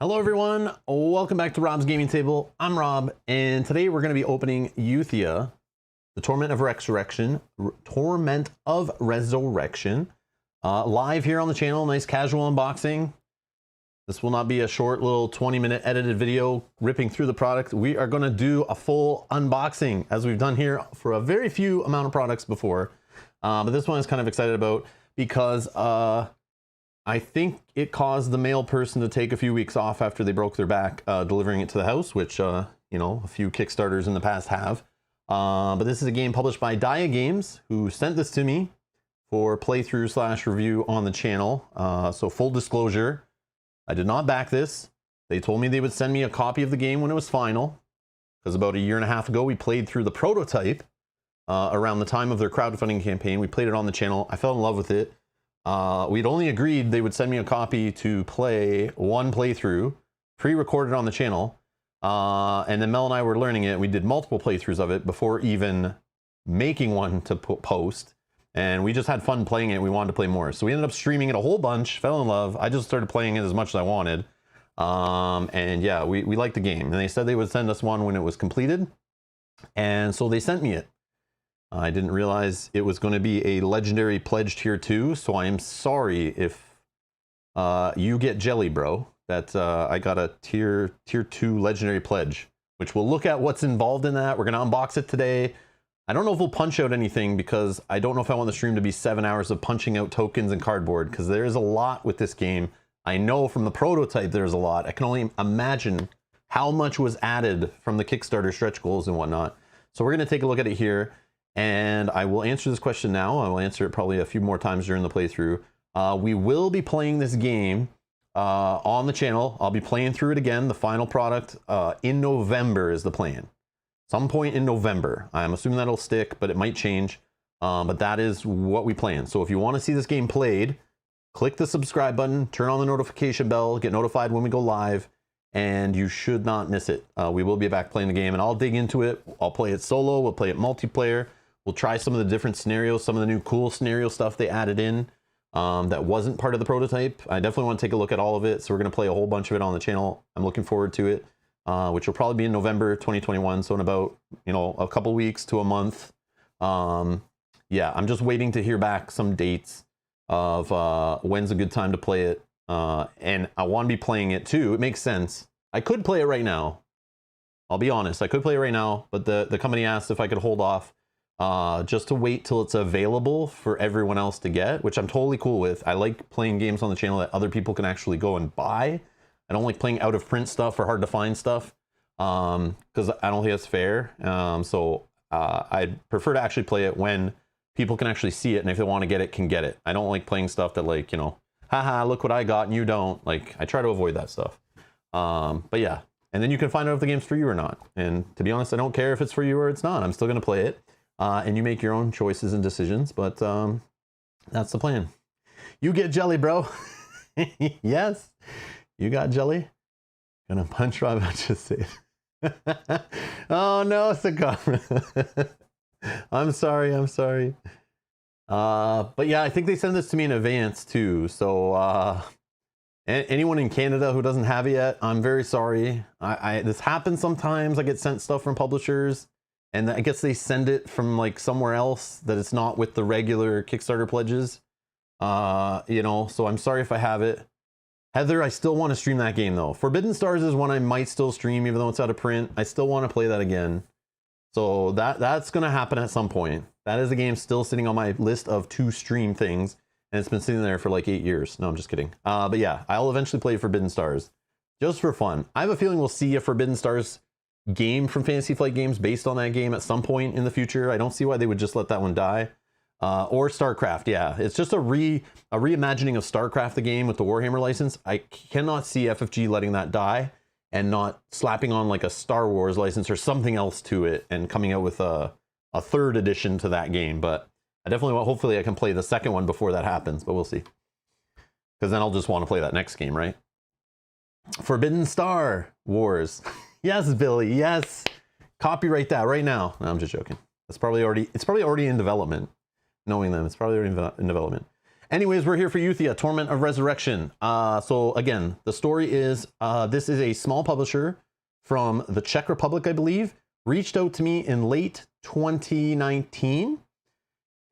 Hello everyone, welcome back to Rob's Gaming Table. I'm Rob, and today we're going to be opening Euthia, the Torment of Resurrection, live here on the channel. Nice casual unboxing. This will not be a short little 20-minute edited video ripping through the product. We are going to do a full unboxing as we've done here for a very few amount of products before. But this one is kind of excited about because I think it caused the mail person to take a few weeks off after they broke their back delivering it to the house, which, you know, a few Kickstarters in the past have. But this is a game published by Diea Games, who sent this to me for playthrough / review on the channel. So full disclosure, I did not back this. They told me they would send me a copy of the game when it was final, because about a year and a half ago, we played through the prototype around the time of their crowdfunding campaign. We played it on the channel. I fell in love with it. We'd only agreed they would send me a copy to play one playthrough, pre-recorded on the channel, and then Mel and I were learning it. We did multiple playthroughs of it before even making one to post, and we just had fun playing it. We wanted to play more, so we ended up streaming it a whole bunch, fell in love. I just started playing it as much as I wanted, and yeah, we liked the game, and they said they would send us one when it was completed, and so they sent me it. I didn't realize it was going to be a legendary pledge tier 2, so I am sorry if you get jelly, bro, that I got a tier 2 legendary pledge, which we'll look at what's involved in that. We're going to unbox it today. I don't know if we'll punch out anything because I don't know if I want the stream to be 7 hours of punching out tokens and cardboard, because there is a lot with this game. I know from the prototype there's a lot. I can only imagine how much was added from the Kickstarter stretch goals and whatnot. So we're going to take a look at it here. And I will answer this question now. I will answer it probably a few more times during the playthrough. We will be playing this game on the channel. I'll be playing through it again. The final product in November is the plan. Some point in November. I'm assuming that'll stick, but it might change. But that is what we plan. So if you want to see this game played, click the subscribe button, turn on the notification bell, get notified when we go live, and you should not miss it. We will be back playing the game, and I'll dig into it. I'll play it solo. We'll play it multiplayer. We'll try some of the different scenarios, some of the new cool scenario stuff they added in that wasn't part of the prototype. I definitely want to take a look at all of it, so we're going to play a whole bunch of it on the channel. I'm looking forward to it, which will probably be in November 2021, so in about, you know, a couple weeks to a month. Yeah, I'm just waiting to hear back some dates of when's a good time to play it, and I want to be playing it too. It makes sense. I could play it right now. I'll be honest, I could play it right now, but the company asked if I could hold off just to wait till it's available for everyone else to get, which I'm totally cool with. I like playing games on the channel that other people can actually go and buy. I don't like playing out of print stuff or hard to find stuff because I don't think that's fair. So I'd prefer to actually play it when people can actually see it, and if they want to get it, can get it. I don't like playing stuff that, like, you know, haha, look what I got and you don't. Like, I try to avoid that stuff. But yeah, and then you can find out if the game's for you or not. And to be honest, I don't care if it's for you or it's not. I'm still going to play it. And you make your own choices and decisions, but that's the plan. You get jelly, bro. Yes, you got jelly. Gonna punch Rob, I just say it. Oh no, it's a comment. I'm sorry. But yeah, I think they send this to me in advance too. So anyone in Canada who doesn't have it yet, I'm very sorry. This happens sometimes. I get sent stuff from publishers, and I guess they send it from like somewhere else that it's not with the regular Kickstarter pledges. You know, so I'm sorry if I have it. Heather, I still want to stream that game though. Forbidden Stars is one I might still stream even though it's out of print. I still want to play that again. So that's going to happen at some point. That is a game still sitting on my list of to stream things, and it's been sitting there for like 8 years. No, I'm just kidding. But yeah, I'll eventually play Forbidden Stars just for fun. I have a feeling we'll see a Forbidden Stars game from Fantasy Flight Games based on that game at some point in the future. I don't see why they would just let that one die. Or StarCraft, yeah. It's just a reimagining of StarCraft, the game with the Warhammer license. I cannot see FFG letting that die and not slapping on like a Star Wars license or something else to it and coming out with a third edition to that game. But I definitely want, hopefully I can play the second one before that happens, but we'll see. Because then I'll just want to play that next game, right? Forbidden Star Wars. Yes, Billy, yes. Copyright that right now. No, I'm just joking. It's probably already in development. Knowing them, it's probably already in development. Anyways, we're here for Euthia, Torment of Resurrection. So again, the story is, this is a small publisher from the Czech Republic, I believe, reached out to me in late 2019.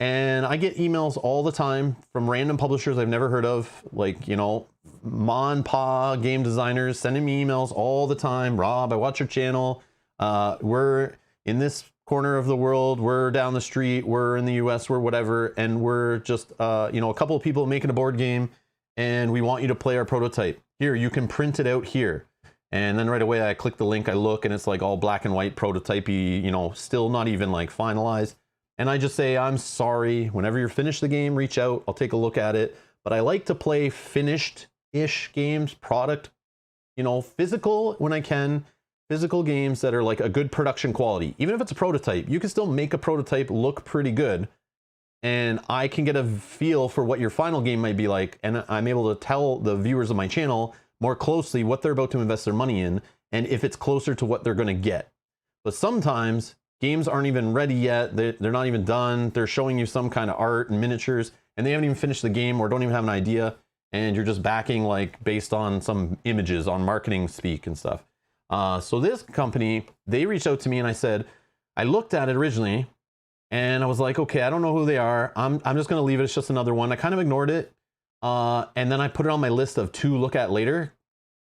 And I get emails all the time from random publishers I've never heard of, like, you know, ma and pa game designers sending me emails all the time. Rob, I watch your channel. We're in this corner of the world, we're down the street, we're in the US, we're whatever, and we're just, you know, a couple of people making a board game, and we want you to play our prototype. Here, you can print it out here. And then right away I click the link, I look, and it's like all black and white prototypey, you know, still not even like finalized. And I just say, I'm sorry, whenever you're finished the game, reach out, I'll take a look at it. But I like to play finished-ish games, product, you know, physical when I can, physical games that are like a good production quality. Even if it's a prototype, you can still make a prototype look pretty good. And I can get a feel for what your final game might be like. And I'm able to tell the viewers of my channel more closely what they're about to invest their money in, and if it's closer to what they're gonna get. But sometimes, games aren't even ready yet, they're not even done, they're showing you some kind of art and miniatures, and they haven't even finished the game or don't even have an idea, and you're just backing like based on some images on marketing speak and stuff. So this company, they reached out to me and I said, I looked at it originally and I was like, okay, I don't know who they are. I'm just gonna leave it, it's just another one. I kind of ignored it. And then I put it on my list of to look at later.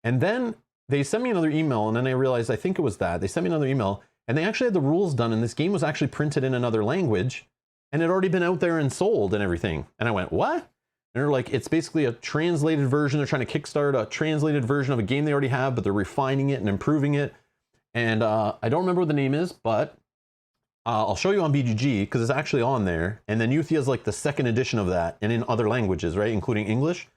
And then they sent me another email, and then I realized, I think it was that. They sent me another email, and they actually had the rules done, and this game was actually printed in another language, and it had already been out there and sold and everything. And I went, what? And they're like, it's basically a translated version. They're trying to kickstart a translated version of a game they already have, but they're refining it and improving it. And I don't remember what the name is, but I'll show you on BGG, because it's actually on there. And then Euthia is like the second edition of that, and in other languages, right, including English.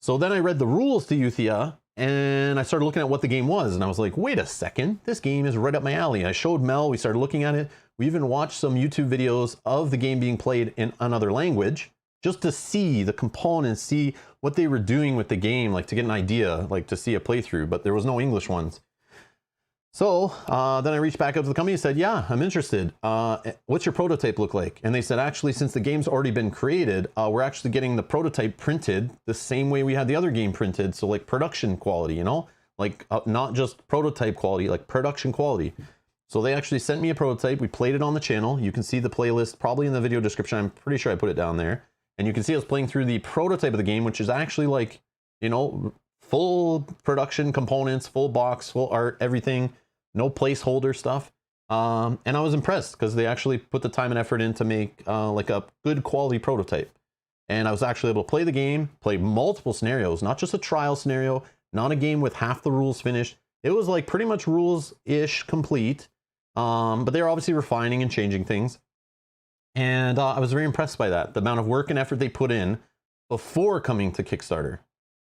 So then I read the rules to Euthia, and I started looking at what the game was, and I was like, wait a second, this game is right up my alley. I showed Mel, we started looking at it. We even watched some YouTube videos of the game being played in another language, just to see the components, see what they were doing with the game, like to get an idea, like to see a playthrough, but there was no English ones. So then I reached back out to the company and said, yeah, I'm interested. What's your prototype look like? And they said, actually, since the game's already been created, we're actually getting the prototype printed the same way we had the other game printed. So like production quality, you know, like not just prototype quality, like production quality. So they actually sent me a prototype. We played it on the channel. You can see the playlist probably in the video description. I'm pretty sure I put it down there. And you can see us playing through the prototype of the game, which is actually like, you know, full production components, full box, full art, everything. No placeholder stuff. And I was impressed because they actually put the time and effort in to make like a good quality prototype. And I was actually able to play the game, play multiple scenarios, not just a trial scenario, not a game with half the rules finished. It was like pretty much rules-ish complete, but they're obviously refining and changing things. And I was very impressed by that, the amount of work and effort they put in before coming to Kickstarter.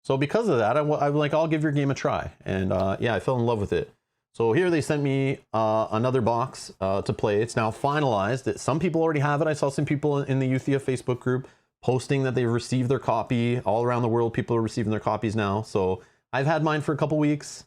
So because of that, I'm like, I'll give your game a try. And yeah, I fell in love with it. So here they sent me another box to play. It's now finalized. Some people already have it. I saw some people in the Euthia Facebook group posting that they've received their copy. All around the world, people are receiving their copies now. So I've had mine for a couple weeks.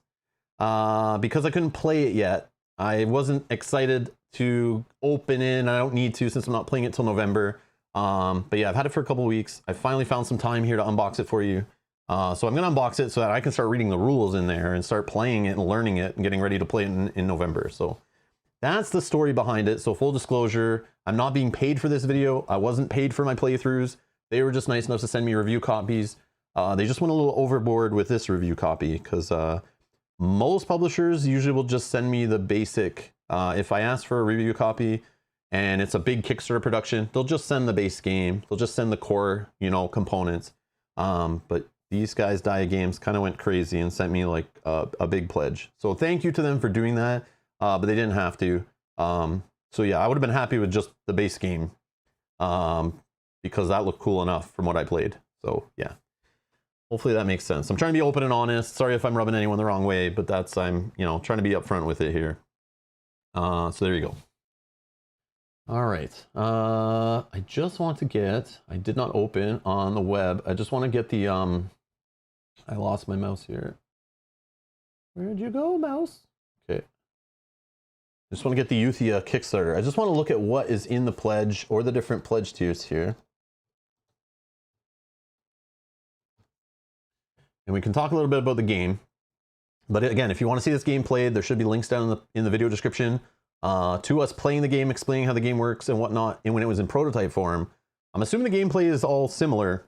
Because I couldn't play it yet, I wasn't excited to open it. I don't need to since I'm not playing it till November. But yeah, I've had it for a couple weeks. I finally found some time here to unbox it for you. So I'm going to unbox it so that I can start reading the rules in there and start playing it and learning it and getting ready to play it in November. So that's the story behind it. So full disclosure, I'm not being paid for this video. I wasn't paid for my playthroughs. They were just nice enough to send me review copies. They just went a little overboard with this review copy because most publishers usually will just send me the basic. If I ask for a review copy and it's a big Kickstarter production, they'll just send the base game. They'll just send the core, you know, components. But these guys, Diea Games, kind of went crazy and sent me like a big pledge. So thank you to them for doing that, but they didn't have to. So yeah, I would have been happy with just the base game because that looked cool enough from what I played. So yeah, hopefully that makes sense. I'm trying to be open and honest. Sorry if I'm rubbing anyone the wrong way, but that's, I'm, you know, trying to be upfront with it here. So there you go. All right, I just want to get, I did not open on the web. I just want to get the, I lost my mouse here. Where'd you go, mouse? Okay. I just want to get the Euthia Kickstarter. I just want to look at what is in the pledge or the different pledge tiers here. and we can talk a little bit about the game. But again, if you want to see this game played, there should be links down in the video description to us playing the game, explaining how the game works and whatnot. And when it was in prototype form, I'm assuming the gameplay is all similar.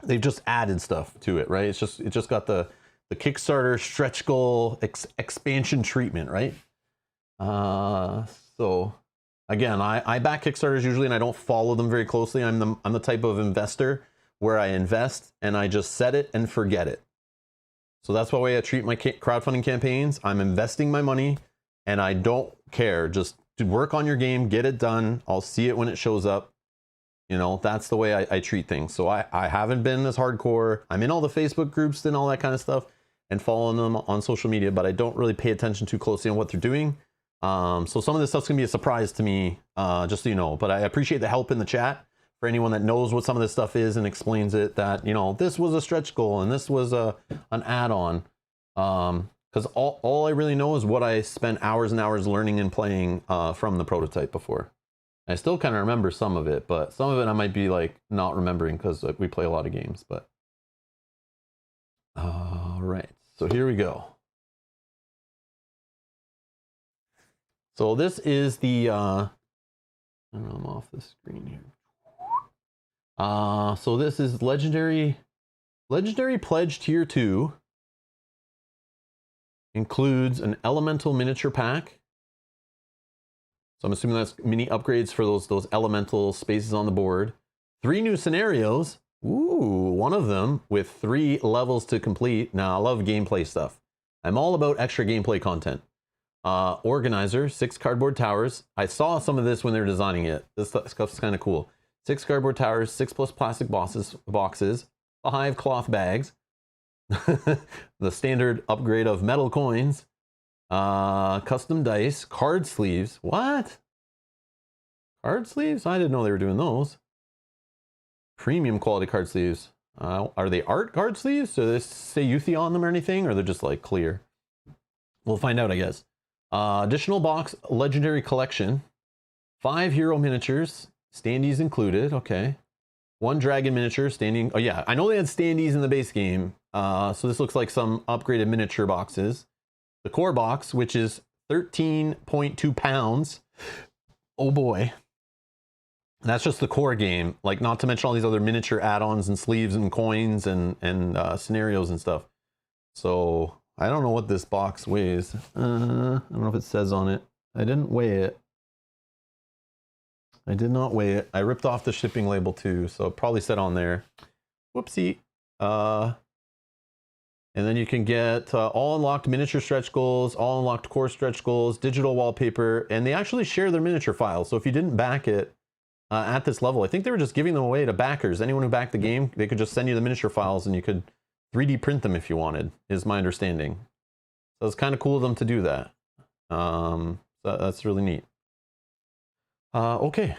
They've just added stuff to it, right? It just got the Kickstarter stretch goal expansion treatment, right? So again, I back Kickstarters usually, and I don't follow them very closely. I'm the type of investor where I invest and I just set it and forget it. So that's the way I treat my crowdfunding campaigns. I'm investing my money and I don't care. Just to work on your game, get it done. I'll see it when it shows up. You know, that's the way I treat things. So I haven't been as hardcore. I'm in all the Facebook groups and all that kind of stuff and following them on social media, but I don't really pay attention too closely on what they're doing. So some of this stuff's gonna be a surprise to me, just so you know, but I appreciate the help in the chat for anyone that knows what some of this stuff is and explains it, that, you know, this was a stretch goal and this was an add-on. Because all I really know is what I spent hours and hours learning and playing from the prototype before. I still kind of remember some of it, but some of it I might be like not remembering because we play a lot of games. But all right, so here we go. So this is the I don't know, I'm off the screen here. So this is Legendary Pledge Tier 2. Includes an Elemental miniature pack. So I'm assuming that's mini upgrades for those elemental spaces on the board. 3 new scenarios. Ooh, one of them with 3 levels to complete. Now, I love gameplay stuff. I'm all about extra gameplay content. Organizer, 6 cardboard towers. I saw some of this when they were designing it. This stuff's kind of cool. 6 cardboard towers, 6 plus plastic boxes, 5 cloth bags. The standard upgrade of metal coins. Custom dice, card sleeves. What? Card sleeves? I didn't know they were doing those. Premium quality card sleeves. Are they art card sleeves? Do they say Euthia on them or anything? Or they're just like clear? We'll find out, I guess. Additional box, legendary collection. 5 hero miniatures, standees included. Okay. 1 dragon miniature, standing. Oh yeah, I know they had standees in the base game. So this looks like some upgraded miniature boxes. The core box, which is 13.2 pounds. Oh boy. That's just the core game. Like, not to mention all these other miniature add-ons and sleeves and coins and scenarios and stuff. So I don't know what this box weighs. I don't know if it says on it. I didn't weigh it. I did not weigh it. I ripped off the shipping label too, so it probably said on there. Whoopsie. And then you can get all unlocked miniature stretch goals, all unlocked core stretch goals, digital wallpaper, and they actually share their miniature files. So if you didn't back it at this level, I think they were just giving them away to backers. Anyone who backed the game, they could just send you the miniature files and you could 3D print them if you wanted, is my understanding. So it's kind of cool of them to do that. So that's really neat. Okay.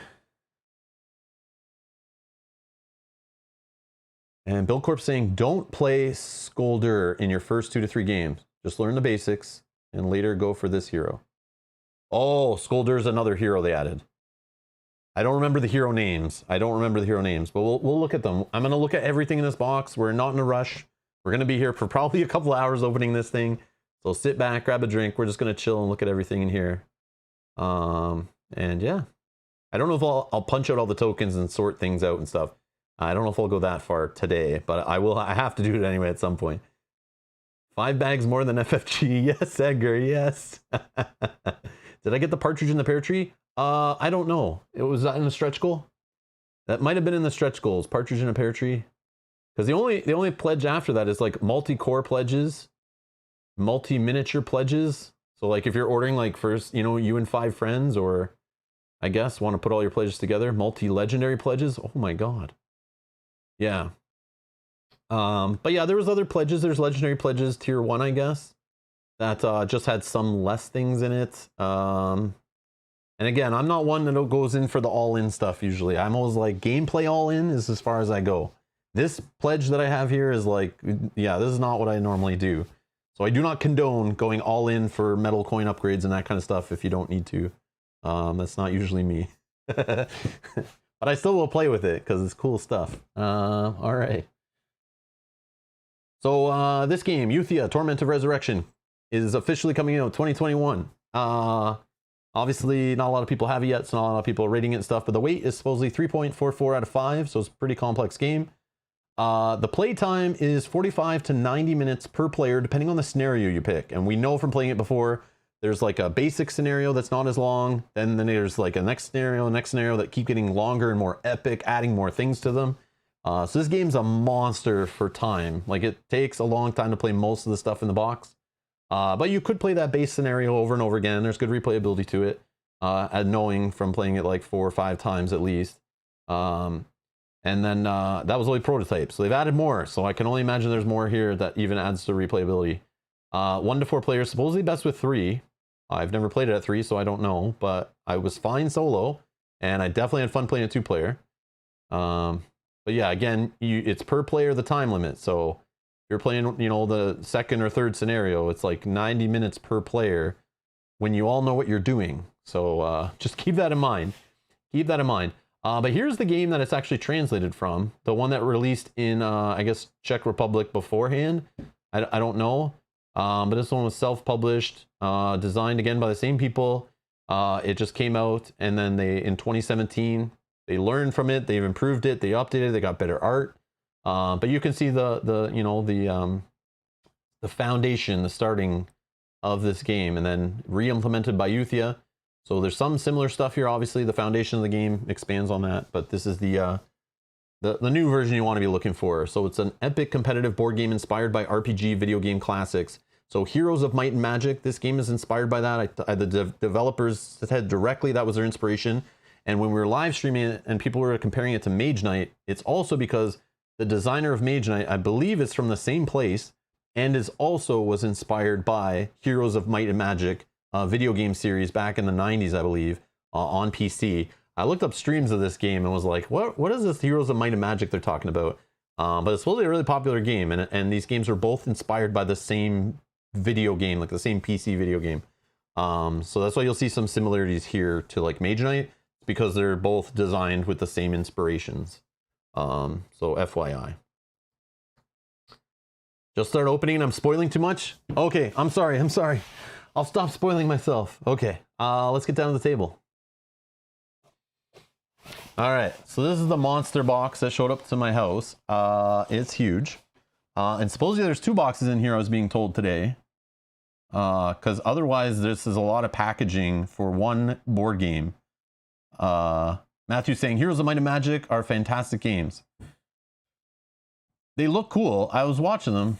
And Bill Corp saying, don't play Skolder in your first 2 to 3 games. Just learn the basics and later go for this hero. Oh, Skolder's another hero they added. I don't remember the hero names. But we'll look at them. I'm going to look at everything in this box. We're not in a rush. We're going to be here for probably a couple of hours opening this thing. So sit back, grab a drink. We're just going to chill and look at everything in here. And yeah. I don't know if I'll punch out all the tokens and sort things out and stuff. I don't know if I'll go that far today, but I will. I have to do it anyway at some point. 5 bags more than FFG. Yes, Edgar. Yes. Did I get the partridge in the pear tree? I don't know. It was in the stretch goal. That might have been in the stretch goals. Partridge in a pear tree. Because the only pledge after that is like multi-core pledges, multi-miniature pledges. So like if you're ordering like first, you know, you and 5 friends, or I guess want to put all your pledges together, multi-legendary pledges. Oh my god. Yeah. But yeah, there was other pledges. There's legendary pledges tier 1, I guess, that just had some less things in it. And again, I'm not one that goes in for the all-in stuff usually. I'm always like, gameplay all-in is as far as I go. This pledge that I have here is like, yeah, this is not what I normally do. So I do not condone going all in for metal coin upgrades and that kind of stuff if you don't need to. That's not usually me. But I still will play with it because it's cool stuff. All right. So this game, Euthia, Torment of Resurrection, is officially coming out 2021. Obviously, not a lot of people have it yet, so not a lot of people are rating it and stuff, but the weight is supposedly 3.44 out of 5, so it's a pretty complex game. The play time is 45 to 90 minutes per player, depending on the scenario you pick. And we know from playing it before, there's like a basic scenario that's not as long, then there's like a next scenario that keep getting longer and more epic, adding more things to them. So this game's a monster for time. Like, it takes a long time to play most of the stuff in the box. But you could play that base scenario over and over again. There's good replayability to it, and knowing from playing it like 4 or 5 times at least. And then that was only prototype, so they've added more. So I can only imagine there's more here that even adds to replayability. 1 to 4 players, supposedly best with 3. I've never played it at 3, so I don't know, but I was fine solo, and I definitely had fun playing a 2-player. But yeah, again, it's per player the time limit. So if you're playing, you know, the second or third scenario, it's like 90 minutes per player when you all know what you're doing. So just keep that in mind. Keep that in mind. But here's the game that it's actually translated from. The one that released in, I guess, Czech Republic beforehand. I don't know. But this one was self-published, designed again by the same people. It just came out, and then in 2017, they learned from it. They've improved it. They updated it. They got better art. But you can see the foundation, the starting of this game, and then re-implemented by Euthia. So there's some similar stuff here. Obviously, the foundation of the game expands on that, but this is the new version you want to be looking for. So it's an epic competitive board game inspired by RPG video game classics. So Heroes of Might and Magic, this game is inspired by that. The developers said directly that was their inspiration. And when we were live streaming it and people were comparing it to Mage Knight, it's also because the designer of Mage Knight, I believe, is from the same place and was inspired by Heroes of Might and Magic video game series back in the 90s, I believe, on PC. I looked up streams of this game and was like, what is this Heroes of Might and Magic they're talking about? But it's supposedly a really popular game, and these games are both inspired by the same video game, like the same PC video game. So that's why you'll see some similarities here to like Mage Knight, because they're both designed with the same inspirations. So FYI. Just start opening and I'm spoiling too much? Okay, I'm sorry. I'll stop spoiling myself. Okay, let's get down to the table. All right, so this is the monster box that showed up to my house. It's huge. And supposedly there's 2 boxes in here, I was being told today. Because otherwise this is a lot of packaging for 1 board game. Matthew's saying, Heroes of Might and Magic are fantastic games. They look cool. I was watching them.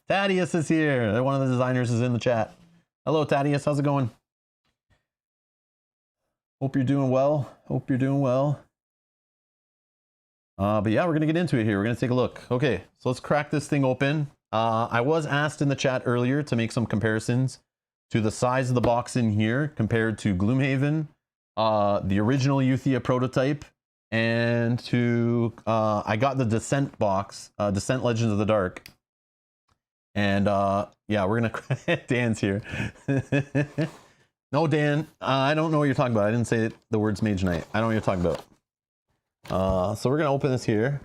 Thaddeus is here. One of the designers is in the chat. Hello, Thaddeus. How's it going? Hope you're doing well. Hope you're doing well. But yeah, we're going to get into it here. We're going to take a look. Okay, so let's crack this thing open. I was asked in the chat earlier to make some comparisons to the size of the box in here compared to Gloomhaven, the original Euthia prototype, and to I got the Descent box, Descent Legends of the Dark. And yeah, we're gonna Dan's here. No, Dan, I don't know what you're talking about. I didn't say the words Mage Knight. I don't know what you're talking about. So we're gonna open this here,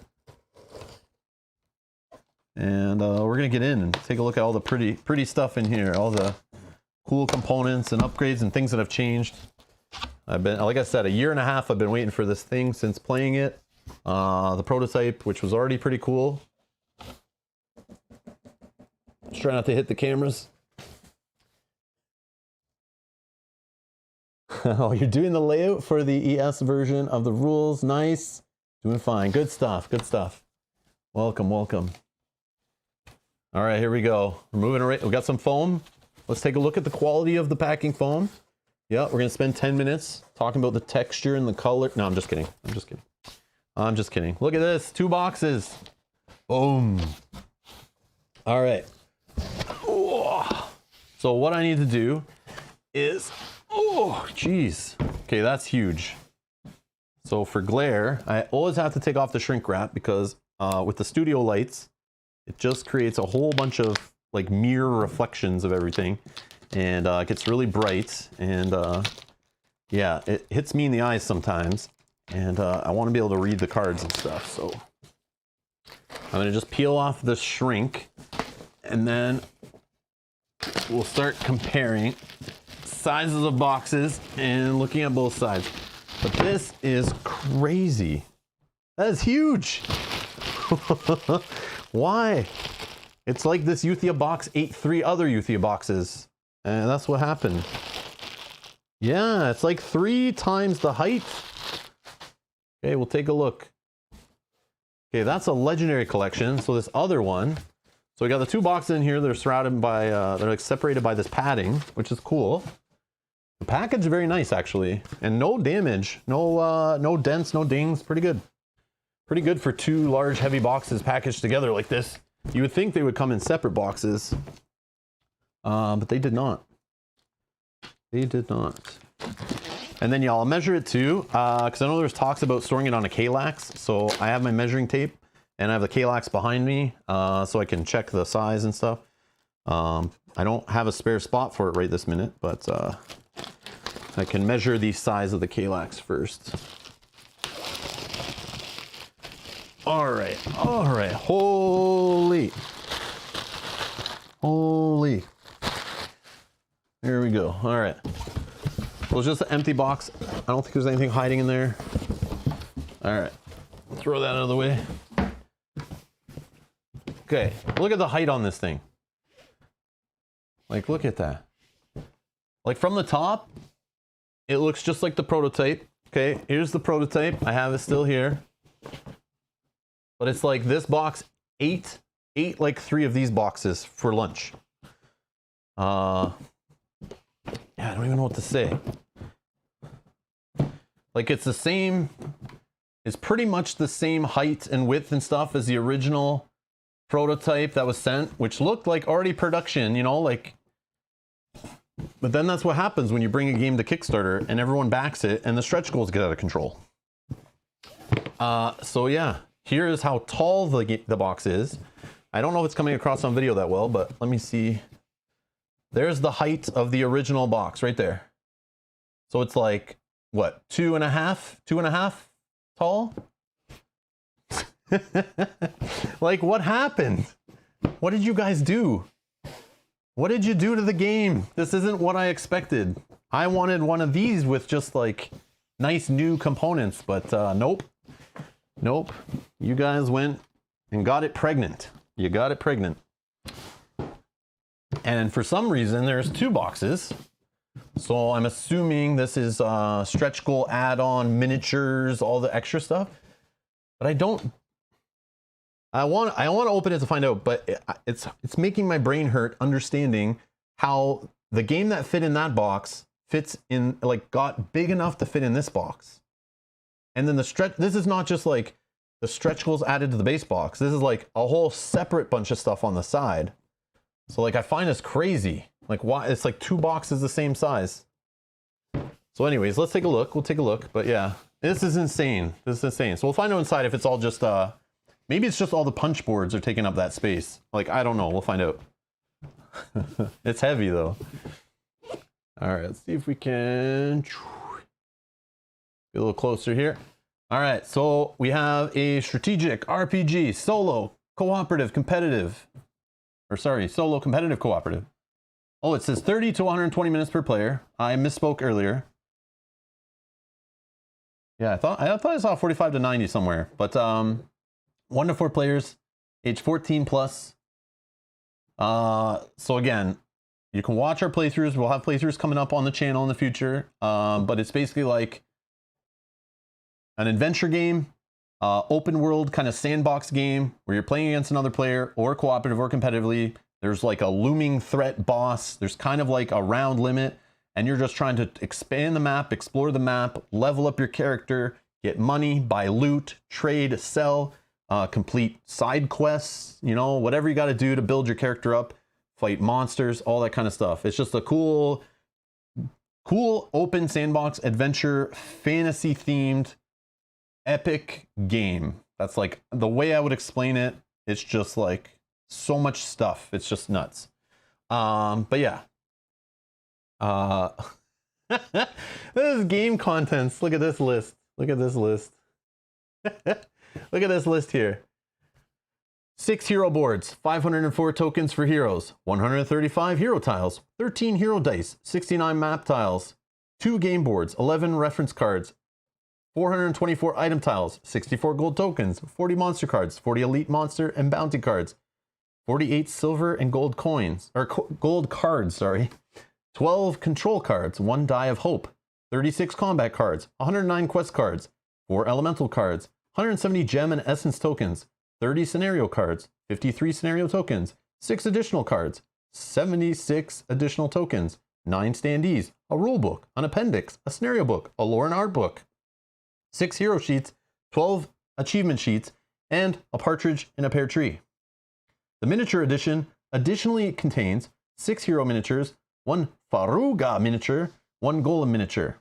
and we're gonna get in and take a look at all the pretty stuff in here, all the cool components and upgrades and things that have changed. I've been, like I said, 1.5 years I've been waiting for this thing since playing it. The prototype, which was already pretty cool. Just try not to hit the cameras. Oh, you're doing the layout for the ES version of the rules. Nice. Doing fine. Good stuff. Good stuff. Welcome, welcome. All right, here we go. We're moving right. We got some foam. Let's take a look at the quality of the packing foam. Yeah, we're going to spend 10 minutes talking about the texture and the color. No, I'm just kidding. I'm just kidding. I'm just kidding. Look at this. 2 boxes. Boom. All right. So what I need to do is, oh, geez. Okay, that's huge. So for glare, I always have to take off the shrink wrap because with the studio lights, it just creates a whole bunch of like mirror reflections of everything. And it gets really bright. And yeah, it hits me in the eyes sometimes. And I want to be able to read the cards and stuff. So I'm gonna just peel off the shrink, and then we'll start comparing sizes of boxes and looking at both sides. But this is crazy. That is huge. Why? It's like this Euthia box ate 3 other Euthia boxes. And that's what happened. Yeah, it's like 3 times the height. Okay, we'll take a look. Okay, that's a legendary collection. So this other one. So we got the 2 boxes in here. They're surrounded by, they're like separated by this padding, which is cool. The package is very nice, actually. And no damage. No dents, no dings. Pretty good. Pretty good for 2 large, heavy boxes packaged together like this. You would think they would come in separate boxes. But they did not. They did not. And then, yeah, I'll measure it too. Because I know there's talks about storing it on a Kallax. So I have my measuring tape. And I have the Kallax behind me. So I can check the size and stuff. I don't have a spare spot for it right this minute. But I can measure the size of the Kallax first. All right. Holy. There we go. All right. So it's just an empty box. I don't think there's anything hiding in there. All right. Throw that out of the way. Okay. Look at the height on this thing. Like, look at that. Like, from the top, it looks just like the prototype. Okay. Here's the prototype. I have it still here. But it's like this box ate like 3 of these boxes for lunch. Yeah, I don't even know what to say. Like, it's the same, it's pretty much the same height and width and stuff as the original prototype that was sent, which looked like already production, you know, like. But then that's what happens when you bring a game to Kickstarter and everyone backs it and the stretch goals get out of control. So yeah. Here is how tall the box is. I don't know if it's coming across on video that well, but let me see. There's the height of the original box right there. So it's like, what, 2.5 tall? Like, what happened? What did you guys do? What did you do to the game? This isn't what I expected. I wanted one of these with just like nice new components, but nope. Nope. You guys went and got it pregnant. You got it pregnant. And for some reason, there's 2 boxes. So I'm assuming this is stretch goal add-on, miniatures, all the extra stuff. But I want to open it to find out, but it's making my brain hurt understanding how the game that fit in that box fits in, like, got big enough to fit in this box. And then the stretch, this is not just like the stretch goals added to the base box. This is like a whole separate bunch of stuff on the side. So like, I find this crazy. Like, why? It's like 2 boxes the same size. So anyways, let's take a look. We'll take a look. But yeah, this is insane. This is insane. So we'll find out inside if it's all just, maybe it's just all the punch boards are taking up that space. Like, I don't know. We'll find out. It's heavy though. All right, let's see if we can be a little closer here. All right, so we have a strategic RPG, solo, cooperative, competitive. Or sorry, solo, competitive, cooperative. Oh, it says 30 to 120 minutes per player. I misspoke earlier. Yeah, I thought I saw 45 to 90 somewhere. But 1 to 4 players, age 14 plus. So again, you can watch our playthroughs. We'll have playthroughs coming up on the channel in the future. But it's basically like an adventure game, open world kind of sandbox game where you're playing against another player, or cooperative or competitively. There's like a looming threat boss. There's kind of like a round limit, and you're just trying to expand the map, explore the map, level up your character, get money, buy loot, trade, sell, complete side quests, you know, whatever you got to do to build your character up, fight monsters, all that kind of stuff. It's just a cool open sandbox adventure, fantasy themed, epic game. That's like the way I would explain it. It's just like so much stuff. It's just nuts. But yeah. This is game contents. Look at this list. Look at this list. Look at this list here. 6 hero boards, 504 tokens for heroes, 135 hero tiles, 13 hero dice, 69 map tiles, 2 game boards, 11 reference cards, 424 item tiles, 64 gold tokens, 40 monster cards, 40 elite monster and bounty cards, 48 silver and gold coins, or gold cards, sorry, 12 control cards, 1 die of hope, 36 combat cards, 109 quest cards, 4 elemental cards, 170 gem and essence tokens, 30 scenario cards, 53 scenario tokens, 6 additional cards, 76 additional tokens, 9 standees, a rulebook, an appendix, a scenario book, a lore and art book, 6 hero sheets, 12 achievement sheets, and a partridge in a pear tree. The miniature edition additionally contains 6 hero miniatures, 1 Faruga miniature, 1 golem miniature.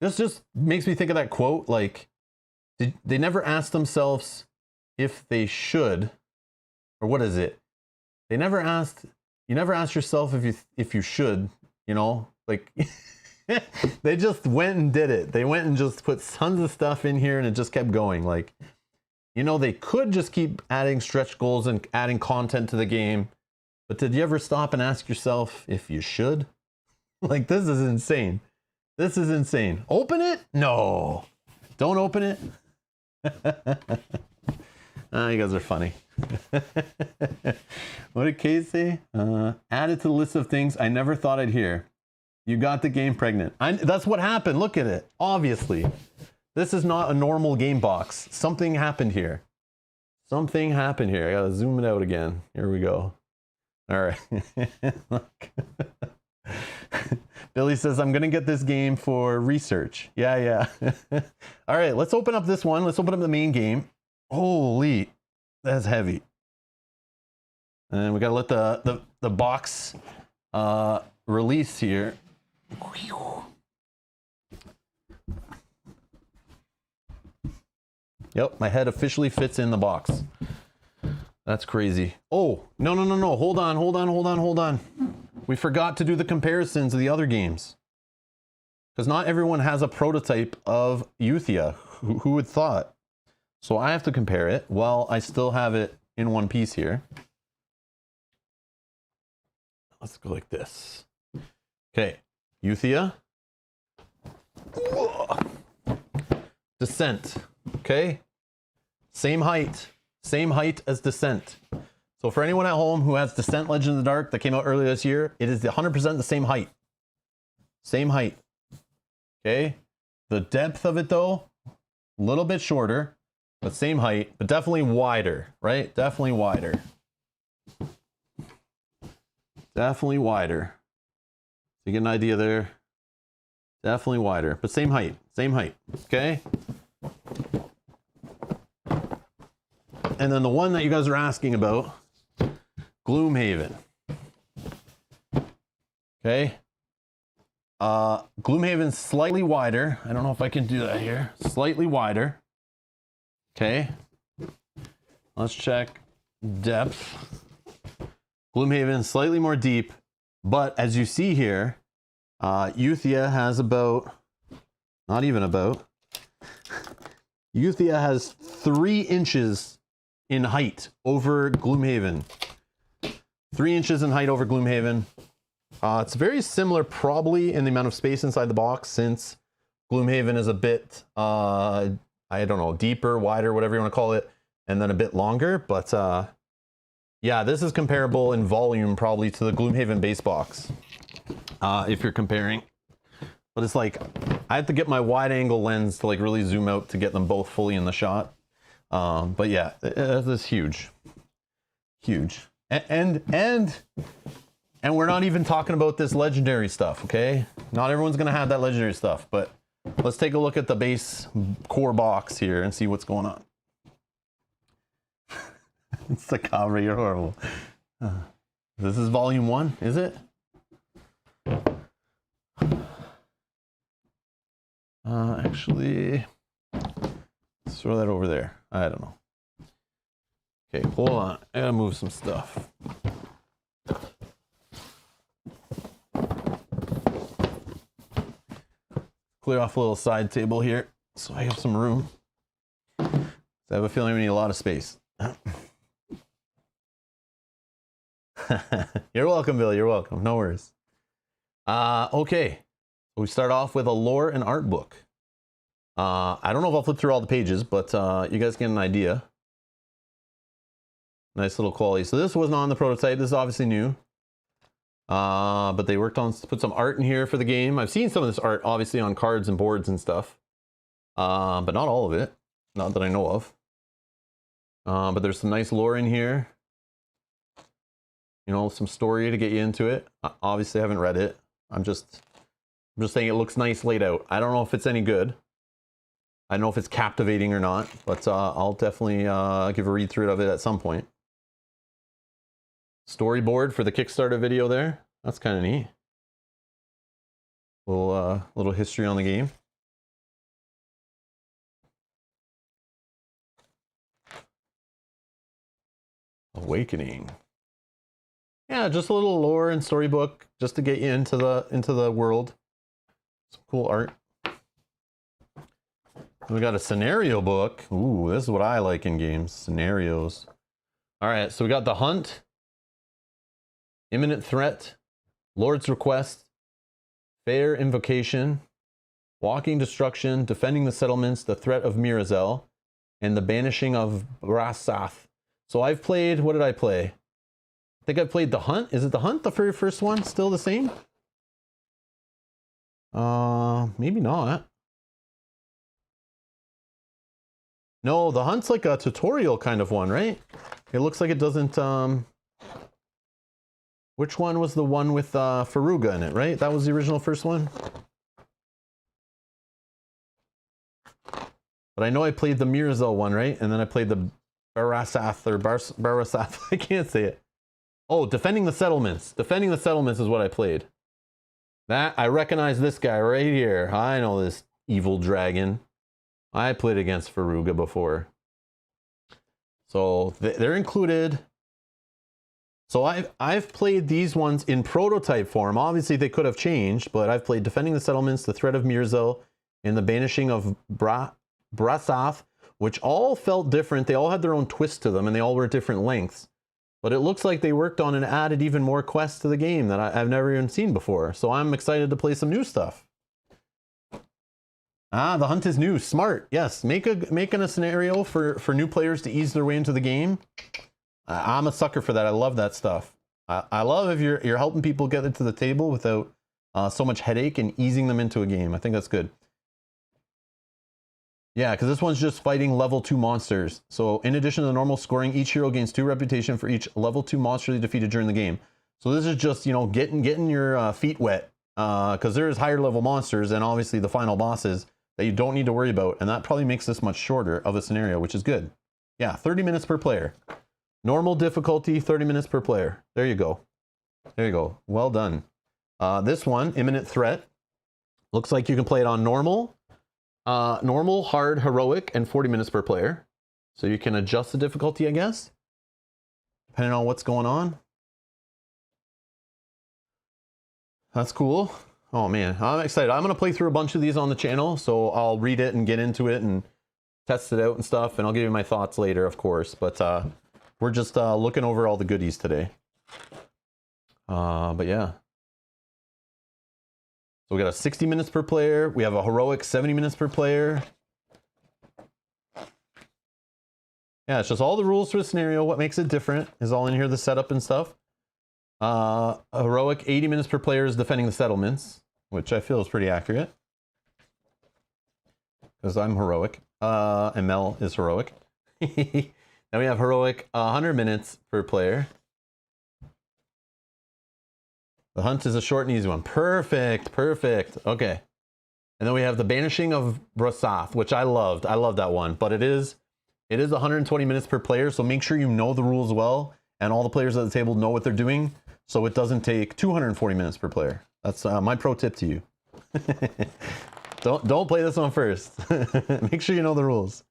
This just makes me think of that quote, like, they never asked themselves if they should, or what is it? They never asked, you never ask yourself if you should, you know, like, they just went and did it. They went and just put tons of stuff in here and it just kept going. Like, you know, they could just keep adding stretch goals and adding content to the game, but did you ever stop and ask yourself if you should? Like, this is insane. This is insane. Open it? No. Don't open it. You guys are funny. What did Kate say? Add it to the list of things I never thought I'd hear. You got the game pregnant. That's what happened. Look at it. Obviously. This is not a normal game box. Something happened here. Something happened here. I gotta zoom it out again. Here we go. All right. Look. Billy says, I'm going to get this game for research. Yeah. All right, let's open up this one. Let's open up the main game. Holy, that's heavy. And we got to let the box release here. Yep, my head officially fits in the box. That's crazy. Oh, no. Hold on. We forgot to do the comparisons of the other games. Because not everyone has a prototype of Euthia. Who would thought? So I have to compare it while I still have it in one piece here. Let's go like this. Okay, Euthia. Descent. Okay. Same height as Descent. So for anyone at home who has Descent Legend of the Dark that came out earlier this year, it is 100% the same height. Same height. Okay. The depth of it though, a little bit shorter, but same height, but definitely wider, right? Definitely wider. Definitely wider. So you get an idea there. Definitely wider, but same height. Okay. And then the one that you guys are asking about, Gloomhaven. Okay. Gloomhaven's slightly wider. I don't know if I can do that here. Slightly wider. Okay. Let's check depth. Gloomhaven slightly more deep, but as you see here, Euthia has about, not even about, Euthia has 3 inches in height over Gloomhaven. 3 inches in height over Gloomhaven. It's very similar probably in the amount of space inside the box, since Gloomhaven is a bit, I don't know, deeper, wider, whatever you want to call it, and then a bit longer. But yeah, this is comparable in volume probably to the Gloomhaven base box, if you're comparing. But it's like, I have to get my wide angle lens to like really zoom out to get them both fully in the shot. But yeah, this is huge. And we're not even talking about this legendary stuff, okay? Not everyone's gonna have that legendary stuff, but let's take a look at the base core box here and see what's going on. It's the cover, you're horrible. This is volume 1, is it? Actually, let's throw that over there. I don't know. Okay, hold on. I gotta move some stuff. Clear off a little side table here so I have some room. I have a feeling we need a lot of space. You're welcome, Bill. You're welcome. No worries. Okay. We start off with a lore and art book. I don't know if I'll flip through all the pages, but you guys get an idea. Nice little quality. So this wasn't on the prototype. This is obviously new. But they worked on, put some art in here for the game. I've seen some of this art, obviously, on cards and boards and stuff. But not all of it. Not that I know of. But there's some nice lore in here. You know, some story to get you into it. I obviously haven't read it. I'm just saying it looks nice laid out. I don't know if it's any good. I don't know if it's captivating or not, but I'll definitely give a read through of it at some point. Storyboard for the Kickstarter video there. That's kind of neat. Little history on the game. Awakening. Yeah, just a little lore and storybook just to get you into the world. Some cool art. We got a scenario book. Ooh, this is what I like in games. Scenarios. All right, so we got the hunt, imminent threat, Lord's request, fair invocation, walking destruction, defending the settlements, the threat of Mirazel, and the banishing of Brasath. So I've played, what did I play? I think I played the hunt. Is it the hunt, the very first one? Still the same? Maybe not. No, the hunt's like a tutorial kind of one, right? It looks like it doesn't, which one was the one with Faruga in it, right? That was the original first one? But I know I played the Mirazel one, right? And then I played the Barasath or Barasath. I can't say it. Oh, defending the settlements. Defending the settlements is what I played. That, I recognize this guy right here. I know this evil dragon. I played against Faruga before. So they're included. So I've played these ones in prototype form. Obviously they could have changed, but I've played Defending the Settlements, The Threat of Mirazel, and The Banishing of Brasath, which all felt different. They all had their own twist to them, and they all were different lengths. But it looks like they worked on and added even more quests to the game that I've never even seen before. So I'm excited to play some new stuff. Ah, the hunt is new. Smart. Yes, making a scenario for new players to ease their way into the game. I'm a sucker for that. I love that stuff. I love if you're helping people get it to the table without so much headache and easing them into a game. I think that's good. Yeah, because this one's just fighting level 2 monsters. So in addition to the normal scoring, each hero gains 2 reputation for each level 2 monster they defeated during the game. So this is just, you know, getting your feet wet. Because there's higher level monsters and obviously the final bosses that you don't need to worry about. And that probably makes this much shorter of a scenario, which is good. Yeah, 30 minutes per player. Normal difficulty, 30 minutes per player. There you go. There you go. Well done. This one, Imminent Threat. Looks like you can play it on normal. Normal, hard, heroic, and 40 minutes per player. So you can adjust the difficulty, I guess, depending on what's going on. That's cool. Oh man, I'm excited. I'm going to play through a bunch of these on the channel, so I'll read it and get into it and test it out and stuff, and I'll give you my thoughts later, of course. But we're just looking over all the goodies today. But yeah. So we got a 60 minutes per player. We have a heroic 70 minutes per player. Yeah, it's just all the rules for the scenario. What makes it different is all in here, the setup and stuff. A heroic 80 minutes per player is defending the settlements, which I feel is pretty accurate. Because I'm heroic. And Mel is heroic. Then we have heroic 100 minutes per player. The hunt is a short and easy one. Perfect, perfect. Okay. And then we have the Banishing of Brasath, which I loved. I love that one. But it is 120 minutes per player, so make sure you know the rules well and all the players at the table know what they're doing, so it doesn't take 240 minutes per player. That's my pro tip to you. Don't play this one first. Make sure you know the rules.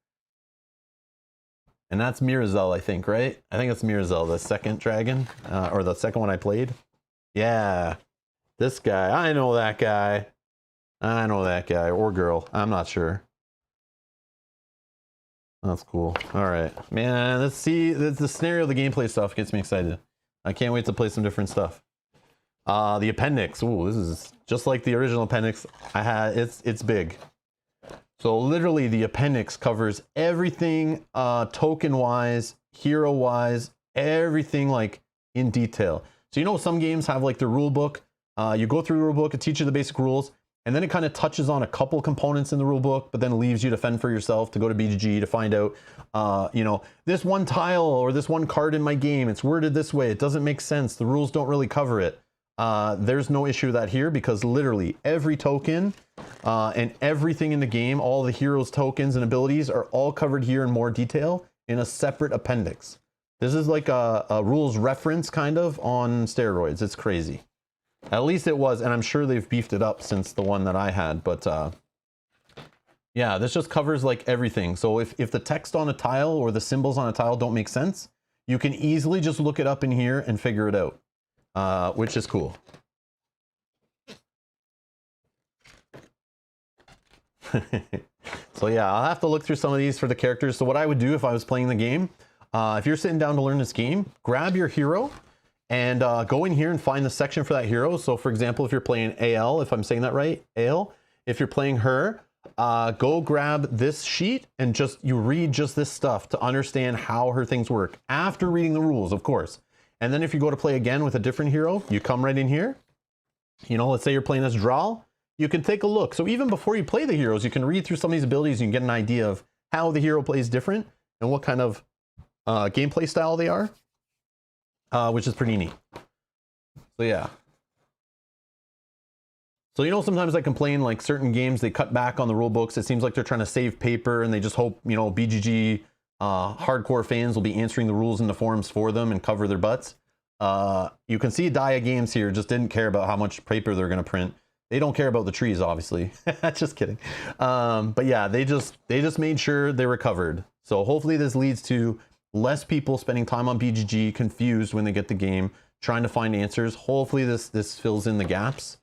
And that's Mirazel, I think, right? I think it's Mirazel, the second dragon, or the second one I played. Yeah, this guy. I know that guy. I know that guy or girl. I'm not sure. That's cool. All right, man. Let's see. The scenario, the gameplay stuff gets me excited. I can't wait to play some different stuff. The appendix. Ooh, this is just like the original appendix I had. It's big. So literally, the appendix covers everything, token-wise, hero-wise, everything like in detail. So you know, some games have like the rule book. You go through the rule book, it teaches you the basic rules. And then it kind of touches on a couple components in the rule book, but then leaves you to fend for yourself, to go to BGG to find out, you know, this one tile or this one card in my game, it's worded this way. It doesn't make sense. The rules don't really cover it. There's no issue with that here, because literally every token and everything in the game, all the heroes' tokens and abilities are all covered here in more detail in a separate appendix. This is like a rules reference kind of on steroids. It's crazy. At least it was, and I'm sure they've beefed it up since the one that I had, but yeah, this just covers like everything. So if the text on a tile or the symbols on a tile don't make sense, you can easily just look it up in here and figure it out, which is cool. So yeah, I'll have to look through some of these for the characters. So what I would do if I was playing the game, if you're sitting down to learn this game, grab your hero, and go in here and find the section for that hero. So for example, if you're playing AL, if I'm saying that right, AL, if you're playing her, go grab this sheet and you read just this stuff to understand how her things work after reading the rules, of course. And then if you go to play again with a different hero, you come right in here. You know, let's say you're playing as Drawl, you can take a look. So even before you play the heroes, you can read through some of these abilities. You can get an idea of how the hero plays different and what kind of gameplay style they are. Which is pretty neat. So yeah. So you know, sometimes I complain like certain games, they cut back on the rule books. It seems like they're trying to save paper and they just hope, you know, BGG hardcore fans will be answering the rules in the forums for them and cover their butts. You can see Diea Games here just didn't care about how much paper they're going to print. They don't care about the trees, obviously. Just kidding. But yeah, they just made sure they were covered. So hopefully this leads to less people spending time on BGG, confused when they get the game, trying to find answers. Hopefully this fills in the gaps.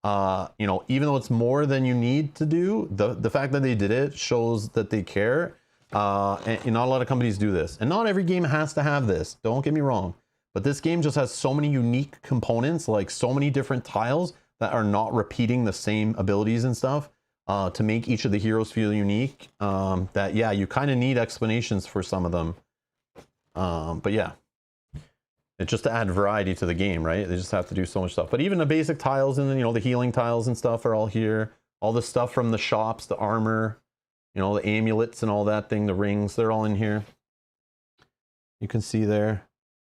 You know, even though it's more than you need to do, the fact that they did it shows that they care. And not a lot of companies do this. And not every game has to have this, don't get me wrong. But this game just has so many unique components, like so many different tiles that are not repeating the same abilities and stuff to make each of the heroes feel unique. That, yeah, you kind of need explanations for some of them. But yeah, it's just to add variety to the game, right? They just have to do so much stuff. But even the basic tiles and then, you know, the healing tiles and stuff are all here. All the stuff from the shops, the armor, you know, the amulets and all that thing, the rings, they're all in here. You can see there,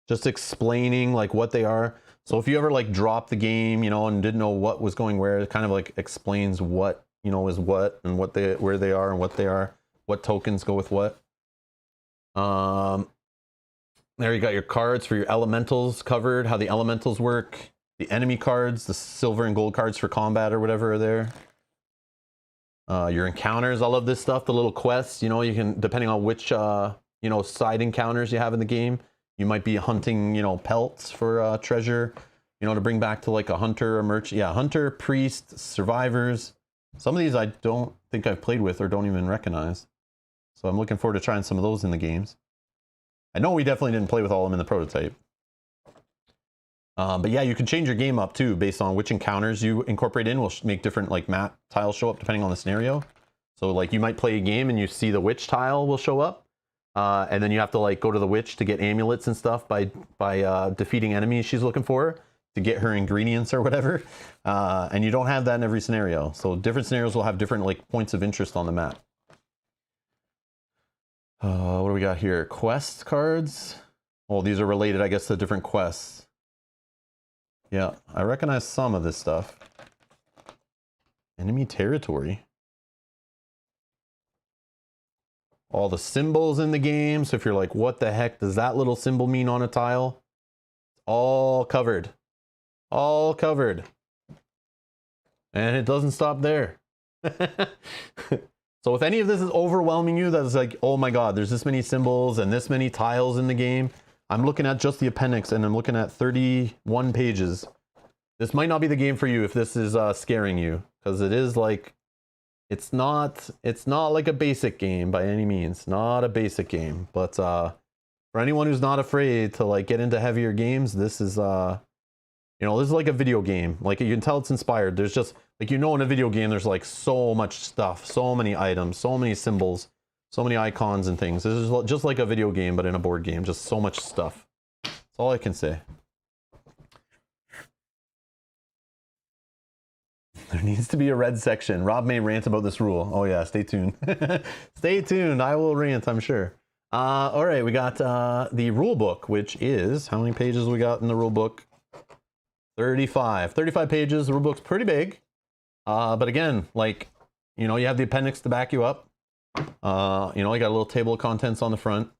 just explaining like what they are. So if you ever like dropped the game, you know, and didn't know what was going where, it kind of like explains what, you know, is what and what where they are and what they are, what tokens go with what. There you got your cards for your elementals covered, how the elementals work, the enemy cards, the silver and gold cards for combat or whatever are there. Your encounters, I love this stuff, the little quests, you know, you can, depending on which, you know, side encounters you have in the game, you might be hunting, you know, pelts for treasure, you know, to bring back to like a hunter, a merchant. Yeah, hunter, priest, survivors. Some of these I don't think I've played with or don't even recognize. So I'm looking forward to trying some of those in the games. I know we definitely didn't play with all of them in the prototype. But yeah, you can change your game up too based on which encounters you incorporate in. Will make different like map tiles show up depending on the scenario. So like you might play a game and you see the witch tile will show up. And then you have to like go to the witch to get amulets and stuff by defeating enemies she's looking for to get her ingredients or whatever. And you don't have that in every scenario. So different scenarios will have different like points of interest on the map. What do we got here? Quest cards. Oh, these are related, I guess, to different quests. Yeah, I recognize some of this stuff. Enemy territory. All the symbols in the game. So if you're like, what the heck does that little symbol mean on a tile? All covered. All covered. And it doesn't stop there. So if any of this is overwhelming you, that's like, oh my God, there's this many symbols and this many tiles in the game. I'm looking at just the appendix and I'm looking at 31 pages. This might not be the game for you if this is scaring you, because it is like It's not like a basic game by any means. Not a basic game, but for anyone who's not afraid to like get into heavier games, this is you know, this is like a video game. Like you can tell it's inspired. There's just like, you know, in a video game there's like so much stuff, so many items, so many symbols, so many icons and things. This is just like a video game but in a board game, just so much stuff. That's all I can say. There needs to be a red section. Rob may rant about this rule. Oh yeah, stay tuned. Stay tuned. I will rant, I'm sure. All right, we got the rule book, which is, how many pages we got in the rule book? 35 pages. The rule book's pretty big. But again, like, you know, you have the appendix to back you up. You know, you got a little table of contents on the front.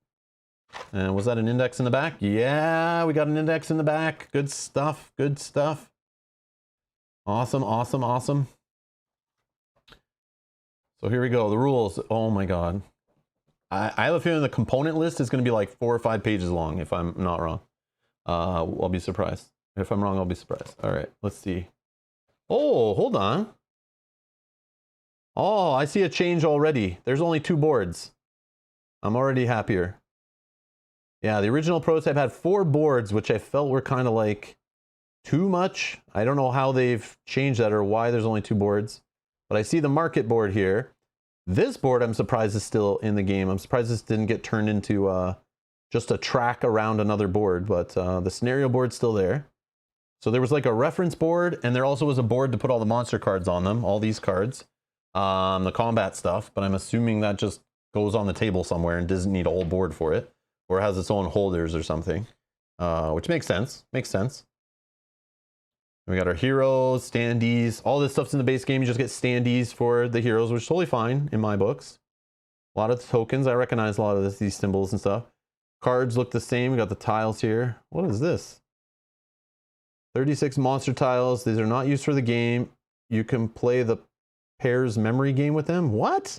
And was that an index in the back? Yeah, we got an index in the back. Good stuff. Good stuff. Awesome, awesome, awesome. So here we go. The rules. Oh my God. I have a feeling the component list is going to be like 4 or 5 pages long, if I'm not wrong. I'll be surprised. If I'm wrong, I'll be surprised. All right, let's see. Oh, hold on. Oh, I see a change already. There's only 2 boards. I'm already happier. Yeah, the original prototype had 4 boards, which I felt were kind of like too much. I don't know how they've changed that or why there's only 2 boards, but I see the market board here. This board, I'm surprised, is still in the game. I'm surprised this didn't get turned into just a track around another board, but the scenario board's still there. So there was like a reference board, and there also was a board to put all the monster cards on them, all these cards, the combat stuff, but I'm assuming that just goes on the table somewhere and doesn't need a whole board for it, or has its own holders or something, which makes sense. Makes sense. We got our heroes, standees, all this stuff's in the base game. You just get standees for the heroes, which is totally fine in my books. A lot of the tokens, I recognize a lot of these symbols and stuff. Cards look the same. We got the tiles here. What is this? 36 monster tiles. These are not used for the game. You can play the pairs memory game with them. What?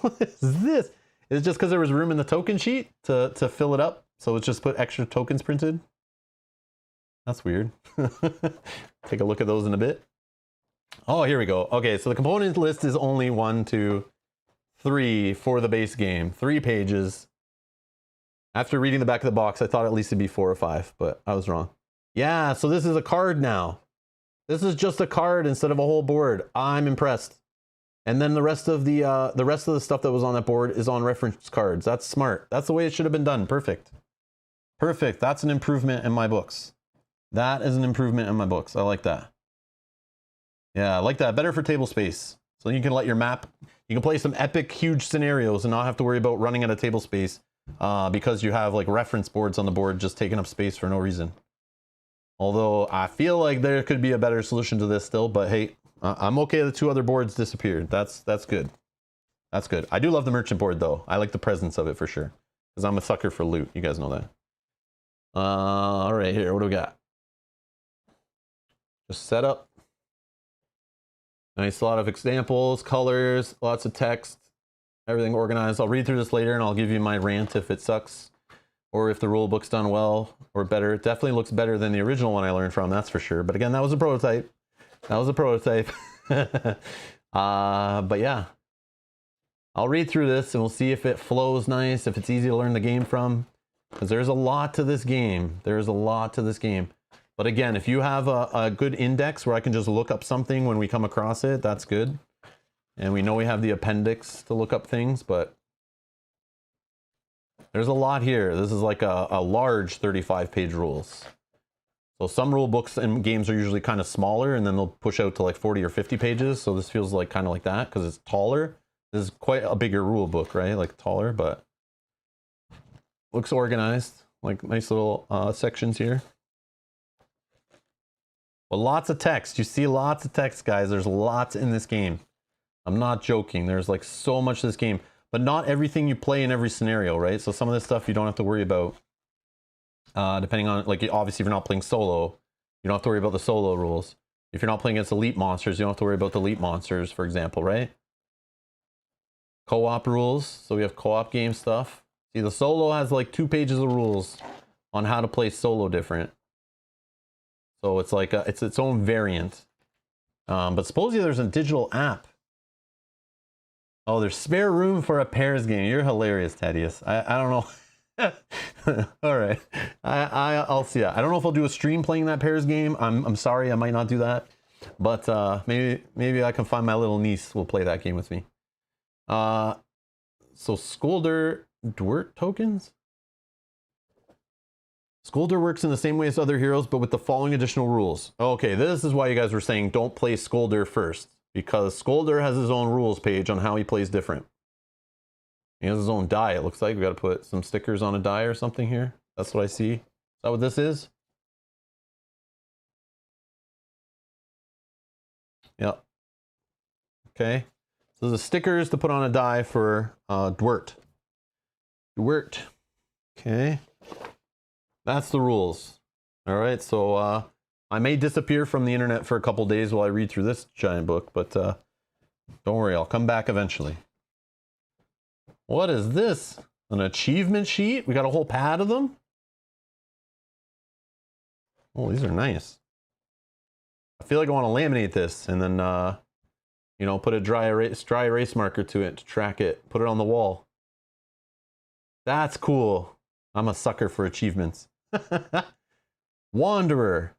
What is this? Is it just because there was room in the token sheet to fill it up? So it's just put extra tokens printed? That's weird. Take a look at those in a bit. Oh, here we go. Okay, so the component list is only 1, 2, 3 for the base game. 3 pages. After reading the back of the box, I thought at least it'd be 4 or 5, but I was wrong. Yeah, so this is a card now. This is just a card instead of a whole board. I'm impressed. And then the rest of the stuff that was on that board is on reference cards. That's smart. That's the way it should have been done. Perfect. Perfect. That's an improvement in my books. That is an improvement in my books. I like that. Yeah, I like that. Better for table space. So you can let your map, you can play some epic, huge scenarios and not have to worry about running out of table space because you have like reference boards on the board just taking up space for no reason. Although I feel like there could be a better solution to this still, but hey, I'm okay. The 2 other boards disappeared. That's good. That's good. I do love the merchant board though. I like the presence of it for sure because I'm a sucker for loot. You guys know that. All right, here, what do we got? Just setup. Nice, a lot of examples, colors, lots of text, everything organized. I'll read through this later and I'll give you my rant if it sucks or if the rule book's done well or better. It definitely looks better than the original one I learned from, that's for sure. But again, that was a prototype. That was a prototype. But yeah, I'll read through this and we'll see if it flows nice, if it's easy to learn the game from, because there's a lot to this game. There's a lot to this game. But again, if you have a good index where I can just look up something when we come across it, that's good. And we know we have the appendix to look up things, but there's a lot here. This is like a large 35-page rules. So some rule books and games are usually kind of smaller and then they'll push out to like 40 or 50 pages. So this feels like kind of like that because it's taller. This is quite a bigger rule book, right? Like taller, but looks organized. Like nice little sections here. But lots of text. You see lots of text, guys. There's lots in this game. I'm not joking. There's like so much in this game. But not everything you play in every scenario, right? So some of this stuff you don't have to worry about. Depending on, like, obviously if you're not playing solo, you don't have to worry about the solo rules. If you're not playing against elite monsters, you don't have to worry about the elite monsters, for example, right? Co-op rules. So we have co-op game stuff. See, the solo has like 2 pages of rules on how to play solo different. So it's like it's its own variant. But supposedly there's a digital app Oh, there's spare room for a pairs game. You're hilarious, Thaddeus. I don't know. All right. I'll see that. I don't know if I'll do a stream playing that pairs game. I'm sorry, I might not do that. But maybe I can find my little niece will play that game with me. So Skolder Dwert tokens? Skolder works in the same way as other heroes, but with the following additional rules. Okay, this is why you guys were saying don't play Skolder first. Because Skolder has his own rules page on how he plays different. He has his own die, it looks like. We got to put some stickers on a die or something here. That's what I see. Is that what this is? Yep. Okay. So the stickers to put on a die for Dwert. Dwert. Okay. That's the rules. All right, so I may disappear from the internet for a couple days while I read through this giant book, but don't worry, I'll come back eventually. What is this? An achievement sheet? We got a whole pad of them? Oh, these are nice. I feel like I want to laminate this and then, you know, put a dry erase marker to it to track it. Put it on the wall. That's cool. I'm a sucker for achievements. Wanderer.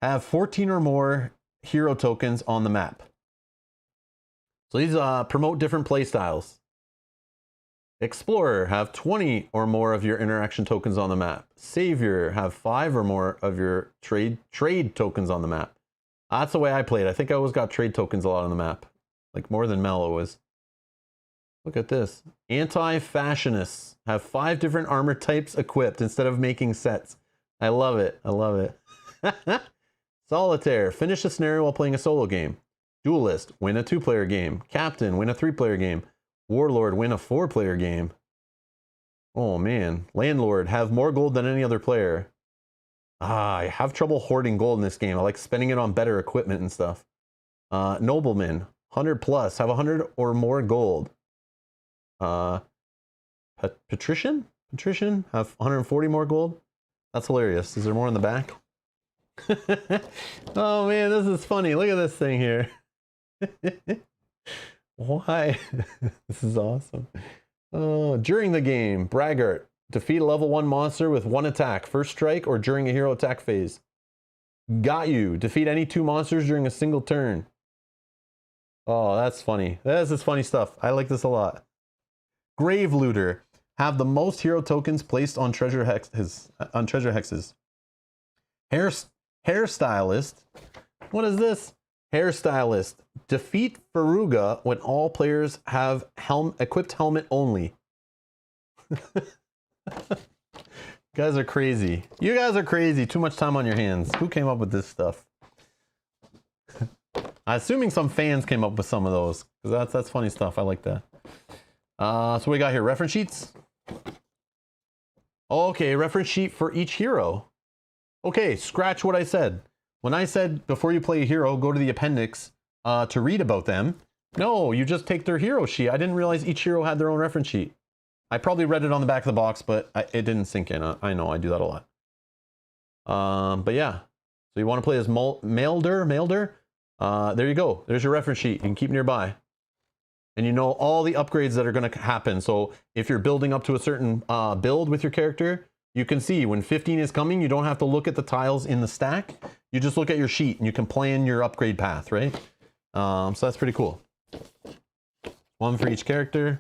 Have 14 or more hero tokens on the map. So these promote different play styles. Explorer, have 20 or more of your interaction tokens on the map. Savior, have 5 or more of your trade tokens on the map. That's the way I played. I think I always got trade tokens a lot on the map. Like more than Mello was. Look at this. Anti-fashionists, have 5 different armor types equipped instead of making sets. I love it. I love it. Solitaire, finish a scenario while playing a solo game. Duelist, win a 2-player game. Captain, win a 3-player game. Warlord, win a 4-player game. Oh man. Landlord, have more gold than any other player. I have trouble hoarding gold in this game. I like spending it on better equipment and stuff. Nobleman, 100 plus, have 100 or more gold. Patrician, have 140 more gold. That's hilarious. Is there more in the back? Oh man, this is funny. Look at this thing here. Why? This is awesome. Oh, during the game, Braggart. Defeat a level 1 monster with 1 attack, first strike, or during a hero attack phase. Got you. Defeat any 2 monsters during a single turn. Oh, that's funny. This is funny stuff. I like this a lot. Grave Looter. Have the most hero tokens placed on treasure hexes. Hairstylist. What is this? Hairstylist. Defeat Faruga when all players have equipped helmet only. Guys are crazy. You guys are crazy. Too much time on your hands. Who came up with this stuff? I'm assuming some fans came up with some of those, because that's funny stuff. I like that. So what we got here? Reference sheets. Okay, reference sheet for each hero. Okay, scratch what I said. When I said before you play a hero, go to the appendix to read about them. No, you just take their hero sheet. I didn't realize each hero had their own reference sheet. I probably read it on the back of the box, but it didn't sink in. I know, I do that a lot. But yeah, so you want to play as Mailder? There you go. There's your reference sheet. You can keep nearby. And you know all the upgrades that are going to happen. So if you're building up to a certain build with your character, you can see when 15 is coming, you don't have to look at the tiles in the stack. You just look at your sheet and you can plan your upgrade path, right? So that's pretty cool. 1 for each character.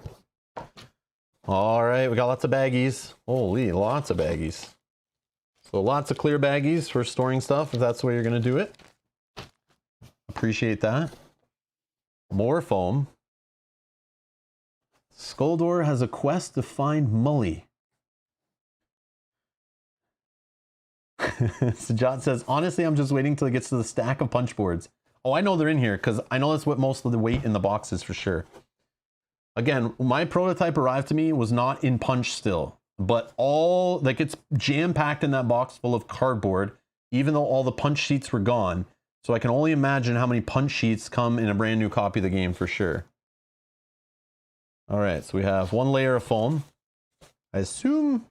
All right, we got lots of baggies. Holy, lots of baggies. So lots of clear baggies for storing stuff, if that's the way you're going to do it. Appreciate that. More foam. Skoldor has a quest to find Mully. Sajat says, honestly, I'm just waiting till it gets to the stack of punch boards. Oh, I know they're in here because I know that's what most of the weight in the box is for sure. Again, my prototype arrived to me was not in punch still, but all like it's jam-packed in that box full of cardboard, even though all the punch sheets were gone. So I can only imagine how many punch sheets come in a brand new copy of the game for sure. All right, so we have 1 layer of foam. I assume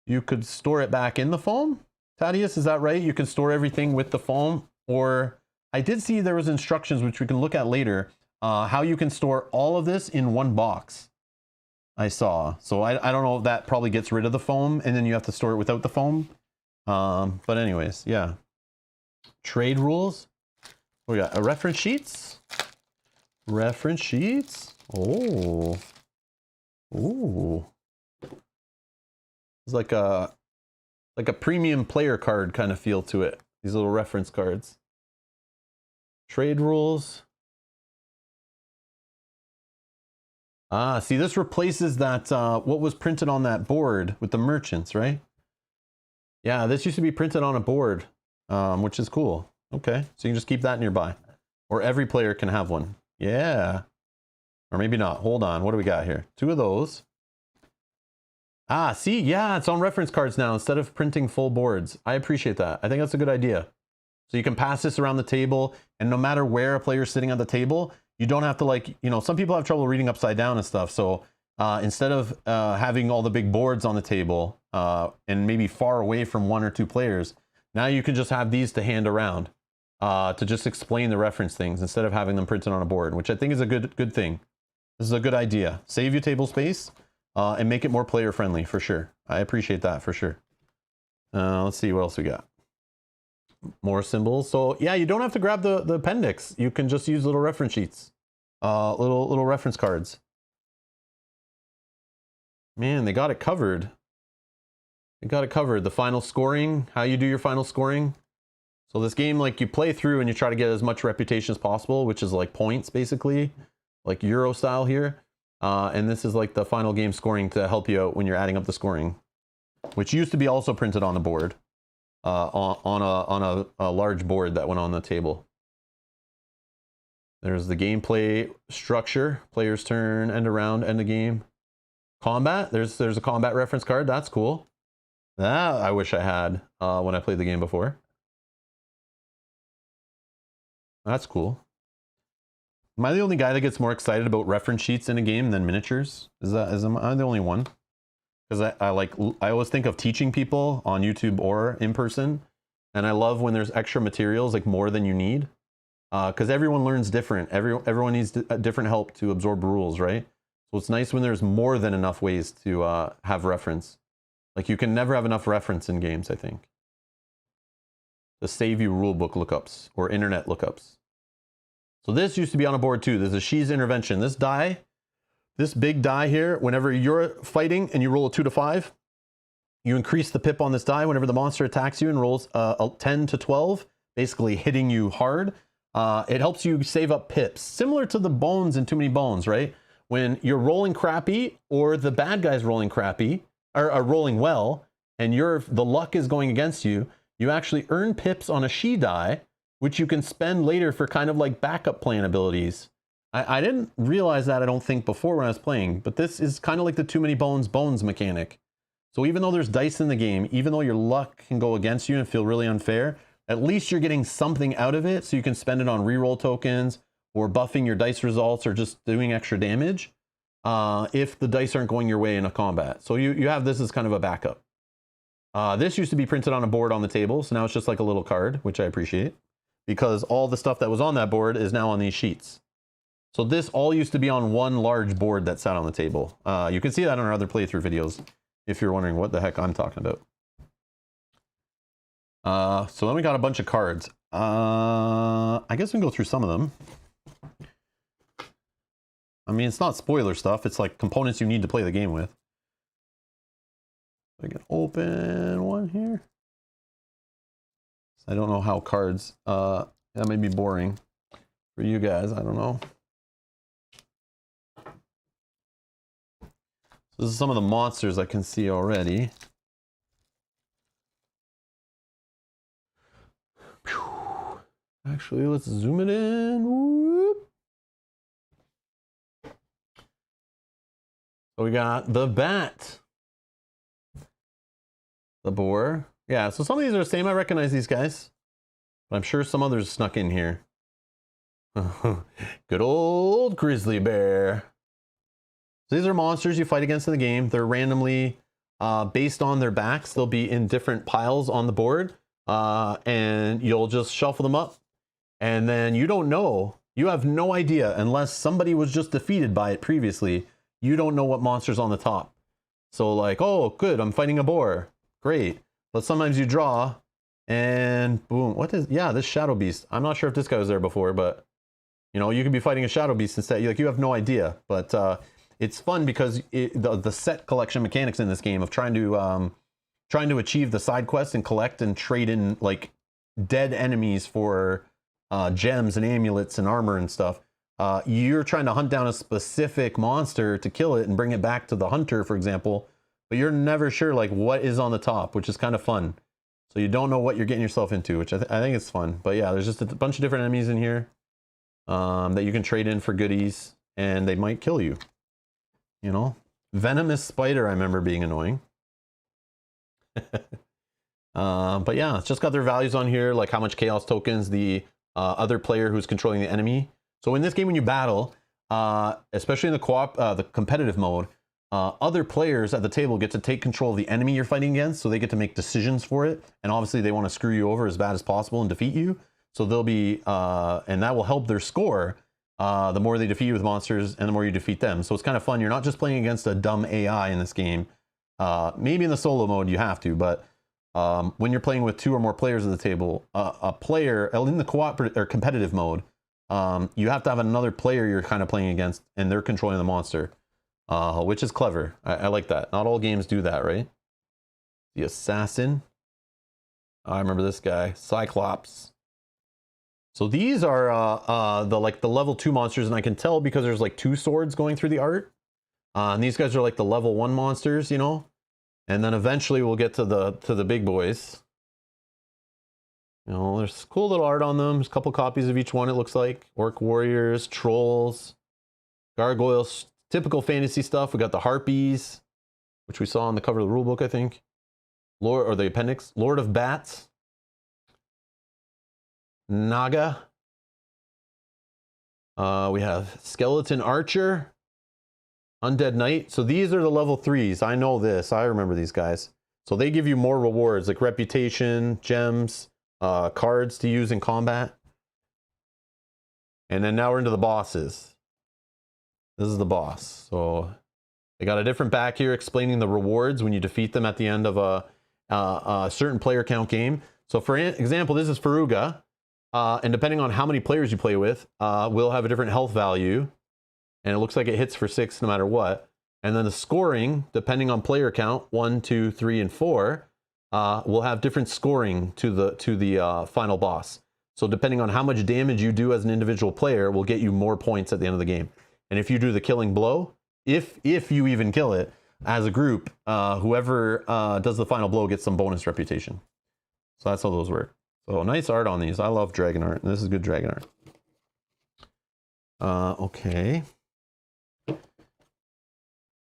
you could store it back in the foam. Thaddeus, is that right? You can store everything with the foam, or I did see there was instructions which we can look at later how you can store all of this in one box. I saw. So I don't know if that probably gets rid of the foam and then you have to store it without the foam. But anyways, yeah. Trade rules. We got reference sheets. Reference sheets. Oh. Ooh. It's like a premium player card kind of feel to it. These little reference cards. Trade rules. Ah, see, this replaces that, what was printed on that board with the merchants, right? Yeah, this used to be printed on a board, which is cool. Okay, so you can just keep that nearby. Or every player can have one. Yeah. Or maybe not. Hold on, what do we got here? 2 of those. Ah, see, yeah, it's on reference cards now instead of printing full boards. I appreciate that. I think that's a good idea. So you can pass this around the table, and no matter where a player's sitting at the table, you don't have to, like, you know, some people have trouble reading upside down and stuff. So instead of having all the big boards on the table and maybe far away from 1 or 2 players, now you can just have these to hand around to just explain the reference things instead of having them printed on a board, which I think is a good thing. This is a good idea. Save you table space and make it more player friendly for sure. I appreciate that for sure. Let's see what else we got. More symbols. So yeah, you don't have to grab the appendix. You can just use little reference sheets, little reference cards. Man, they got it covered. They got it covered. The final scoring, how you do your final scoring. So this game, like, you play through and you try to get as much reputation as possible, which is like points basically, like Euro style here. And this is like the final game scoring to help you out when you're adding up the scoring, which used to be also printed on the board. On a large board that went on the table. There's the gameplay structure, player's turn, end around, end of game. Combat, there's a combat reference card, that's cool. That I wish I had when I played the game before. That's cool. Am I the only guy that gets more excited about reference sheets in a game than miniatures? Am I the only one? Because I always think of teaching people on YouTube or in person, and I love when there's extra materials, like more than you need, because everyone learns different. Everyone needs different help to absorb rules, right? So it's nice when there's more than enough ways to have reference. Like, you can never have enough reference in games, I think, to save you rulebook lookups or internet lookups. So this used to be on a board too. There's a She's Intervention. This die. This big die here, whenever you're fighting and you roll a 2 to 5, you increase the pip on this die whenever the monster attacks you and rolls a 10 to 12, basically hitting you hard. It helps you save up pips, similar to the bones in Too Many Bones, right? When you're rolling crappy or the bad guy's rolling crappy, or rolling well, and the luck is going against you, you actually earn pips on a She die, which you can spend later for kind of like backup plan abilities. I didn't realize that, I don't think, before when I was playing, but this is kind of like the Too Many Bones mechanic. So even though there's dice in the game, even though your luck can go against you and feel really unfair, at least you're getting something out of it, so you can spend it on reroll tokens or buffing your dice results or just doing extra damage if the dice aren't going your way in a combat. So you have this as kind of a backup. This used to be printed on a board on the table, so now it's just like a little card, which I appreciate, because all the stuff that was on that board is now on these sheets. So this all used to be on one large board that sat on the table. You can see that on our other playthrough videos, if you're wondering what the heck I'm talking about. So then we got a bunch of cards. I guess we can go through some of them. I mean, it's not spoiler stuff. It's like components you need to play the game with. I can open one here. I don't know how cards, that may be boring for you guys. I don't know. This is some of the monsters I can see already. Actually, let's zoom it in. Whoop. So we got the bat. The boar. Yeah, so some of these are the same. I recognize these guys. But I'm sure some others snuck in here. Good old grizzly bear. So these are monsters you fight against in the game. They're randomly based on their backs. They'll be in different piles on the board, and you'll just shuffle them up. And then you don't know You have no idea unless somebody was just defeated by it previously. You don't know what monster's on the top. So like, oh, good, I'm fighting a boar. Great. But sometimes you draw and boom, what is, yeah, this shadow beast. I'm not sure if this guy was there before, but you know, you could be fighting a shadow beast instead. Like, you have no idea. But it's fun because the set collection mechanics in this game of trying to achieve the side quests and collect and trade in like dead enemies for gems and amulets and armor and stuff. You're trying to hunt down a specific monster to kill it and bring it back to the hunter, for example, but you're never sure like what is on the top, which is kind of fun. So you don't know what you're getting yourself into, which I think is fun. But yeah, there's just a bunch of different enemies in here that you can trade in for goodies, and they might kill you. You know, venomous spider, I remember being annoying. But yeah, it's just got their values on here, like how much chaos tokens the other player who's controlling the enemy. So in this game, when you battle, especially in the competitive mode, other players at the table get to take control of the enemy you're fighting against, so they get to make decisions for it. And obviously they want to screw you over as bad as possible and defeat you. So they'll be, and that will help their score the more they defeat you with monsters and the more you defeat them. So it's kind of fun. You're not just playing against a dumb AI in this game. Maybe in the solo mode you have to, but when you're playing with 2 or more players at the table, a player in the cooperative or competitive mode, you have to have another player you're kind of playing against, and they're controlling the monster, which is clever. I like that. Not all games do that, right? The assassin. I remember this guy, Cyclops. So these are the level 2 monsters, and I can tell because there's like 2 swords going through the art. And these guys are like the level 1 monsters, you know. And then eventually we'll get to the big boys. You know, there's cool little art on them. There's a couple copies of each one, it looks like. Orc warriors, trolls, gargoyles, typical fantasy stuff. We got the harpies, which we saw on the cover of the rulebook, I think. Lord, or the appendix. Lord of Bats. Naga. We have skeleton archer. Undead Knight. So these are the level 3s. I know this. I remember these guys. So they give you more rewards like reputation, gems, cards to use in combat. And then now we're into the bosses. This is the boss. So they got a different back here explaining the rewards when you defeat them at the end of a certain player count game. So for example, this is Faruga. And depending on how many players you play with, we'll have a different health value. And it looks like it hits for 6 no matter what. And then the scoring, depending on player count, 1, 2, 3, and 4, will have different scoring to the final boss. So depending on how much damage you do as an individual player, will get you more points at the end of the game. And if you do the killing blow, if you even kill it as a group, whoever does the final blow gets some bonus reputation. So that's how those work. So nice art on these. I love dragon art. This is good dragon art. Okay.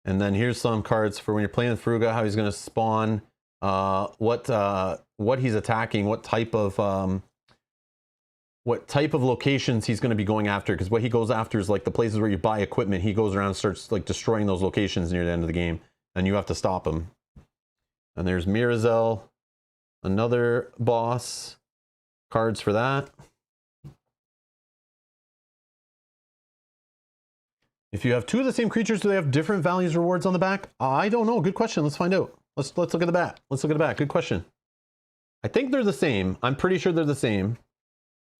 And then here's some cards for when you're playing with Faruga, how he's going to spawn, what he's attacking, what type of locations he's going to be going after. Because what he goes after is like the places where you buy equipment. He goes around and starts like destroying those locations near the end of the game, and you have to stop him. And there's Mirazel, another boss. Cards for that. If you have 2 of the same creatures, do they have different values rewards on the back? I don't know. Good question. Let's find out. Let's look at the back. Let's look at the back. Good question. I think they're the same. I'm pretty sure they're the same.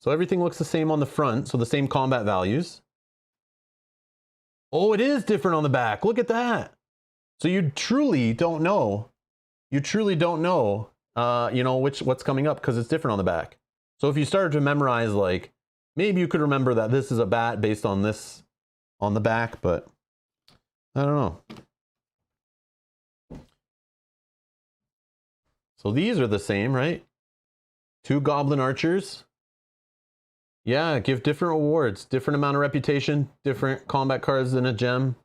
So everything looks the same on the front. So the same combat values. Oh, it is different on the back. Look at that. So you truly don't know. You truly don't know, you know, what's coming up because it's different on the back. So if you started to memorize, like, maybe you could remember that this is a bat based on this on the back, but I don't know. So these are the same, right? 2 goblin archers. Yeah, give different rewards, different amount of reputation, different combat cards than a gem.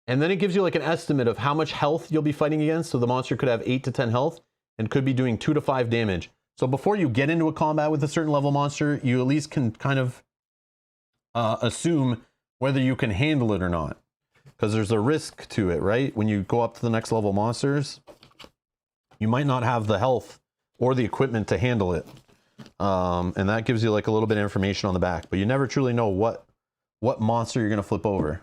And then it gives you like an estimate of how much health you'll be fighting against. So the monster could have 8 to 10 health and could be doing 2 to 5 damage. So before you get into a combat with a certain level monster, you at least can kind of assume whether you can handle it or not. Because there's a risk to it, right? When you go up to the next level monsters, you might not have the health or the equipment to handle it. And that gives you like a little bit of information on the back, but you never truly know what monster you're going to flip over.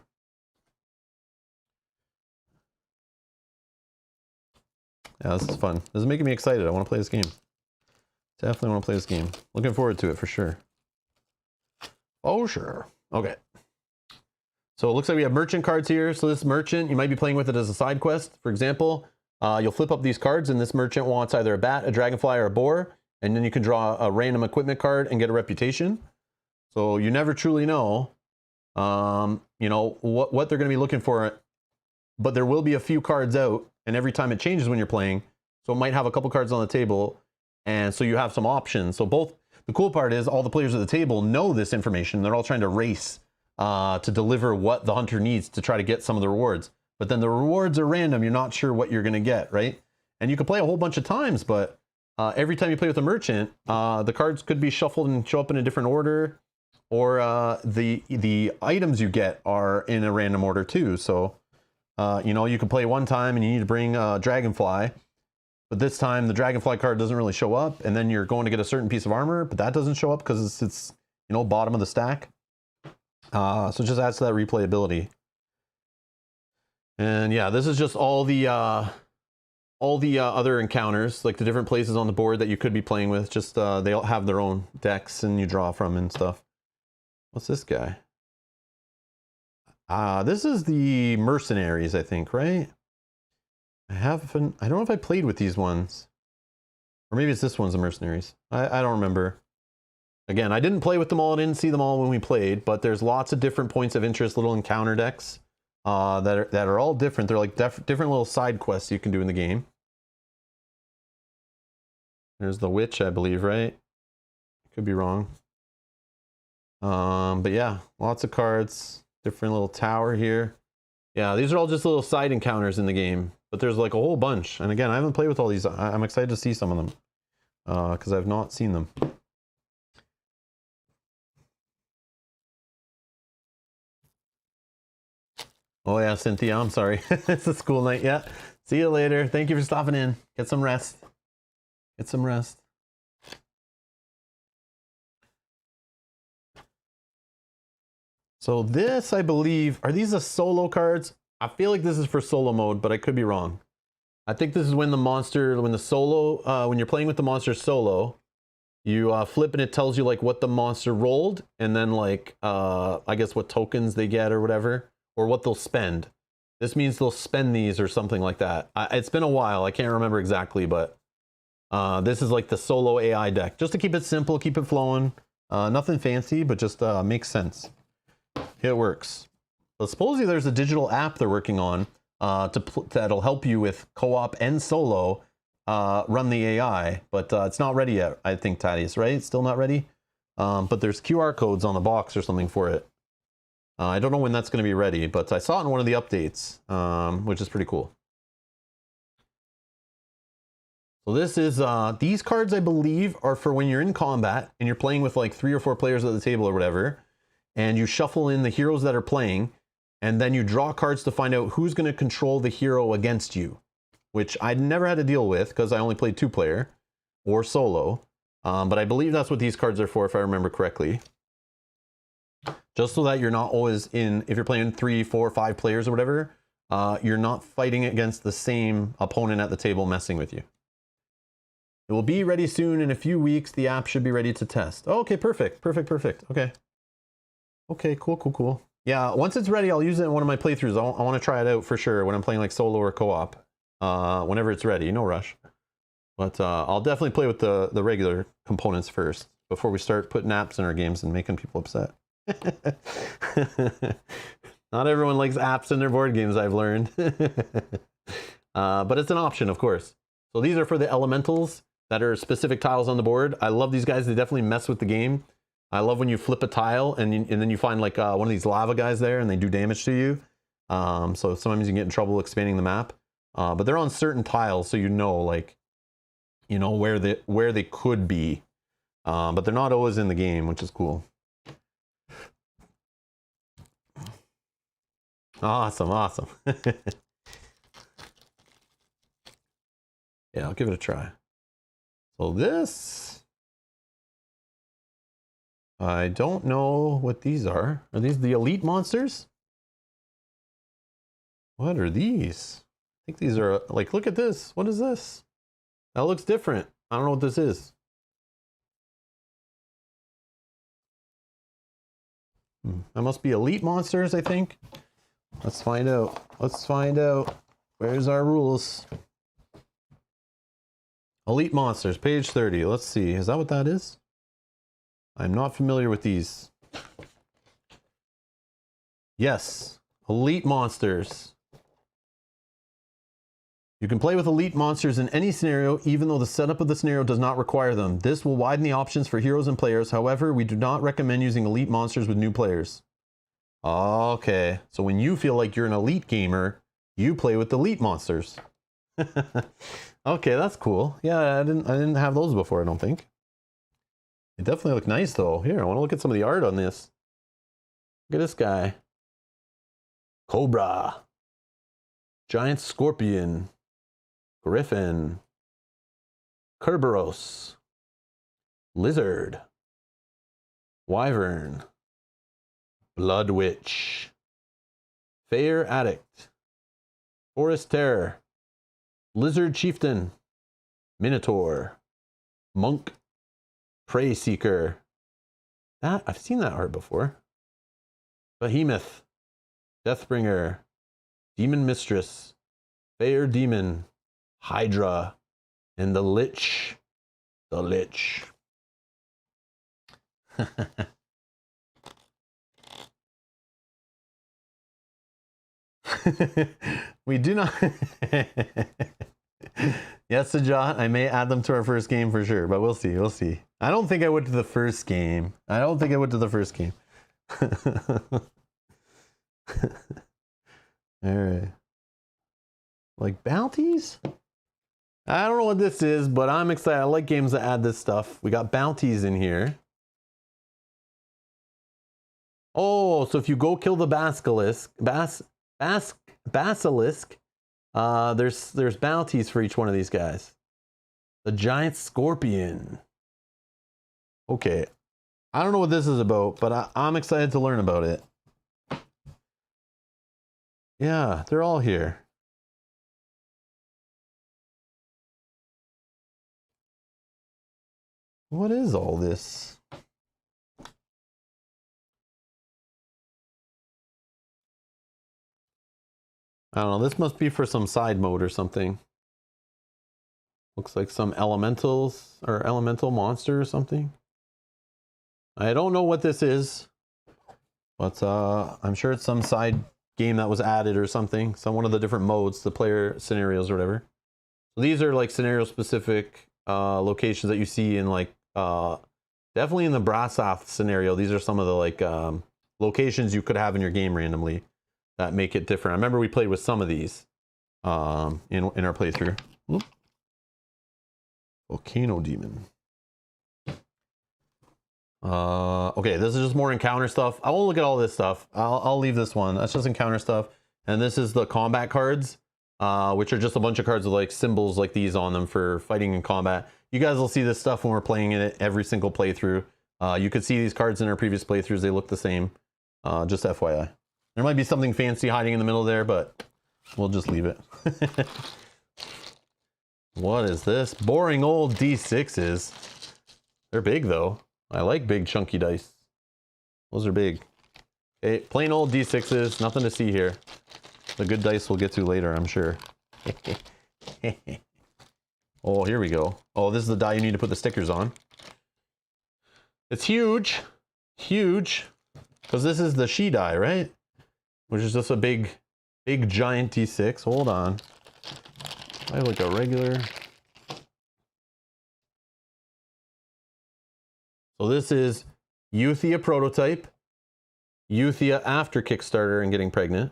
Yeah, this is fun. This is making me excited. I want to play this game. Definitely want to play this game. Looking forward to it for sure. Oh, sure. Okay. So it looks like we have merchant cards here. So this merchant, you might be playing with it as a side quest. For example, you'll flip up these cards and this merchant wants either a bat, a dragonfly, or a boar. And then you can draw a random equipment card and get a reputation. So you never truly know, you know, what they're going to be looking for. But there will be a few cards out, and every time it changes when you're playing. So it might have a couple cards on the table, and so you have some options. So both, the cool part is all the players at the table know this information. They're all trying to race to deliver what the hunter needs to try to get some of the rewards. But then the rewards are random. You're not sure what you're going to get, right? And you can play a whole bunch of times, but every time you play with a merchant, the cards could be shuffled and show up in a different order, or the items you get are in a random order too. So, you know, you can play one time and you need to bring a dragonfly, but this time the dragonfly card doesn't really show up, and then you're going to get a certain piece of armor, but that doesn't show up because it's you know, bottom of the stack. So it just adds to that replayability. And yeah, this is just all the other encounters, like the different places on the board that you could be playing with. Just they all have their own decks and you draw from and stuff. What's this guy? This is the mercenaries, I think, right? I don't know if I played with these ones, or maybe it's this one's the mercenaries. I don't remember. Again, I didn't play with them all. I didn't see them all when we played, but there's lots of different points of interest, little encounter decks that are all different. They're like different little side quests you can do in the game. There's the witch, I believe, right? Could be wrong. But yeah, lots of cards, different little tower here. Yeah, these are all just little side encounters in the game, but there's like a whole bunch. And again, I haven't played with all these. I'm excited to see some of them because I've not seen them. Oh yeah, Cynthia, I'm sorry. It's a school night. Yeah. See you later. Thank you for stopping in. Get some rest. Get some rest. So this, I believe, are these the solo cards? I feel like this is for solo mode, but I could be wrong. I think this is when the monster, when you're playing with the monster solo, you flip and it tells you like what the monster rolled, and then like, I guess what tokens they get or whatever, or what they'll spend. This means they'll spend these or something like that. It's been a while, I can't remember exactly, but this is like the solo AI deck. Just to keep it simple, keep it flowing. Nothing fancy, but just makes sense. It works. So supposedly there's a digital app they're working on that'll help you with co-op and solo run the AI, but it's not ready yet, I think, Thaddeus, right? It's still not ready? But there's QR codes on the box or something for it. I don't know when that's going to be ready, but I saw it in one of the updates, which is pretty cool. So this is, these cards, I believe, are for when you're in combat and you're playing with like 3 or 4 players at the table or whatever, and you shuffle in the heroes that are playing, and then you draw cards to find out who's going to control the hero against you, which I never had to deal with because I only played 2-player or solo. But I believe that's what these cards are for, if I remember correctly. Just so that you're not always in, if you're playing 3, 4, 5 players or whatever, you're not fighting against the same opponent at the table messing with you. It will be ready soon. In a few weeks, the app should be ready to test. Oh, okay, perfect, perfect, perfect. Okay. Okay, cool, cool, cool. Yeah, once it's ready, I'll use it in one of my playthroughs. I want to try it out for sure when I'm playing like solo or co-op. Whenever it's ready, no rush. But I'll definitely play with the regular components first before we start putting apps in our games and making people upset. Not everyone likes apps in their board games, I've learned. But it's an option, of course. So these are for the elementals that are specific tiles on the board. I love these guys. They definitely mess with the game. I love when you flip a tile and then you find like one of these lava guys there and they do damage to you. So sometimes you can get in trouble expanding the map. But they're on certain tiles, so you know, like, you know where they could be. But they're not always in the game, which is cool. Awesome, awesome. Yeah, I'll give it a try. So this I don't know what these are. Are these the elite monsters? What are these? I think these are, like, look at this. What is this? That looks different. I don't know what this is. That must be elite monsters, I think. Let's find out. Let's find out. Where's our rules? Elite monsters, page 30. Let's see. Is that what that is? I'm not familiar with these. Yes. Elite monsters. You can play with elite monsters in any scenario, even though the setup of the scenario does not require them. This will widen the options for heroes and players. However, we do not recommend using elite monsters with new players. Okay, so when you feel like you're an elite gamer, you play with elite monsters. Okay, that's cool. Yeah, I didn't have those before, I don't think. They definitely look nice though. Here, I want to look at some of the art on this. Look at this guy. Cobra. Giant scorpion. Griffin. Kerberos. Lizard. Wyvern. Blood Witch. Fair Addict. Forest Terror. Lizard Chieftain. Minotaur. Monk. Prey Seeker. That I've seen that art before. Behemoth. Deathbringer. Demon Mistress. Fair Demon. Hydra. And the Lich. The Lich. We do not. Yes, Sajat, I may add them to our first game for sure, but we'll see. We'll see. I don't think I would to the first game. I don't think I would to the first game. All right. Like bounties? I don't know what this is, but I'm excited. I like games that add this stuff. We got bounties in here. Oh, so if you go kill the basilisk, there's bounties for each one of these guys. The giant scorpion. Okay. I don't know what this is about, but I'm excited to learn about it. Yeah, they're all here. What is all this? I don't know. This must be for some side mode or something. Looks like some elementals or elemental monster or something. I don't know what this is, but I'm sure it's some side game that was added or something. Some one of the different modes, the player scenarios or whatever. So these are like scenario specific locations that you see in like definitely in the Brasov scenario. These are some of the like locations you could have in your game randomly that make it different. I remember we played with some of these in our playthrough. Whoop. Volcano Demon. Okay, this is just more encounter stuff. I won't look at all this stuff. I'll leave this one. That's just encounter stuff. And this is the combat cards, which are just a bunch of cards with like symbols like these on them for fighting in combat. You guys will see this stuff when we're playing in it every single playthrough. You could see these cards in our previous playthroughs. They look the same. Just FYI. There might be something fancy hiding in the middle there, but we'll just leave it. What is this? Boring old D6s. They're big though. I like big chunky dice. Those are big. Okay, plain old D6s. Nothing to see here. The good dice we'll get to later, I'm sure. Oh, here we go. Oh, this is the die you need to put the stickers on. It's huge. Huge. Because this is the she die, right? Which is just a big giant D6. Hold on. I have like a regular. So this is Euthia prototype, Euthia after Kickstarter and getting pregnant.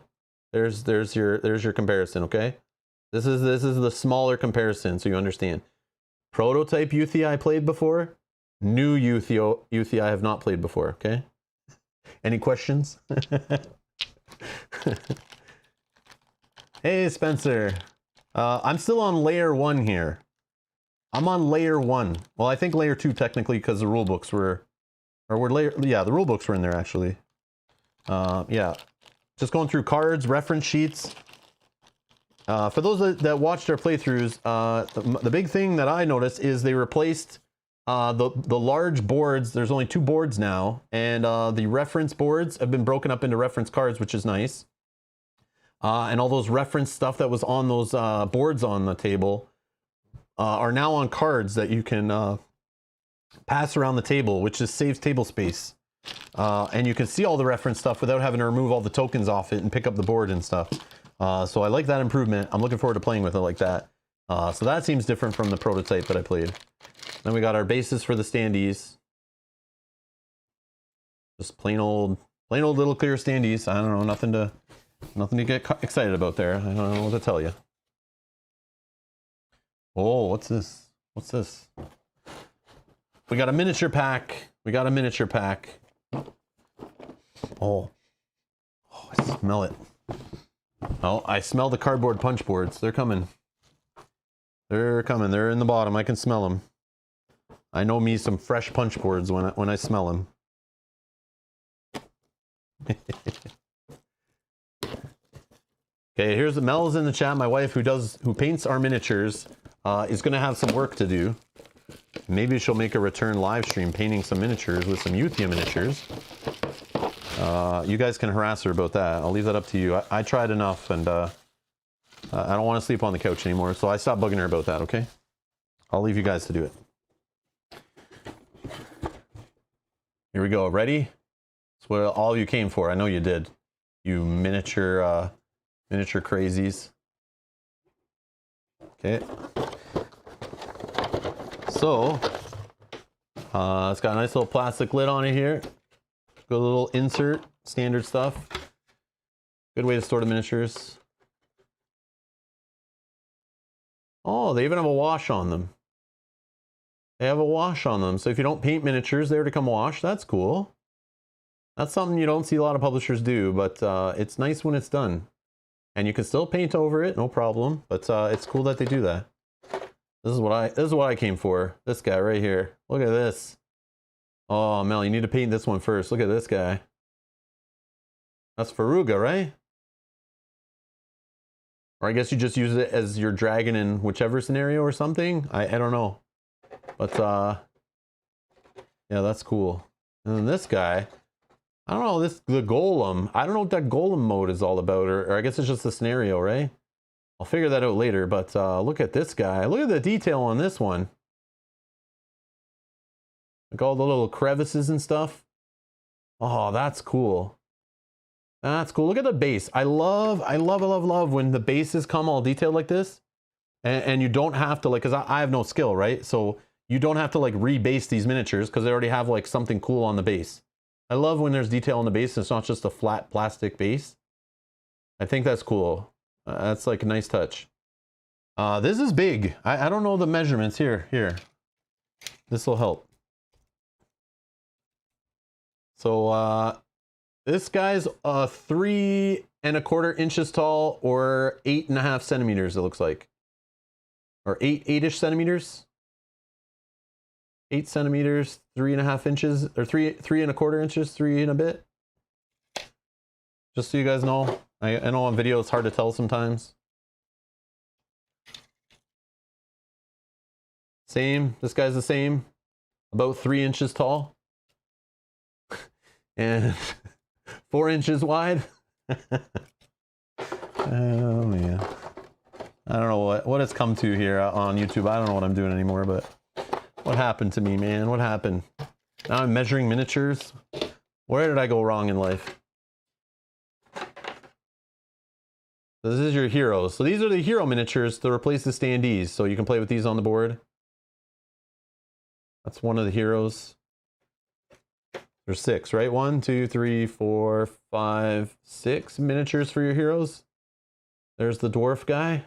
There's your comparison, okay? This is the smaller comparison so you understand. Prototype Euthia I played before, new Euthia I have not played before, okay? Any questions? Hey Spencer. I'm still on layer 1 here. I'm on layer 1. Well, I think layer 2 technically because the rule books were Or were later, yeah, the rule books were in there actually. Yeah, just going through cards, reference sheets. For those that watched our playthroughs, the big thing that I noticed is they replaced the large boards. There's only 2 boards now, and the reference boards have been broken up into reference cards, which is nice. And all those reference stuff that was on those boards on the table are now on cards that you can pass around the table, which just saves table space. And you can see all the reference stuff without having to remove all the tokens off it and pick up the board and stuff. So I like that improvement. I'm looking forward to playing with it like that. So that seems different from the prototype that I played. Then we got our bases for the standees. Just plain old little clear standees. I don't know, nothing to get excited about there. I don't know what to tell you. Oh, what's this? What's this? We got a miniature pack. We got a miniature pack. Oh, I smell it. Oh, I smell the cardboard punch boards. They're coming. They're coming. They're in the bottom. I can smell them. I know me some fresh punch boards when I smell them. Okay, here's Mel's in the chat. My wife, who paints our miniatures, is going to have some work to do. Maybe she'll make a return live stream painting some miniatures with some Euthia miniatures. You guys can harass her about that. I'll leave that up to you. I tried enough, and I don't want to sleep on the couch anymore, so I stopped bugging her about that, okay? I'll leave you guys to do it. Here we go. Ready? That's what all you came for. I know you did. You miniature crazies. Okay. So, it's got a nice little plastic lid on it here. Got a little insert, standard stuff. Good way to store the miniatures. Oh, they even have a wash on them. They have a wash on them. So if you don't paint miniatures, they're to come wash. That's cool. That's something you don't see a lot of publishers do, but it's nice when it's done. And you can still paint over it, no problem. But it's cool that they do that. This is what I came for. This guy right here. Look at this. Oh, Mel, you need to paint this one first. Look at this guy. That's Faruga, right? Or I guess you just use it as your dragon in whichever scenario or something. I don't know. But yeah, that's cool. And then this guy, I don't know, the golem. I don't know what that golem mode is all about, or I guess it's just the scenario, right? I'll figure that out later, but look at this guy. Look at the detail on this one. Like all the little crevices and stuff. Oh, that's cool. That's cool. Look at the base. I love when the bases come all detailed like this. And you don't have to, like, because I have no skill, right? So you don't have to, like, rebase these miniatures because they already have, like, something cool on the base. I love when there's detail on the base and it's not just a flat plastic base. I think that's cool. That's, like, a nice touch. This is big. I don't know the measurements. Here. This will help. So, this guy's 3¼ inches tall, or 8.5 centimeters, it looks like. Or 8-ish centimeters. 8 centimeters, 3.5 inches, or 3¼ inches, 3 and a bit. Just so you guys know. I know on video it's hard to tell sometimes. Same. This guy's the same. About 3 inches tall. And 4 inches wide. Oh man. I don't know what it's come to here on YouTube. I don't know what I'm doing anymore, but what happened to me, man? What happened? Now I'm measuring miniatures. Where did I go wrong in life? So this is your heroes. So these are the hero miniatures to replace the standees. So you can play with these on the board. That's one of the heroes. There's 6, right? 1, 2, 3, 4, 5, 6 miniatures for your heroes. There's the dwarf guy.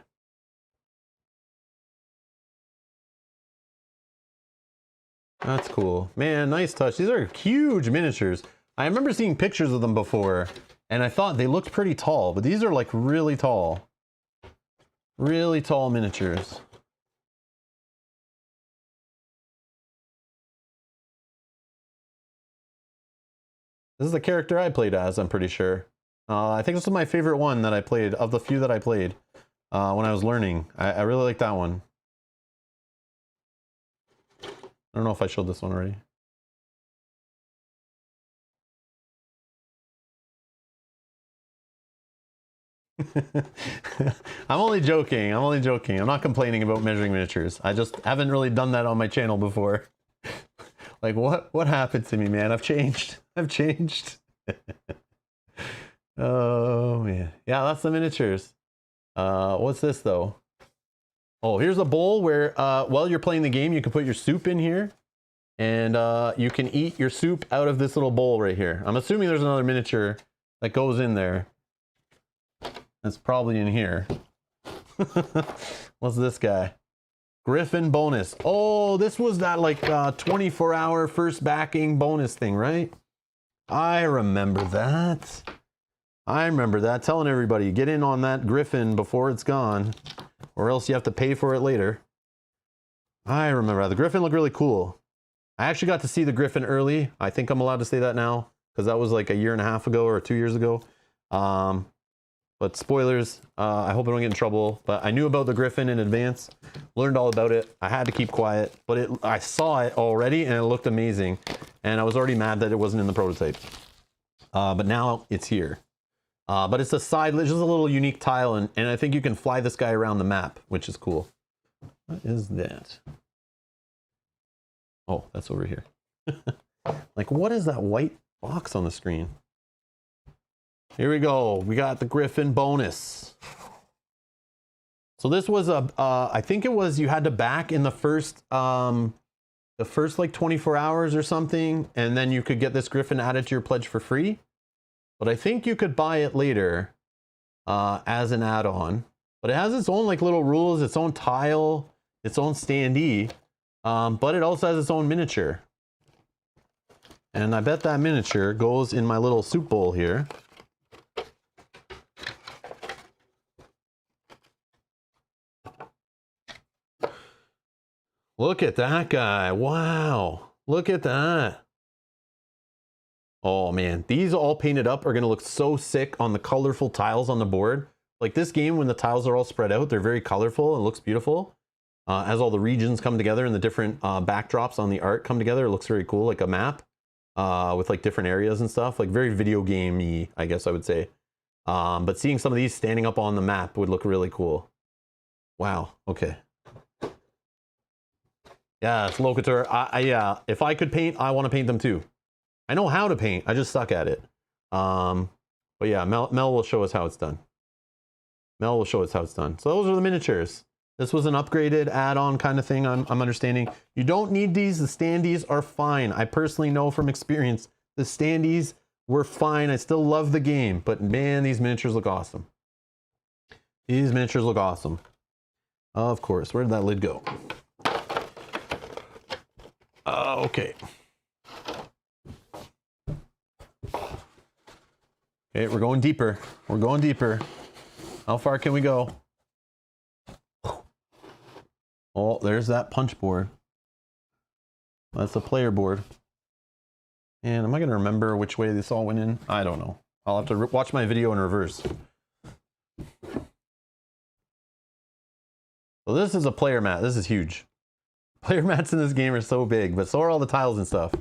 That's cool. Man, nice touch. These are huge miniatures. I remember seeing pictures of them before, and I thought they looked pretty tall, but these are like really tall. Really tall miniatures. This is the character I played as, I'm pretty sure. I think this is my favorite one that I played, of the few that I played when I was learning. I really like that one. I don't know if I showed this one already. I'm only joking. I'm only joking. I'm not complaining about measuring miniatures. I just haven't really done that on my channel before. Like, what happened to me, man? I've changed. I've changed. Oh, man. Yeah, that's the miniatures. What's this, though? Oh, here's a bowl where, while you're playing the game, you can put your soup in here. And you can eat your soup out of this little bowl right here. I'm assuming there's another miniature that goes in there. It's probably in here. What's this guy? Griffin bonus. Oh, this was that like 24-hour first backing bonus thing, right? I remember that. I remember that. Telling everybody, get in on that Griffin before it's gone, or else you have to pay for it later. I remember that. The Griffin looked really cool. I actually got to see the Griffin early. I think I'm allowed to say that now, because that was like a year and a half ago or 2 years ago. But spoilers, I hope I don't get in trouble. But I knew about the Griffin in advance, learned all about it. I had to keep quiet, but I saw it already and it looked amazing. And I was already mad that it wasn't in the prototype. But now it's here. But it's a side, just a little unique tile, and I think you can fly this guy around the map, which is cool. What is that? Oh, that's over here. Like, what is that white box on the screen? Here we go. We got the Griffin bonus. So this was a, I think it was, you had to back in the first like 24 hours or something, and then you could get this Griffin added to your pledge for free. But I think you could buy it later as an add-on. But it has its own like little rules, its own tile, its own standee, but it also has its own miniature. And I bet that miniature goes in my little soup bowl here. Look at that guy. Wow. Look at that. Oh man, these all painted up are going to look so sick on the colorful tiles on the board. Like this game, when the tiles are all spread out, they're very colorful and looks beautiful. As all the regions come together and the different backdrops on the art come together, it looks very cool, like a map with like different areas and stuff, like very video game-y, I guess I would say. But seeing some of these standing up on the map would look really cool. Wow, okay. Yeah, it's Locator. Yeah, if I could paint, I want to paint them too. I know how to paint, I just suck at it. But yeah, Mel will show us how it's done. Mel will show us how it's done. So those are the miniatures. This was an upgraded add-on kind of thing, I'm understanding. You don't need these, the standees are fine. I personally know from experience, the standees were fine. I still love the game, but man, these miniatures look awesome. These miniatures look awesome. Of course, where did that lid go? Okay. Okay, we're going deeper. We're going deeper. How far can we go? Oh, there's that punch board. That's the player board. And am I going to remember which way this all went in? I don't know. I'll have to watch my video in reverse. So this is a player mat. This is huge. Player mats in this game are so big, but so are all the tiles and stuff.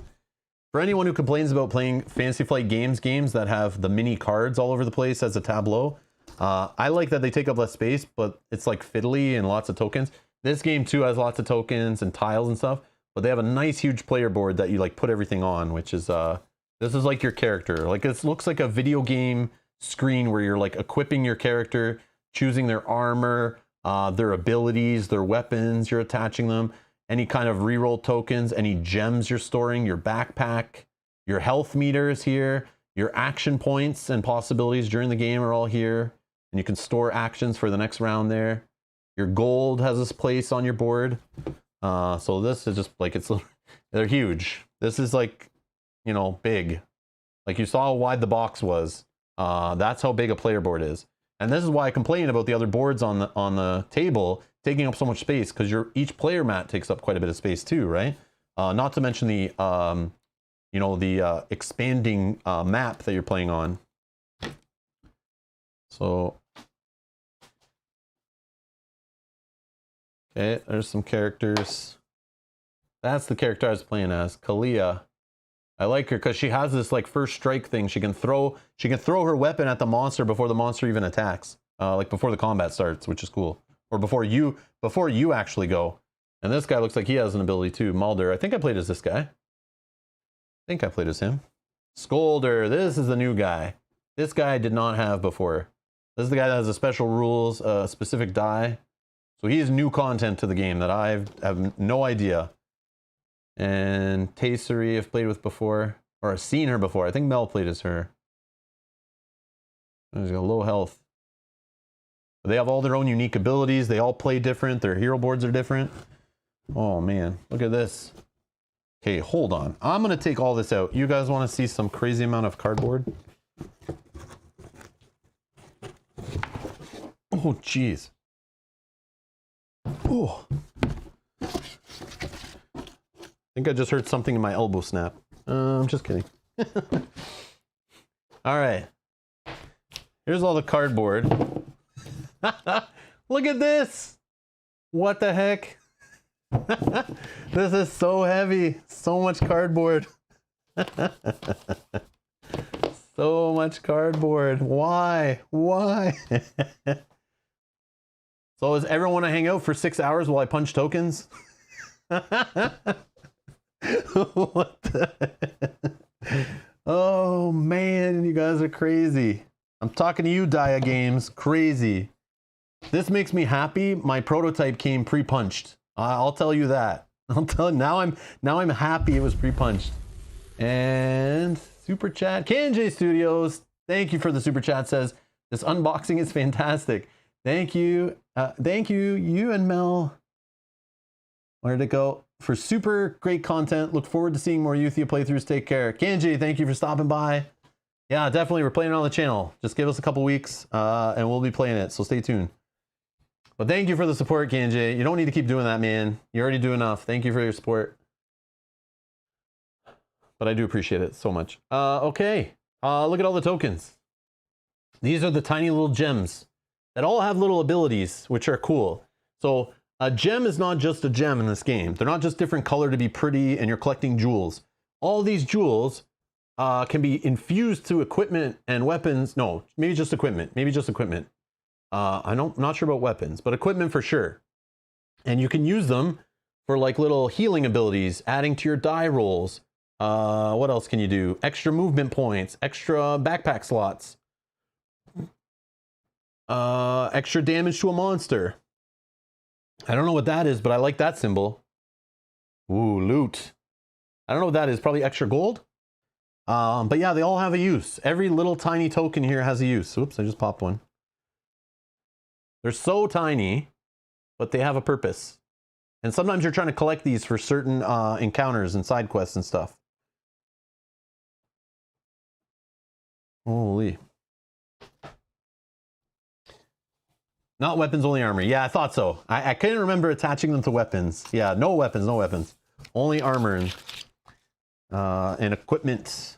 For anyone who complains about playing Fantasy Flight games that have the mini cards all over the place as a tableau, I like that they take up less space, but it's like fiddly and lots of tokens. This game too has lots of tokens and tiles and stuff, but they have a nice huge player board that you like put everything on, which is this is like your character. Like it looks like a video game screen where you're like equipping your character, choosing their armor, their abilities, their weapons, you're attaching them. Any kind of reroll tokens, any gems you're storing, your backpack, your health meter is here, your action points and possibilities during the game are all here, and you can store actions for the next round there. Your gold has this place on your board. So this is just like, they're huge. This is like, you know, big. Like you saw how wide the box was. That's how big a player board is. And this is why I complain about the other boards on the table taking up so much space, because each player mat takes up quite a bit of space too, right? Not to mention the you know, the expanding map that you're playing on. So, okay, there's some characters. That's the character I was playing as, Kalia. I like her because she has this like first strike thing. She can throw her weapon at the monster before the monster even attacks, like before the combat starts, which is cool, or before you actually go. And this guy looks like he has an ability too, Mulder. I think I played as this guy. I think I played as him. Scolder, this is the new guy. This guy I did not have before. This is the guy that has the special rules, specific die. So he is new content to the game that I have no idea. And Tasery I've played with before, or I've seen her before. I think Mel played as her. She's got low health. But they have all their own unique abilities. They all play different. Their hero boards are different. Oh man, look at this. Okay, hold on. I'm gonna take all this out. You guys want to see some crazy amount of cardboard? Oh jeez. Oh. I think I just heard something in my elbow snap. I'm just kidding. All right. Here's all the cardboard. Look at this. What the heck? This is so heavy. So much cardboard. So much cardboard. Why? Why? So does everyone want to hang out for 6 hours while I punch tokens? What the Oh man, you guys are crazy. I'm talking to you, Diea Games. Crazy. This makes me happy. My prototype came pre-punched. I'll tell you that. I'll tell you, now I'm happy it was pre-punched. And super chat, KNJ Studios. Thank you for the super chat. Says this unboxing is fantastic. Thank you. Thank you, you and Mel. Where did it go? For super great content. Look forward to seeing more Euthia playthroughs. Take care. Kanji, thank you for stopping by. Yeah, definitely. We're playing it on the channel. Just give us a couple weeks and we'll be playing it. So stay tuned. But thank you for the support, Kanji. You don't need to keep doing that, man. You already do enough. Thank you for your support. But I do appreciate it so much. Okay. Look at all the tokens. These are the tiny little gems that all have little abilities, which are cool. So a gem is not just a gem in this game. They're not just different color to be pretty and you're collecting jewels. All these jewels can be infused to equipment and weapons. No, maybe just equipment. Maybe just equipment. I'm not sure about weapons, but equipment for sure. And you can use them for like little healing abilities, adding to your die rolls. What else can you do? Extra movement points, extra backpack slots, extra damage to a monster. I don't know what that is, but I like that symbol. Ooh, loot. I don't know what that is. Probably extra gold. But yeah, they all have a use. Every little tiny token here has a use. Oops, I just popped one. They're so tiny, but they have a purpose. And sometimes you're trying to collect these for certain encounters and side quests and stuff. Holy. Not weapons, only armor. Yeah, I thought so. I couldn't remember attaching them to weapons. Yeah, no weapons, no weapons. Only armor and equipment,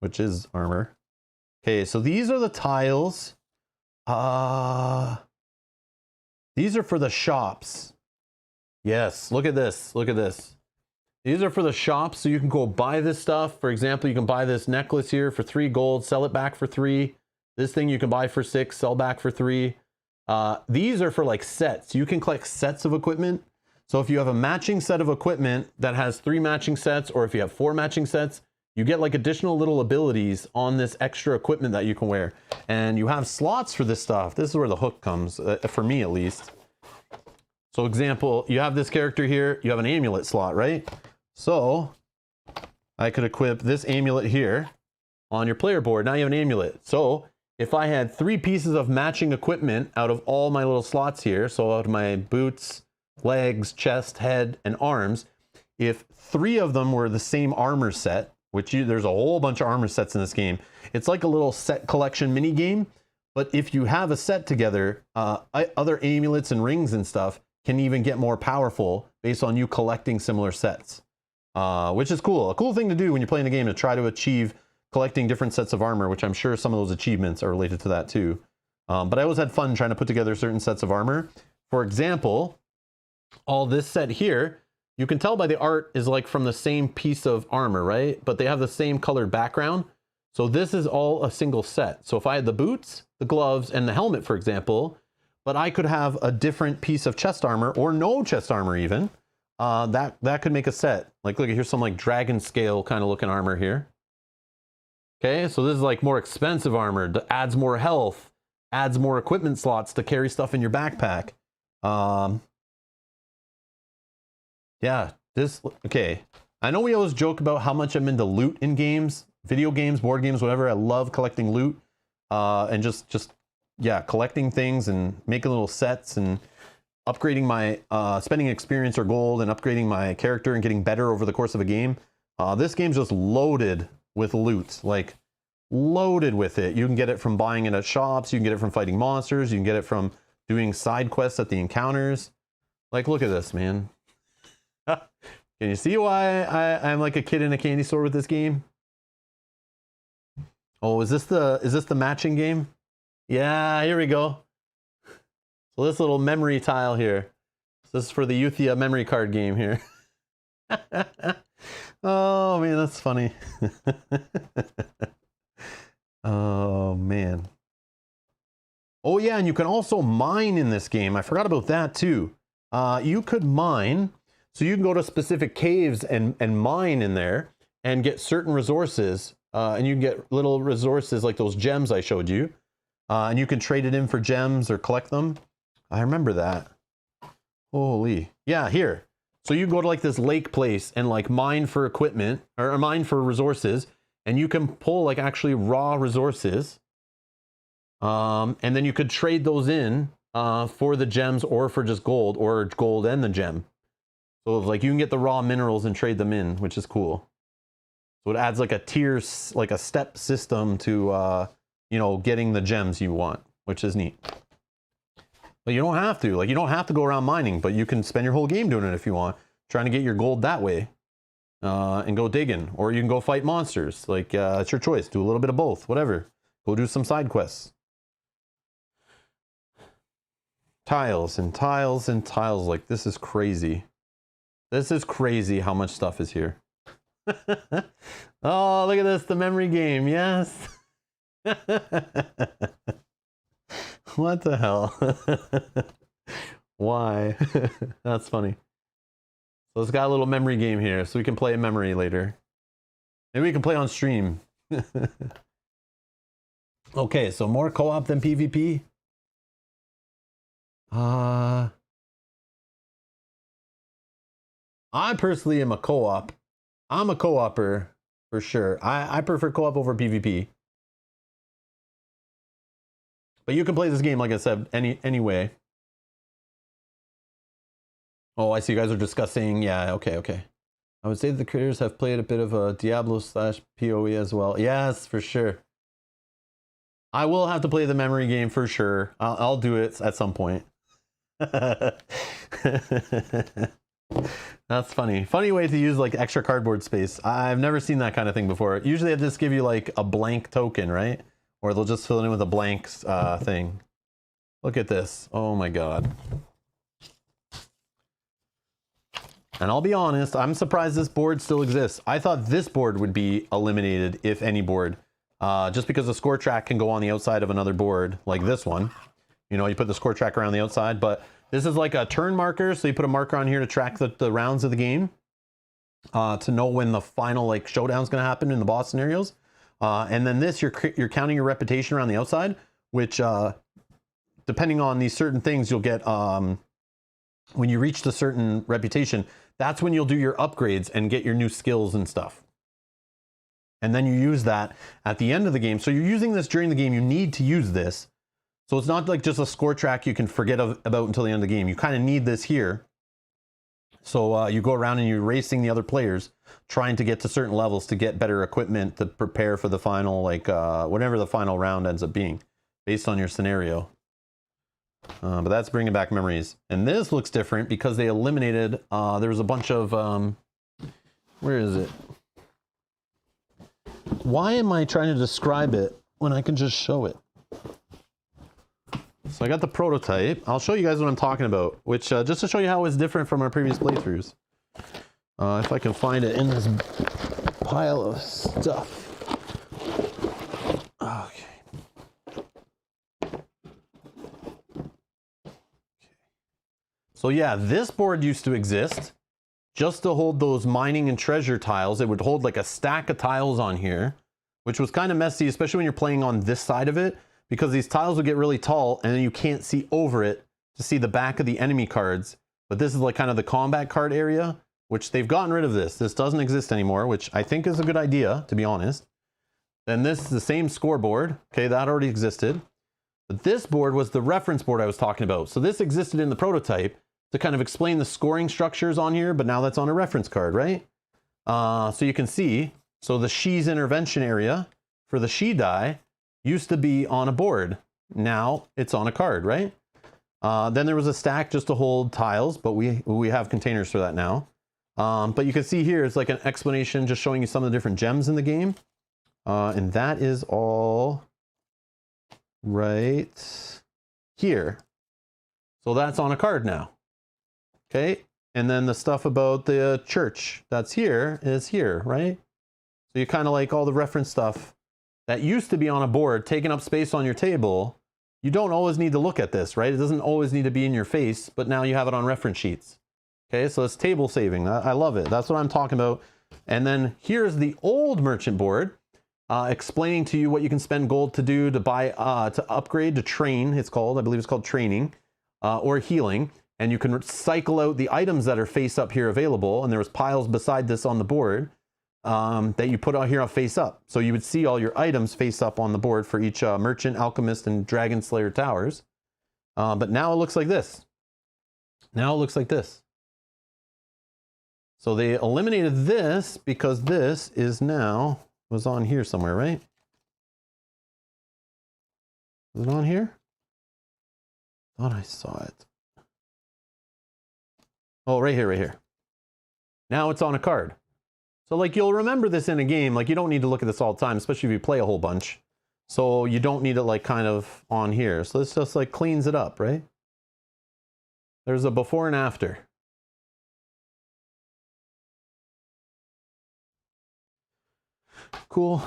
which is armor. Okay, so these are the tiles. These are for the shops. Yes, look at this. Look at this. These are for the shops, so you can go buy this stuff. For example, you can buy this necklace here for 3 gold, sell it back for 3. This thing you can buy for 6, sell back for 3. These are for like sets. You can collect sets of equipment. So if you have a matching set of equipment that has 3 matching sets, or if you have 4 matching sets, you get like additional little abilities on this extra equipment that you can wear. And you have slots for this stuff. This is where the hook comes, for me at least. So example, you have this character here, you have an amulet slot, right? So I could equip this amulet here on your player board. Now you have an amulet. So if I had 3 pieces of matching equipment out of all my little slots here, so out of my boots, legs, chest, head, and arms, if 3 of them were the same armor set, which there's a whole bunch of armor sets in this game. It's like a little set collection mini game, but if you have a set together, other amulets and rings and stuff can even get more powerful based on you collecting similar sets. which is cool. A cool thing to do when you're playing the game, to try to achieve collecting different sets of armor, which I'm sure some of those achievements are related to that too. But I always had fun trying to put together certain sets of armor. For example, all this set here, you can tell by the art is like from the same piece of armor, right? But they have the same colored background. So this is all a single set. So if I had the boots, the gloves, and the helmet, for example, but I could have a different piece of chest armor, or no chest armor even, that could make a set. Like, look, here's some like dragon scale kind of looking armor here. Okay, so this is like more expensive armor that adds more health, adds more equipment slots to carry stuff in your backpack. Yeah, okay. I know we always joke about how much I'm into loot in games, video games, board games, whatever. I love collecting loot, and yeah, collecting things and making little sets and upgrading my, spending experience or gold and upgrading my character and getting better over the course of a game. This game's just loaded with loot, like loaded with it. You can get it from buying it at shops. You can get it from fighting monsters. You can get it from doing side quests at the encounters. Like, look at this, man. Can you see why I'm like a kid in a candy store with this game? Oh, is this the matching game? Yeah, here we go. So this little memory tile here. This is for the Euthia memory card game here. Oh man, that's funny. Oh man. Oh yeah, and you can also mine in this game. I forgot about that too. You could mine, so you can go to specific caves and mine in there and get certain resources. And you can get little resources like those gems I showed you. And you can trade it in for gems or collect them. I remember that. Holy. Yeah, here. So you go to like this lake place and like mine for equipment or mine for resources, and you can pull like actually raw resources. And then you could trade those in for the gems or for just gold, or gold and the gem. So like you can get the raw minerals and trade them in, which is cool. So it adds like a tier, like a step system to, you know, getting the gems you want, which is neat. But you don't have to, like, you don't have to go around mining, but you can spend your whole game doing it if you want, trying to get your gold that way, and go digging, or you can go fight monsters. Like, it's your choice. Do a little bit of both, whatever. Go do some side quests. Tiles and tiles and tiles. Like, this is crazy. This is crazy how much stuff is here. Oh, look at this, the memory game. Yes. What the hell? Why? That's funny. So it's got a little memory game here, so we can play a memory later. Maybe we can play on stream. Okay, so more co-op than PvP. I personally am a co-op. I'm a co-opper for sure. I prefer co-op over PvP. But you can play this game, like I said, anyway. Oh, I see you guys are discussing. Yeah, okay. I would say that the creators have played a bit of a Diablo/PoE as well. Yes, for sure. I will have to play the memory game for sure. I'll do it at some point. That's funny. Funny way to use like extra cardboard space. I've never seen that kind of thing before. Usually they just give you like a blank token, right? Or they'll just fill it in with a blank thing. Look at this. Oh my god. And I'll be honest, I'm surprised this board still exists. I thought this board would be eliminated, if any board. Just because the score track can go on the outside of another board, like this one. You know, you put the score track around the outside, but this is like a turn marker, so you put a marker on here to track the rounds of the game. To know when the final like showdown is going to happen in the boss scenarios. And then this, you're counting your reputation around the outside, which depending on these certain things, you'll get, when you reach the certain reputation, that's when you'll do your upgrades and get your new skills and stuff. And then you use that at the end of the game. So you're using this during the game. You need to use this. So it's not like just a score track you can forget about until the end of the game. You kind of need this here. So you go around and you're racing the other players, trying to get to certain levels to get better equipment to prepare for the final, like whatever the final round ends up being, based on your scenario. But that's bringing back memories. And this looks different because they eliminated, there was a bunch of Where is it? Why am I trying to describe it when I can just show it? So I got the prototype. I'll show you guys what I'm talking about, which just to show you how it's different from our previous playthroughs. If I can find it in this pile of stuff. Okay. So yeah, this board used to exist just to hold those mining and treasure tiles. It would hold like a stack of tiles on here, which was kind of messy, especially when you're playing on this side of it, because these tiles would get really tall and then you can't see over it to see the back of the enemy cards. But this is like kind of the combat card area, which they've gotten rid of this. This doesn't exist anymore, which I think is a good idea, to be honest. Then this is the same scoreboard. Okay, that already existed. But this board was the reference board I was talking about. So this existed in the prototype to kind of explain the scoring structures on here, but now that's on a reference card, right? So you can see, so the She's intervention area for the She die used to be on a board. Now it's on a card, right? Then there was a stack just to hold tiles, but we have containers for that now. But you can see here, it's like an explanation just showing you some of the different gems in the game. And that is all right here. So that's on a card now. Okay. And then the stuff about the church that's here is here, right? So you kind of like all the reference stuff that used to be on a board, taking up space on your table. You don't always need to look at this, right? It doesn't always need to be in your face, but now you have it on reference sheets. Okay, so it's table saving. I love it. That's what I'm talking about. And then here's the old merchant board, explaining to you what you can spend gold to do to buy, to upgrade, to train, it's called, I believe it's called training, or healing. And you can cycle out the items that are face up here available. And there was piles beside this on the board that you put out here on face up. So you would see all your items face up on the board for each merchant, alchemist, and dragon slayer towers. But now it looks like this. Now it looks like this. So they eliminated this because this is now, was on here somewhere, right? Is it on here? Thought I saw it. Oh, right here, right here. Now it's on a card. So like you'll remember this in a game, like you don't need to look at this all the time, especially if you play a whole bunch. So you don't need it like kind of on here. So this just like cleans it up, right? There's a before and after. Cool.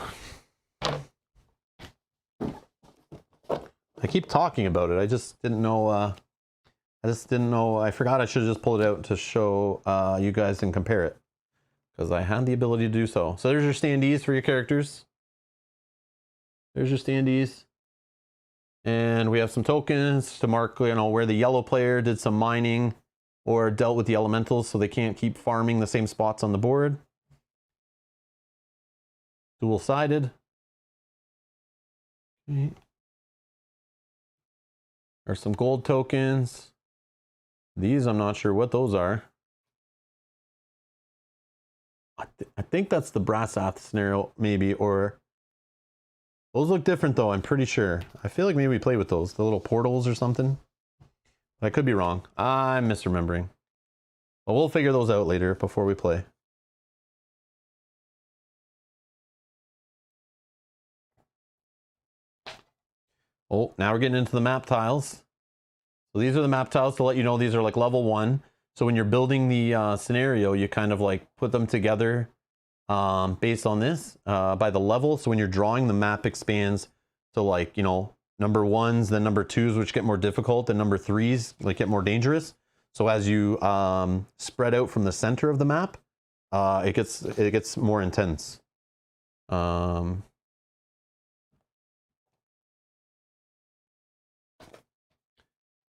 I keep talking about it. I just didn't know, I forgot I should have just pulled it out to show you guys and compare it, because I had the ability to do so. So there's your standees for your characters. There's your standees. And we have some tokens to mark, you know, where the yellow player did some mining or dealt with the elementals so they can't keep farming the same spots on the board. Dual-sided. Okay. There's some gold tokens. These, I'm not sure what those are. I think that's the Brassath scenario, maybe, or... Those look different, though, I'm pretty sure. I feel like maybe we played with those, the little portals or something. But I could be wrong. I'm misremembering. But we'll figure those out later before we play. Oh, now we're getting into the map tiles. So these are the map tiles to let you know these are like level 1. So when you're building the scenario, you kind of like put them together based on this by the level. So when you're drawing, the map expands to like, you know, number 1s, then number 2s, which get more difficult, and number 3s like get more dangerous. So as you spread out from the center of the map, it gets more intense.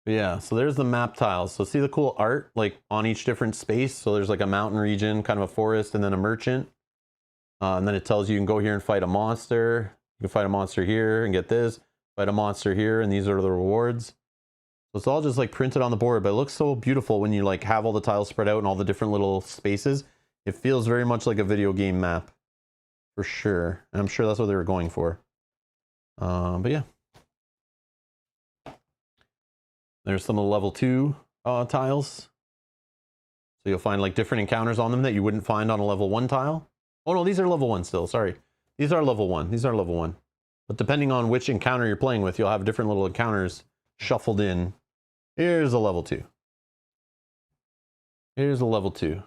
Yeah, so there's the map tiles. So see the cool art like on each different space. So there's like a mountain region, kind of a forest, and then a merchant. And then it tells you can go here and fight a monster. You can fight a monster here and get this. Fight a monster here, and these are the rewards. So it's all just like printed on the board, but it looks so beautiful when you like have all the tiles spread out in all the different little spaces. It feels very much like a video game map, for sure. And I'm sure that's what they were going for. But yeah. There's some of the level 2 tiles. So you'll find like different encounters on them that you wouldn't find on a level 1 tile. Oh no, these are level 1 still, sorry. These are level 1, these are level 1. But depending on which encounter you're playing with, you'll have different little encounters shuffled in. Here's a level 2. Here's a level 2.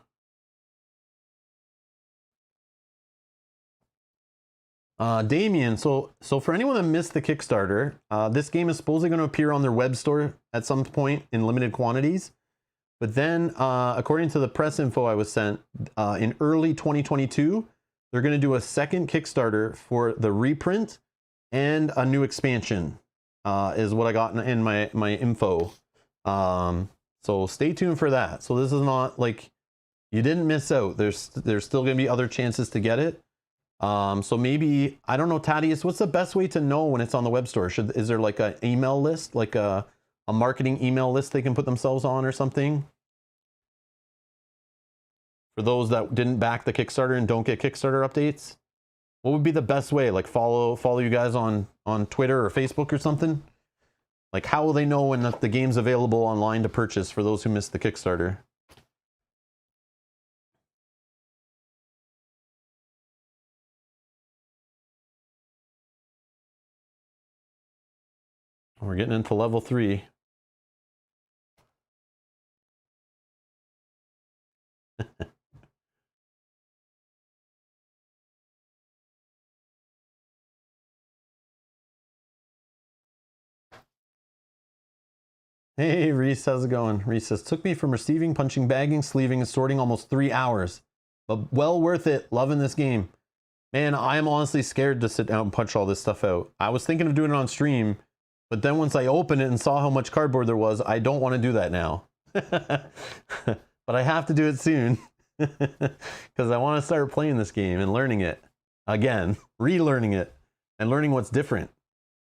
Damien, so for anyone that missed the Kickstarter, this game is supposedly going to appear on their web store at some point in limited quantities. But then, according to the press info I was sent, in early 2022, they're going to do a second Kickstarter for the reprint and a new expansion, is what I got in my info. So stay tuned for that. So this is not like, you didn't miss out. There's still going to be other chances to get it. So maybe, I don't know, Thaddeus, what's the best way to know when it's on the web store? Is there like an email list, like a marketing email list they can put themselves on or something? For those that didn't back the Kickstarter and don't get Kickstarter updates, what would be the best way? Like follow you guys on Twitter or Facebook or something? Like how will they know when the game's available online to purchase for those who missed the Kickstarter? We're getting into level 3. Hey Reese, how's it going? Reese says, took me from receiving, punching, bagging, sleeving, and sorting almost 3 hours. But well worth it. Loving this game. Man, I am honestly scared to sit down and punch all this stuff out. I was thinking of doing it on stream, but then once I opened it and saw how much cardboard there was, I don't want to do that now. But I have to do it soon. Because I want to start playing this game and learning it. Again, relearning it. And learning what's different.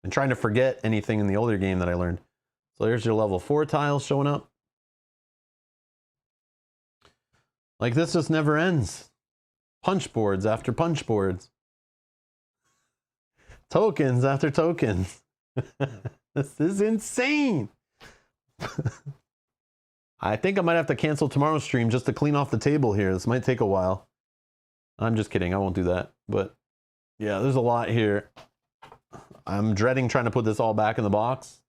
And trying to forget anything in the older game that I learned. So there's your level 4 tiles showing up. Like this just never ends. Punch boards after punch boards. Tokens after tokens. This is insane. I think I might have to cancel tomorrow's stream just to clean off the table here. This might take a while. I'm just kidding. I won't do that. But yeah, there's a lot here. I'm dreading trying to put this all back in the box.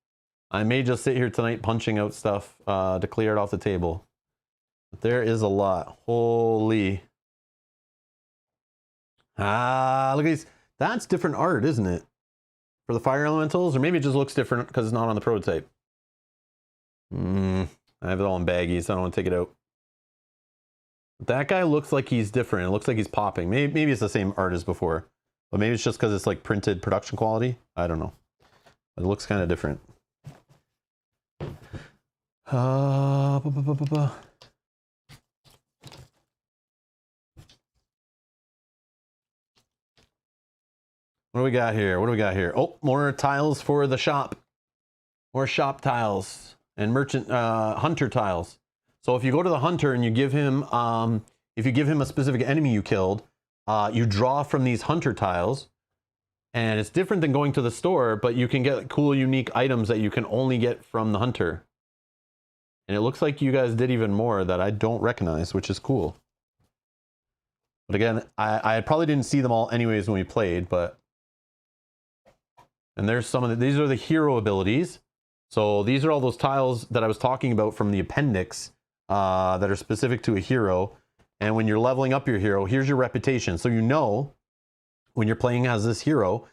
I may just sit here tonight punching out stuff to clear it off the table. But there is a lot. Holy. Ah, look at these. That's different art, isn't it? For the fire elementals? Or maybe it just looks different because it's not on the prototype. I have it all in baggies. I don't want to take it out. That guy looks like he's different. It looks like he's popping. Maybe it's the same art as before. But maybe it's just because it's like printed production quality. I don't know. It looks kind of different. What do we got here? What do we got here? Oh, more tiles for the shop. More shop tiles and merchant hunter tiles. So if you go to the hunter and you give him, if you give him a specific enemy you killed, you draw from these hunter tiles. And it's different than going to the store, but you can get cool, unique items that you can only get from the hunter. And it looks like you guys did even more that I don't recognize, which is cool. But again, I probably didn't see them all anyways when we played, but... And there's some of the... These are the hero abilities. So these are all those tiles that I was talking about from the appendix that are specific to a hero. And when you're leveling up your hero, here's your reputation. So you know, when you're playing as this hero,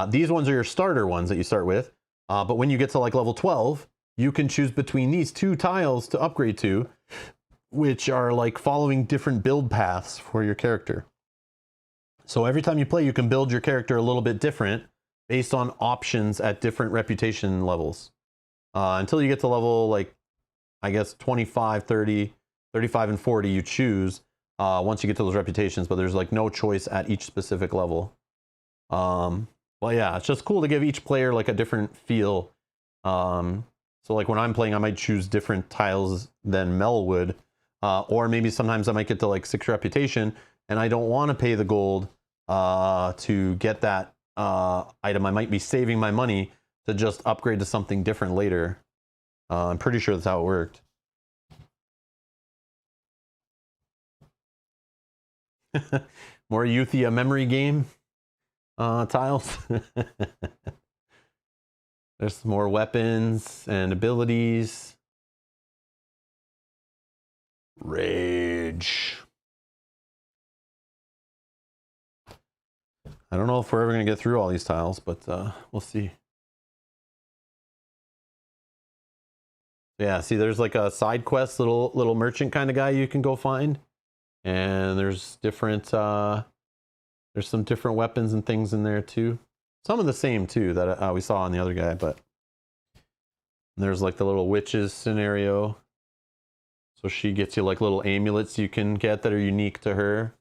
these ones are your starter ones that you start with. But when you get to like level 12... you can choose between these 2 tiles to upgrade to, which are like following different build paths for your character. So every time you play, you can build your character a little bit different based on options at different reputation levels. Until you get to level, like, I guess 25, 30, 35, and 40, you choose once you get to those reputations, but there's like no choice at each specific level. Well, yeah, it's just cool to give each player like a different feel. So like when I'm playing, I might choose different tiles than Mel would. Or maybe sometimes I might get to like 6 reputation and I don't want to pay the gold to get that item. I might be saving my money to just upgrade to something different later. I'm pretty sure that's how it worked. More Euthia memory game tiles. There's some more weapons and abilities. Rage. I don't know if we're ever going to get through all these tiles, but we'll see. Yeah, see, there's like a side quest, little merchant kind of guy you can go find, and there's different there's some different weapons and things in there too. Some of the same too that we saw on the other guy, but there's like the little witches scenario. So she gets you like little amulets you can get that are unique to her.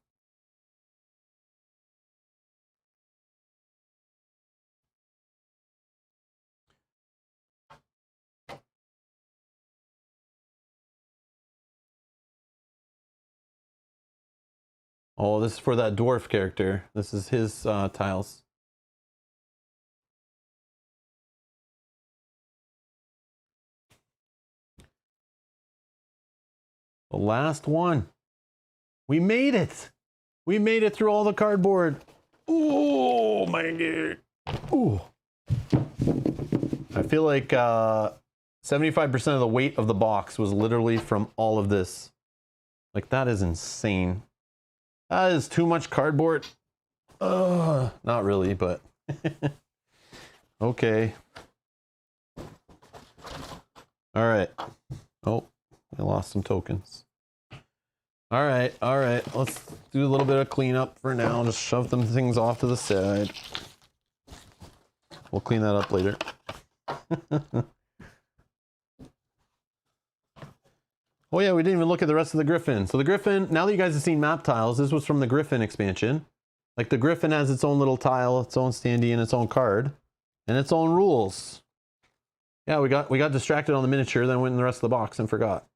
Oh, this is for that dwarf character. This is his tiles. The last one. We made it. We made it through all the cardboard. Oh my god. Ooh. I feel like 75% of the weight of the box was literally from all of this. Like, that is insane. That is too much cardboard. Not really, but okay. All right. Oh, I lost some tokens. All right. Let's do a little bit of cleanup for now. Just shove them things off to the side. We'll clean that up later. Oh yeah, we didn't even look at the rest of the Griffin. So the Griffin, now that you guys have seen map tiles, this was from the Griffin expansion. Like, the Griffin has its own little tile, its own standee, and its own card, and its own rules. Yeah, we got distracted on the miniature, then went in the rest of the box and forgot.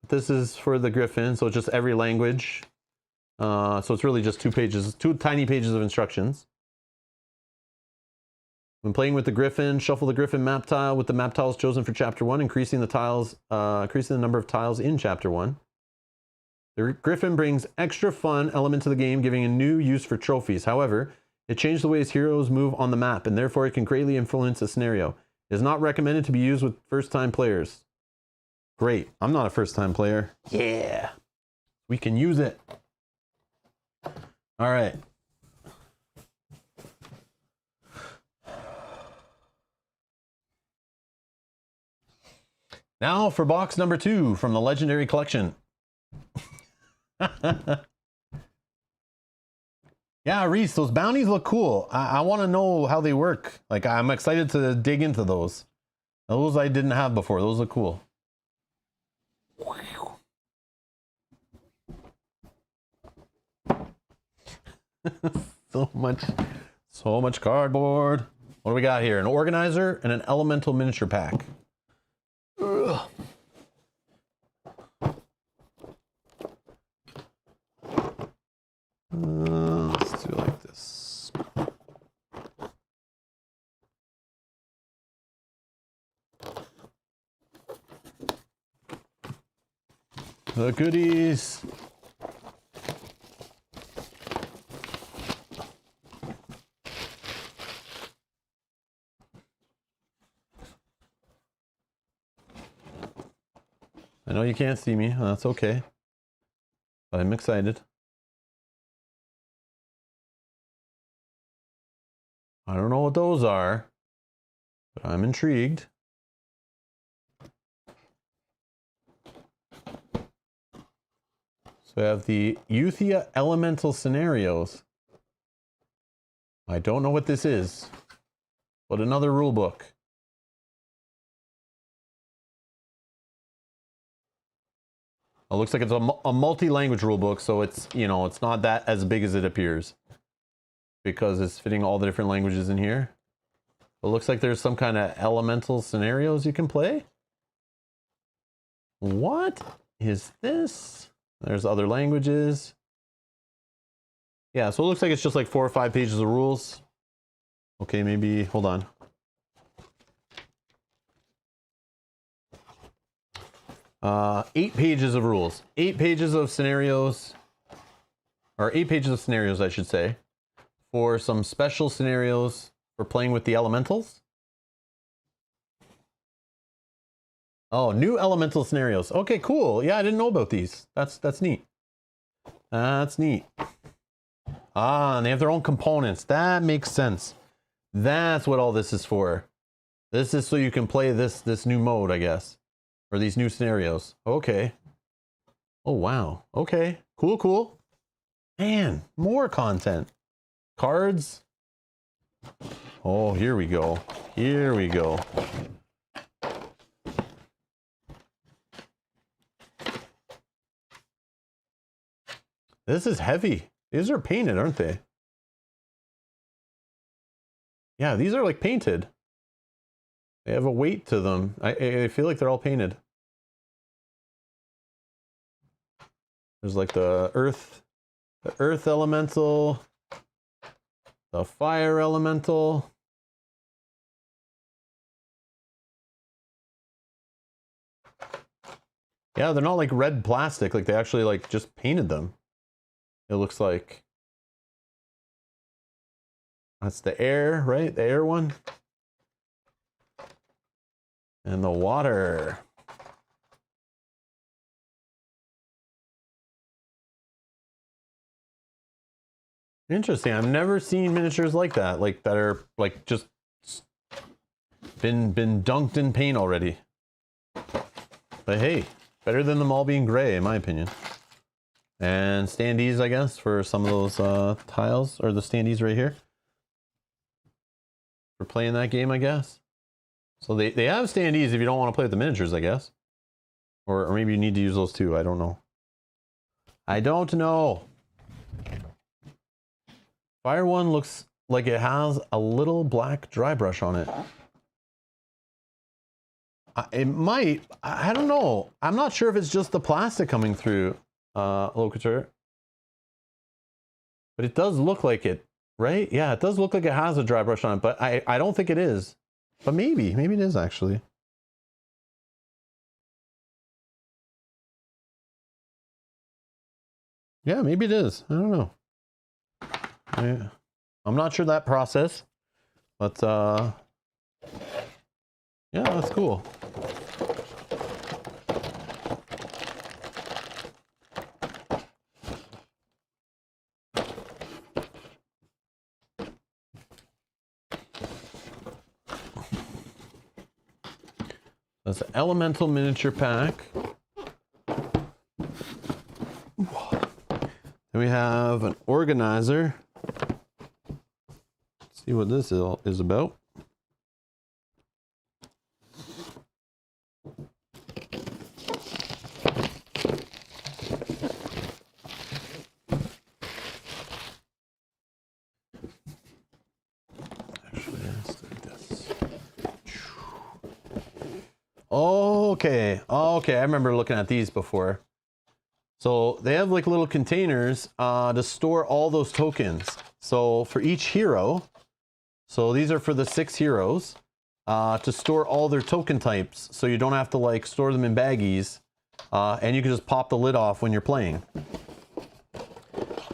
This is for the Griffin, so it's just every language. So it's really just two tiny pages of instructions. When playing with the Griffin, shuffle the Griffin map tile with the map tiles chosen for Chapter 1, increasing the number of tiles in Chapter 1. The Griffin brings extra fun element to the game, giving a new use for trophies. However, it changed the way his heroes move on the map, and therefore it can greatly influence the scenario. It is not recommended to be used with first-time players. Great. I'm not a first-time player. Yeah. We can use it. All right. Now for box number 2 from the Legendary Collection. Yeah, Reese, those bounties look cool. I want to know how they work. Like, I'm excited to dig into those. Those I didn't have before. Those look cool. So much cardboard. What do we got here? An organizer and an elemental miniature pack. Ugh. Let's do it like this. The goodies. I know you can't see me, that's okay. But I'm excited. I don't know what those are, but I'm intrigued. So I have the Euthia Elemental Scenarios. I don't know what this is, but another rule book. It looks like it's a multi-language rule book, so it's, you know, it's not that as big as it appears because it's fitting all the different languages in here. It looks like there's some kind of elemental scenarios you can play. What is this? There's other languages. Yeah, so it looks like it's just like 4 or 5 pages of rules. Okay, maybe, hold on. Uh, 8 pages of rules, 8 pages of scenarios. or 8 pages of scenarios, I should say, for some special scenarios for playing with the elementals. Oh, new elemental scenarios. Okay, cool. Yeah, I didn't know about these. That's neat. That's neat. Ah, and they have their own components. That makes sense. That's what all this is for. This is so you can play this new mode, I guess. Or these new scenarios. Okay. Oh, wow. Okay. Cool, cool. Man, more content. Cards. Oh, here we go. Here we go. This is heavy. These are painted, aren't they? Yeah, these are like painted. They have a weight to them. I feel like they're all painted. There's like the earth elemental, the fire elemental. Yeah, they're not like red plastic, like they actually like just painted them. It looks like that's the air, right? The air one. And the water. Interesting. I've never seen miniatures like that are like just been dunked in paint already. But hey, better than them all being gray, in my opinion. And standees, I guess, for some of those tiles, or the standees right here. For playing that game, I guess. So they have standees if you don't want to play with the miniatures, I guess. Or maybe you need to use those too. I don't know. I don't know. Fire one looks like it has a little black dry brush on it. It might. I don't know. I'm not sure if it's just the plastic coming through, Locator. But it does look like it, right? Yeah, it does look like it has a dry brush on it, but I don't think it is. But maybe it is actually. Yeah, maybe it is. I don't know. I'm not sure that process, but yeah, that's cool. That's an elemental miniature pack. Then we have an organizer. Let's see what this is about. Actually, let's do this. Okay, I remember looking at these before. So they have like little containers to store all those tokens. So for each hero, so these are for the 6 heroes, to store all their token types, so you don't have to like store them in baggies, and you can just pop the lid off when you're playing.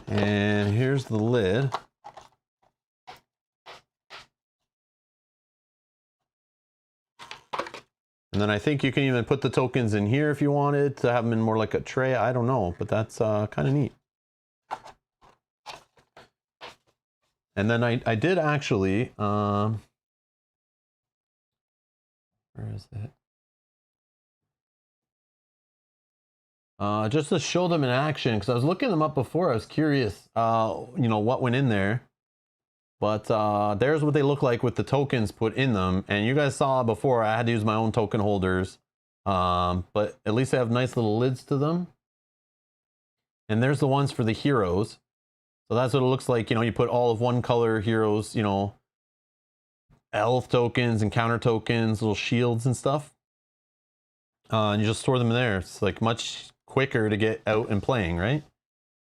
And here's the lid. And then I think you can even put the tokens in here if you wanted to have them in more like a tray. I don't know, but that's kind of neat. And then I did actually, where is it? Just to show them in action, because I was looking them up before. I was curious, you know, what went in there. But there's what they look like with the tokens put in them. And you guys saw before, I had to use my own token holders. But at least they have nice little lids to them. And there's the ones for the heroes. So that's what it looks like. You know, you put all of one color heroes, you know, elf tokens and counter tokens, little shields and stuff. And you just store them in there. It's like much quicker to get out and playing, right?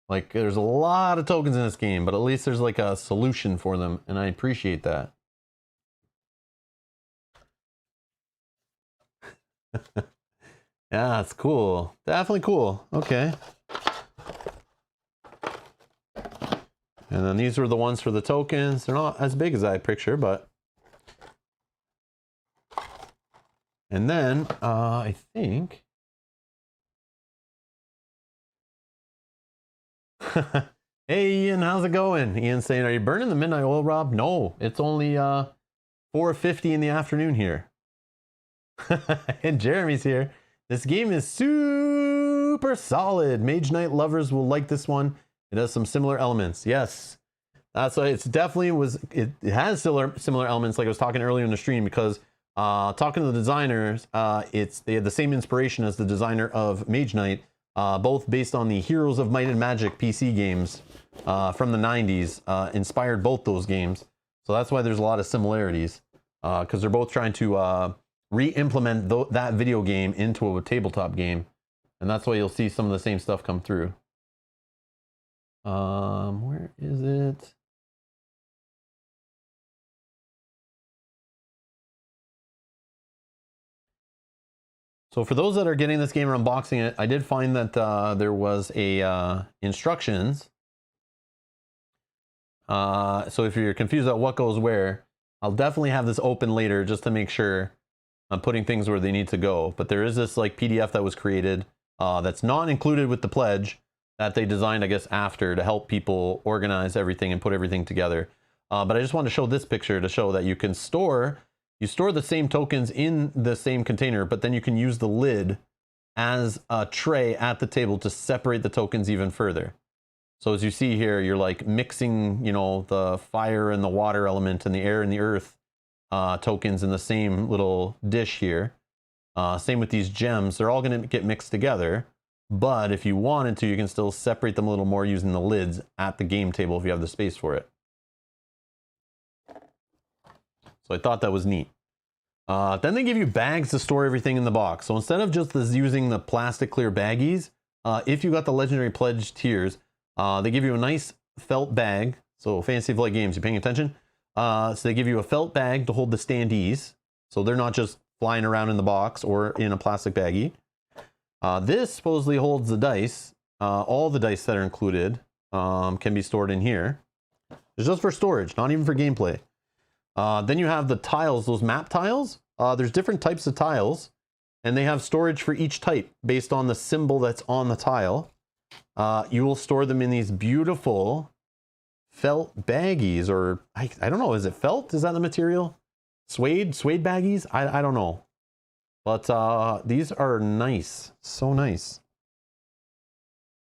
Like, there's a lot of tokens in this game, but at least there's like a solution for them, and I appreciate that. Yeah, it's cool. Definitely cool. Okay. And then these were the ones for the tokens. They're not as big as I picture, but... And then, I think... Hey, Ian, how's it going? Ian's saying, are you burning the midnight oil, Rob? No, it's only 4:50 in the afternoon here. And Jeremy's here. This game is super solid. Mage Knight lovers will like this one. It has some similar elements. Yes. So it's definitely it has similar elements like I was talking earlier in the stream, because talking to the designers, they had the same inspiration as the designer of Mage Knight, both based on the Heroes of Might and Magic PC games from the 90s, inspired both those games. So that's why there's a lot of similarities, because they're both trying to re-implement that video game into a tabletop game. And that's why you'll see some of the same stuff come through. Where is it? So for those that are getting this game or unboxing it, I did find that there was a instructions. So if you're confused about what goes where, I'll definitely have this open later just to make sure I'm putting things where they need to go. But there is this like PDF that was created that's not included with the pledge that they designed, I guess, after to help people organize everything and put everything together. But I just wanted to show this picture to show that you can store the same tokens in the same container, but then you can use the lid as a tray at the table to separate the tokens even further. So as you see here, you're like mixing, you know, the fire and the water element and the air and the earth tokens in the same little dish here. Same with these gems. They're all going to get mixed together. But if you wanted to, you can still separate them a little more using the lids at the game table if you have the space for it. So I thought that was neat. Then they give you bags to store everything in the box. So instead of just using the plastic clear baggies, if you got the Legendary Pledge tiers, they give you a nice felt bag. So Fantasy Flight Games, you paying attention? So they give you a felt bag to hold the standees. So they're not just flying around in the box or in a plastic baggie. This supposedly holds the dice. All the dice that are included can be stored in here. It's just for storage, not even for gameplay. Then you have the tiles, those map tiles. There's different types of tiles, and they have storage for each type based on the symbol that's on the tile. You will store them in these beautiful felt baggies, or I don't know, is it felt? Is that the material? Suede baggies? I don't know. But these are nice, so nice.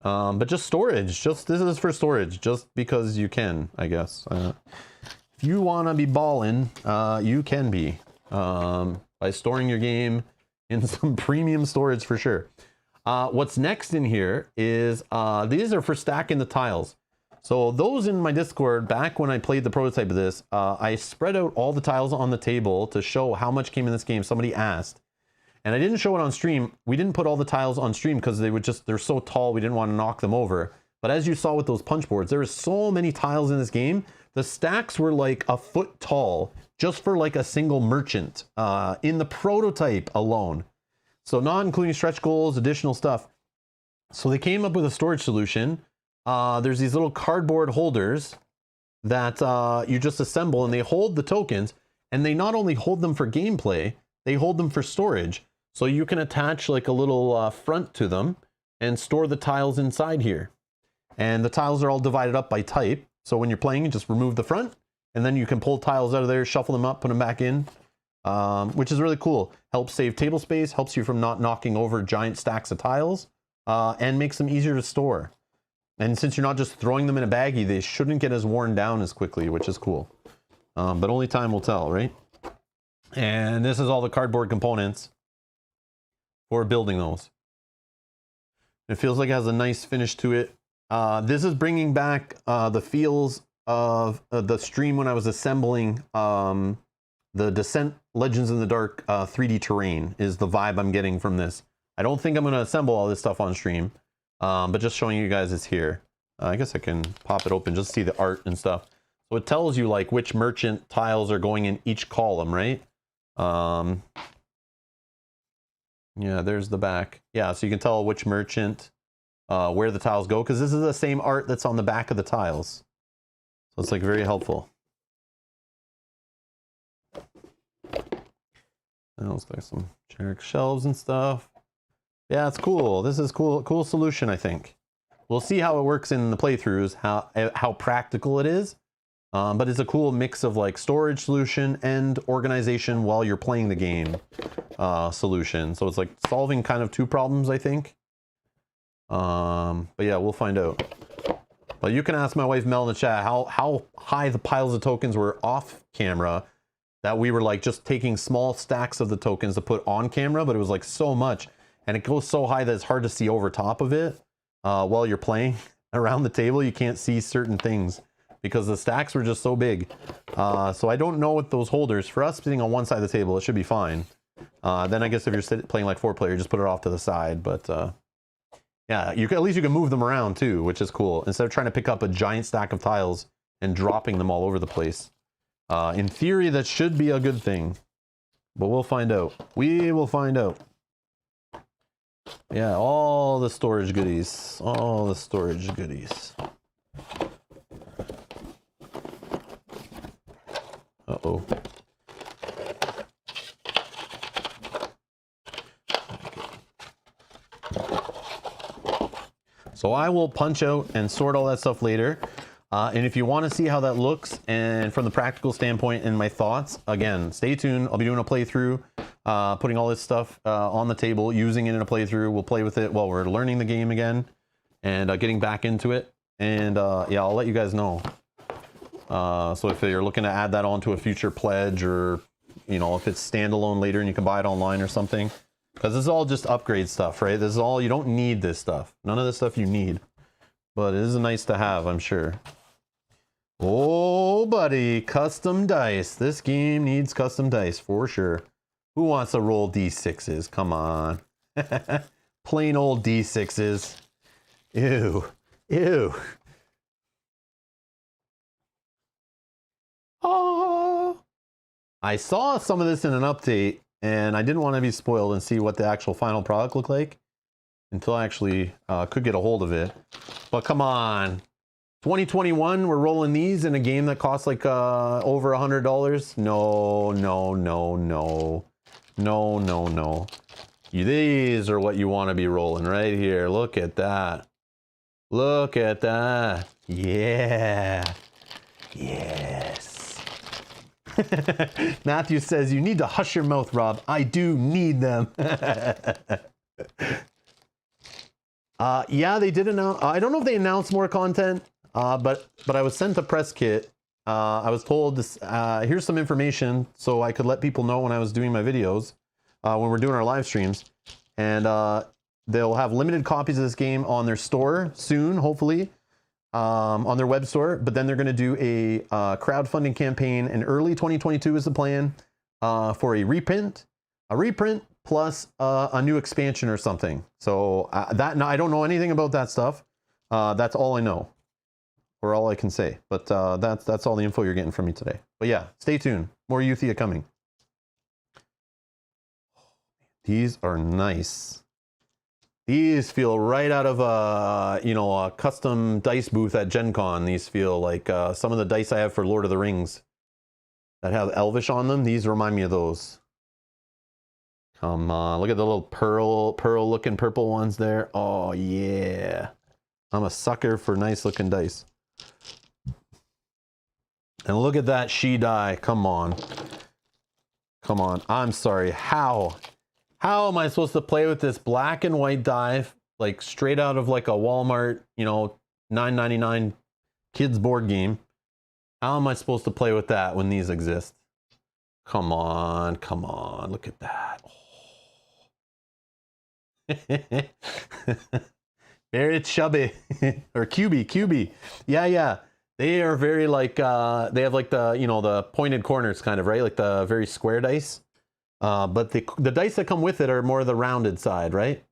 But just storage, this is for storage, just because you can, I guess. If you want to be balling, you can be, by storing your game in some premium storage for sure. What's next in here is, these are for stacking the tiles. So those in my Discord, back when I played the prototype of this, I spread out all the tiles on the table to show how much came in this game. Somebody asked. And I didn't show it on stream. We didn't put all the tiles on stream because they're so tall, we didn't want to knock them over. But as you saw with those punch boards, there were so many tiles in this game. The stacks were like a foot tall just for like a single merchant in the prototype alone. So not including stretch goals, additional stuff. So they came up with a storage solution. There's these little cardboard holders that you just assemble, and they hold the tokens, and they not only hold them for gameplay, they hold them for storage. So you can attach like a little front to them and store the tiles inside here. And the tiles are all divided up by type. So when you're playing, you just remove the front, and then you can pull tiles out of there, shuffle them up, put them back in, which is really cool. Helps save table space, helps you from not knocking over giant stacks of tiles, and makes them easier to store. And since you're not just throwing them in a baggie, they shouldn't get as worn down as quickly, which is cool. But only time will tell, right? And this is all the cardboard components for building those. It feels like it has a nice finish to it. This is bringing back the feels of the stream when I was assembling the Descent Legends in the Dark 3D terrain is the vibe I'm getting from this. I don't think I'm going to assemble all this stuff on stream, but just showing you guys is here. I guess I can pop it open just to see the art and stuff. So it tells you like which merchant tiles are going in each column, right? Yeah, there's the back. Yeah, so you can tell which merchant, where the tiles go, because this is the same art that's on the back of the tiles. So it's like very helpful. That looks like some generic shelves and stuff. Yeah, it's cool. This is cool solution, I think. We'll see how it works in the playthroughs, how practical it is. But it's a cool mix of like storage solution and organization while you're playing the game solution. So it's like solving kind of two problems, I think. But yeah, we'll find out. But you can ask my wife Mel in the chat how high the piles of tokens were off camera, that we were like just taking small stacks of the tokens to put on camera, but it was like so much, and it goes so high that it's hard to see over top of it while you're playing around the table. You can't see certain things because the stacks were just so big. So I don't know what those holders, for us sitting on one side of the table, it should be fine. Then I guess if you're playing like 4-player, just put it off to the side. But yeah, at least you can move them around too, which is cool. Instead of trying to pick up a giant stack of tiles and dropping them all over the place. In theory, that should be a good thing, but we'll find out. We will find out. Yeah, all the storage goodies. All the storage goodies. Uh-oh. So I will punch out and sort all that stuff later. And if you want to see how that looks and from the practical standpoint and my thoughts, again, stay tuned. I'll be doing a playthrough, putting all this stuff on the table, using it in a playthrough. We'll play with it while we're learning the game again and getting back into it. And yeah, I'll let you guys know. So if you're looking to add that onto a future pledge, or, you know, if it's standalone later and you can buy it online or something, because this is all just upgrade stuff, right? This is all, you don't need this stuff. None of this stuff you need, but it is nice to have, I'm sure. Oh, buddy, custom dice. This game needs custom dice for sure. Who wants to roll D6s? Come on. Plain old D6s. Ew. Ew. Oh. I saw some of this in an update, and I didn't want to be spoiled and see what the actual final product looked like until I actually could get a hold of it. But come on. 2021, we're rolling these in a game that costs like over $100. No, no, no, no. No, no, no. These are what you want to be rolling right here. Look at that. Look at that. Yeah. Yes. Matthew says, you need to hush your mouth, Rob. I do need them. Yeah, they did announce. I don't know if they announced more content. But I was sent a press kit. I was told this, here's some information so I could let people know when I was doing my videos, when we're doing our live streams. And they'll have limited copies of this game on their store soon, hopefully, on their web store. But then they're going to do a crowdfunding campaign in early 2022 is the plan, for a reprint plus a new expansion or something. So I don't know anything about that stuff. That's all I know. Or all I can say, but that's all the info you're getting from me today. But yeah, stay tuned. More Euthia coming. These are nice. These feel right out of a custom dice booth at Gen Con. These feel like some of the dice I have for Lord of the Rings that have Elvish on them. These remind me of those. Come on, look at the little pearl looking purple ones there. Oh yeah, I'm a sucker for nice looking dice. And look at that she die. Come on. Come on. I'm sorry. How am I supposed to play with this black and white die, like straight out of like a Walmart, $9.99 kids board game? How am I supposed to play with that when these exist? Come on. Come on. Look at that. Oh. Very chubby. Or cubey. Yeah. They are very like, they have like the, the pointed corners kind of, right? Like the very square dice. But the dice that come with it are more the rounded side, right?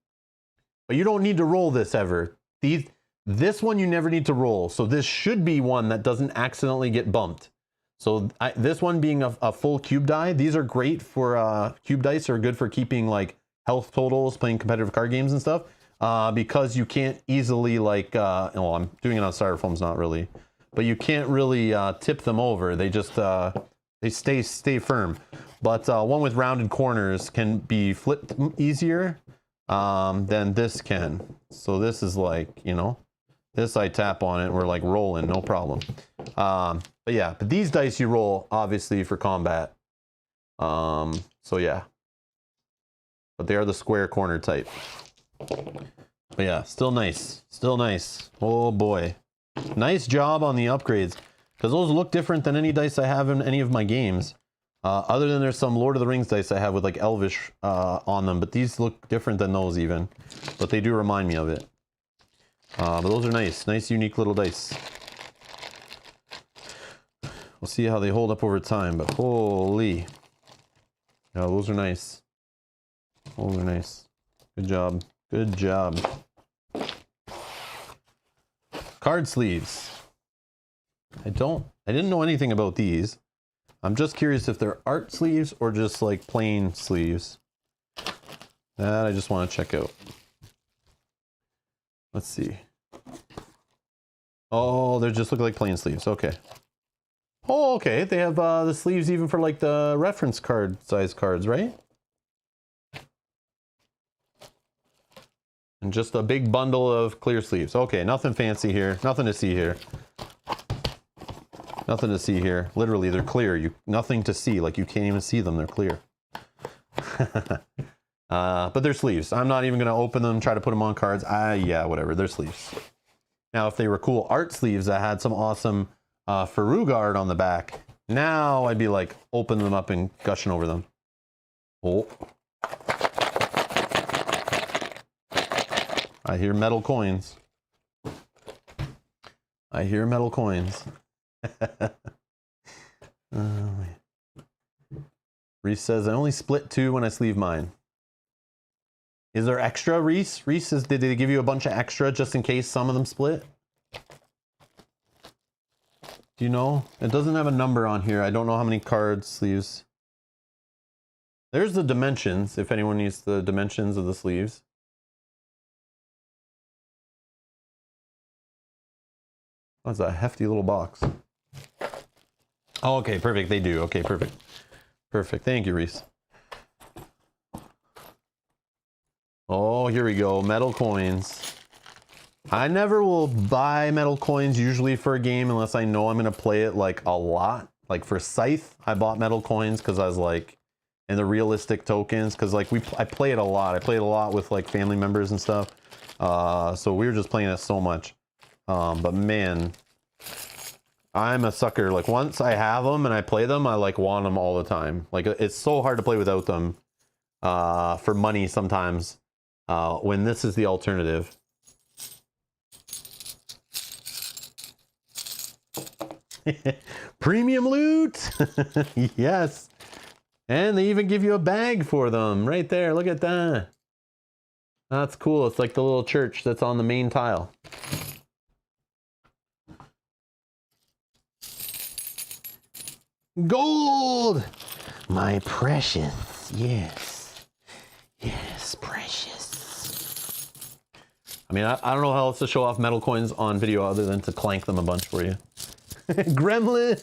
But you don't need to roll this ever. This one you never need to roll. So this should be one that doesn't accidentally get bumped. So this one being a full cube die, these are great for, cube dice are good for keeping like health totals, playing competitive card games and stuff. Because you can't easily like, I'm doing it on styrofoam's not really. but you can't really tip them over. They just they stay firm. But one with rounded corners can be flipped easier than this can. So this is like, you know, this I tap on it, we're like rolling, no problem. But yeah, but these dice you roll obviously for combat. So yeah, but they are the square corner type. But yeah, still nice, still nice. Oh boy, nice job on the upgrades, because those look different than any dice I have in any of my games. Other than there's some Lord of the Rings dice I have with like Elvish on them, but these look different than those even. But they do remind me of it. But those are nice, nice unique little dice. We'll see how they hold up over time, but holy. Yeah, those are nice. Those are nice. Good job. Good job. Card sleeves. I didn't know anything about these. I'm just curious if they're art sleeves or just like plain sleeves. That I just want to check out. Let's see. Oh, they just look like plain sleeves. Okay. Oh, okay. They have the sleeves even for like the reference card size cards, right? And just a big bundle of clear sleeves. Okay, nothing fancy here. Nothing to see here. Nothing to see here. Literally, they're clear. Nothing to see. Like you can't even see them. They're clear. But they're sleeves. I'm not even going to open them, try to put them on cards. Yeah, whatever. They're sleeves. Now, if they were cool art sleeves that had some awesome Farouk art on the back, now I'd be like open them up and gushing over them. Oh. I hear metal coins. I hear metal coins. Reese says, I only split 2 when I sleeve mine. Is there extra, Reese? Reese says, did they give you a bunch of extra just in case some of them split? Do you know? It doesn't have a number on here. I don't know how many card sleeves. There's the dimensions, if anyone needs the dimensions of the sleeves. That's a hefty little box. Oh, okay, perfect. They do. Okay, perfect. Perfect. Thank you, Reese. Oh, here we go. Metal coins. I never will buy metal coins usually for a game unless I know I'm going to play it like a lot. Like for Scythe, I bought metal coins because I was like, and the realistic tokens, because like I play it a lot. I played a lot with like family members and stuff. So we were just playing it so much. But man, I'm a sucker. Like once I have them and I play them, I like want them all the time. Like it's so hard to play without them for money sometimes when this is the alternative. Premium loot. Yes. And they even give you a bag for them right there. Look at that. That's cool. It's like the little church that's on the main tile. Gold! My precious. Yes. Yes, precious. I mean, I don't know how else to show off metal coins on video other than to clank them a bunch for you. Gremlin!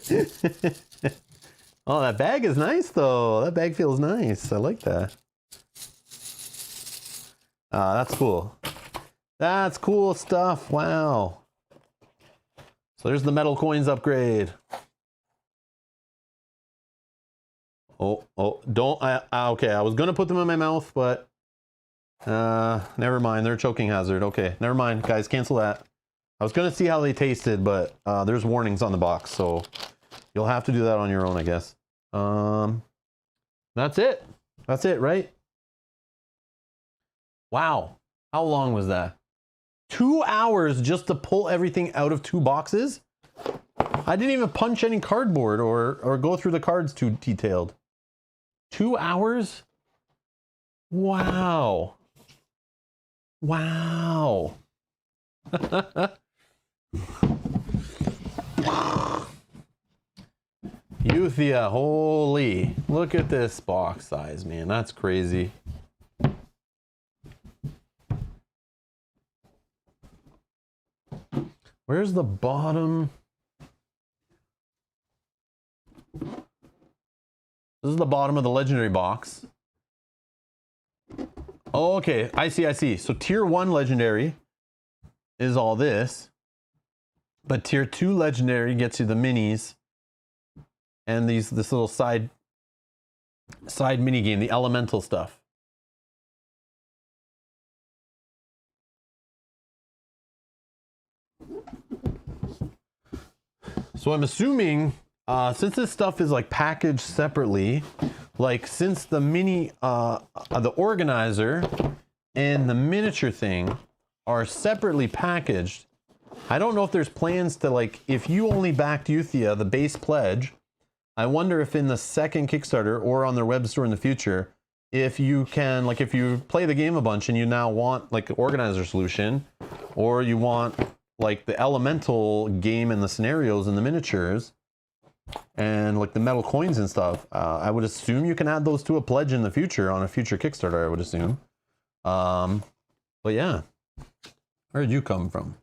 Oh, that bag is nice, though. That bag feels nice. I like that. That's cool. That's cool stuff. Wow. So there's the metal coins upgrade. Oh, don't. Okay, I was going to put them in my mouth, but never mind. They're a choking hazard. Okay, never mind. Guys, cancel that. I was going to see how they tasted, but there's warnings on the box, so you'll have to do that on your own, I guess. That's it. That's it, right? Wow. How long was that? 2 hours just to pull everything out of 2 boxes? I didn't even punch any cardboard or go through the cards too detailed. 2 hours? Wow. Wow. Euthia, holy. Look at this box size, man. That's crazy. Where's the bottom? This is the bottom of the legendary box. Oh, okay, I see, I see. So tier 1 legendary is all this, but tier 2 legendary gets you the minis and this little side mini game, the elemental stuff. So I'm assuming, since this stuff is like packaged separately, like since the mini, the organizer and the miniature thing are separately packaged, I don't know if there's plans to, like, if you only backed Euthia, the base pledge, I wonder if in the second Kickstarter or on their web store in the future, if you can, like, if you play the game a bunch and you now want like the organizer solution, or you want like the elemental game and the scenarios and the miniatures and like the metal coins and stuff, I would assume you can add those to a pledge in the future on a future Kickstarter, I would assume. But yeah, where did you come from?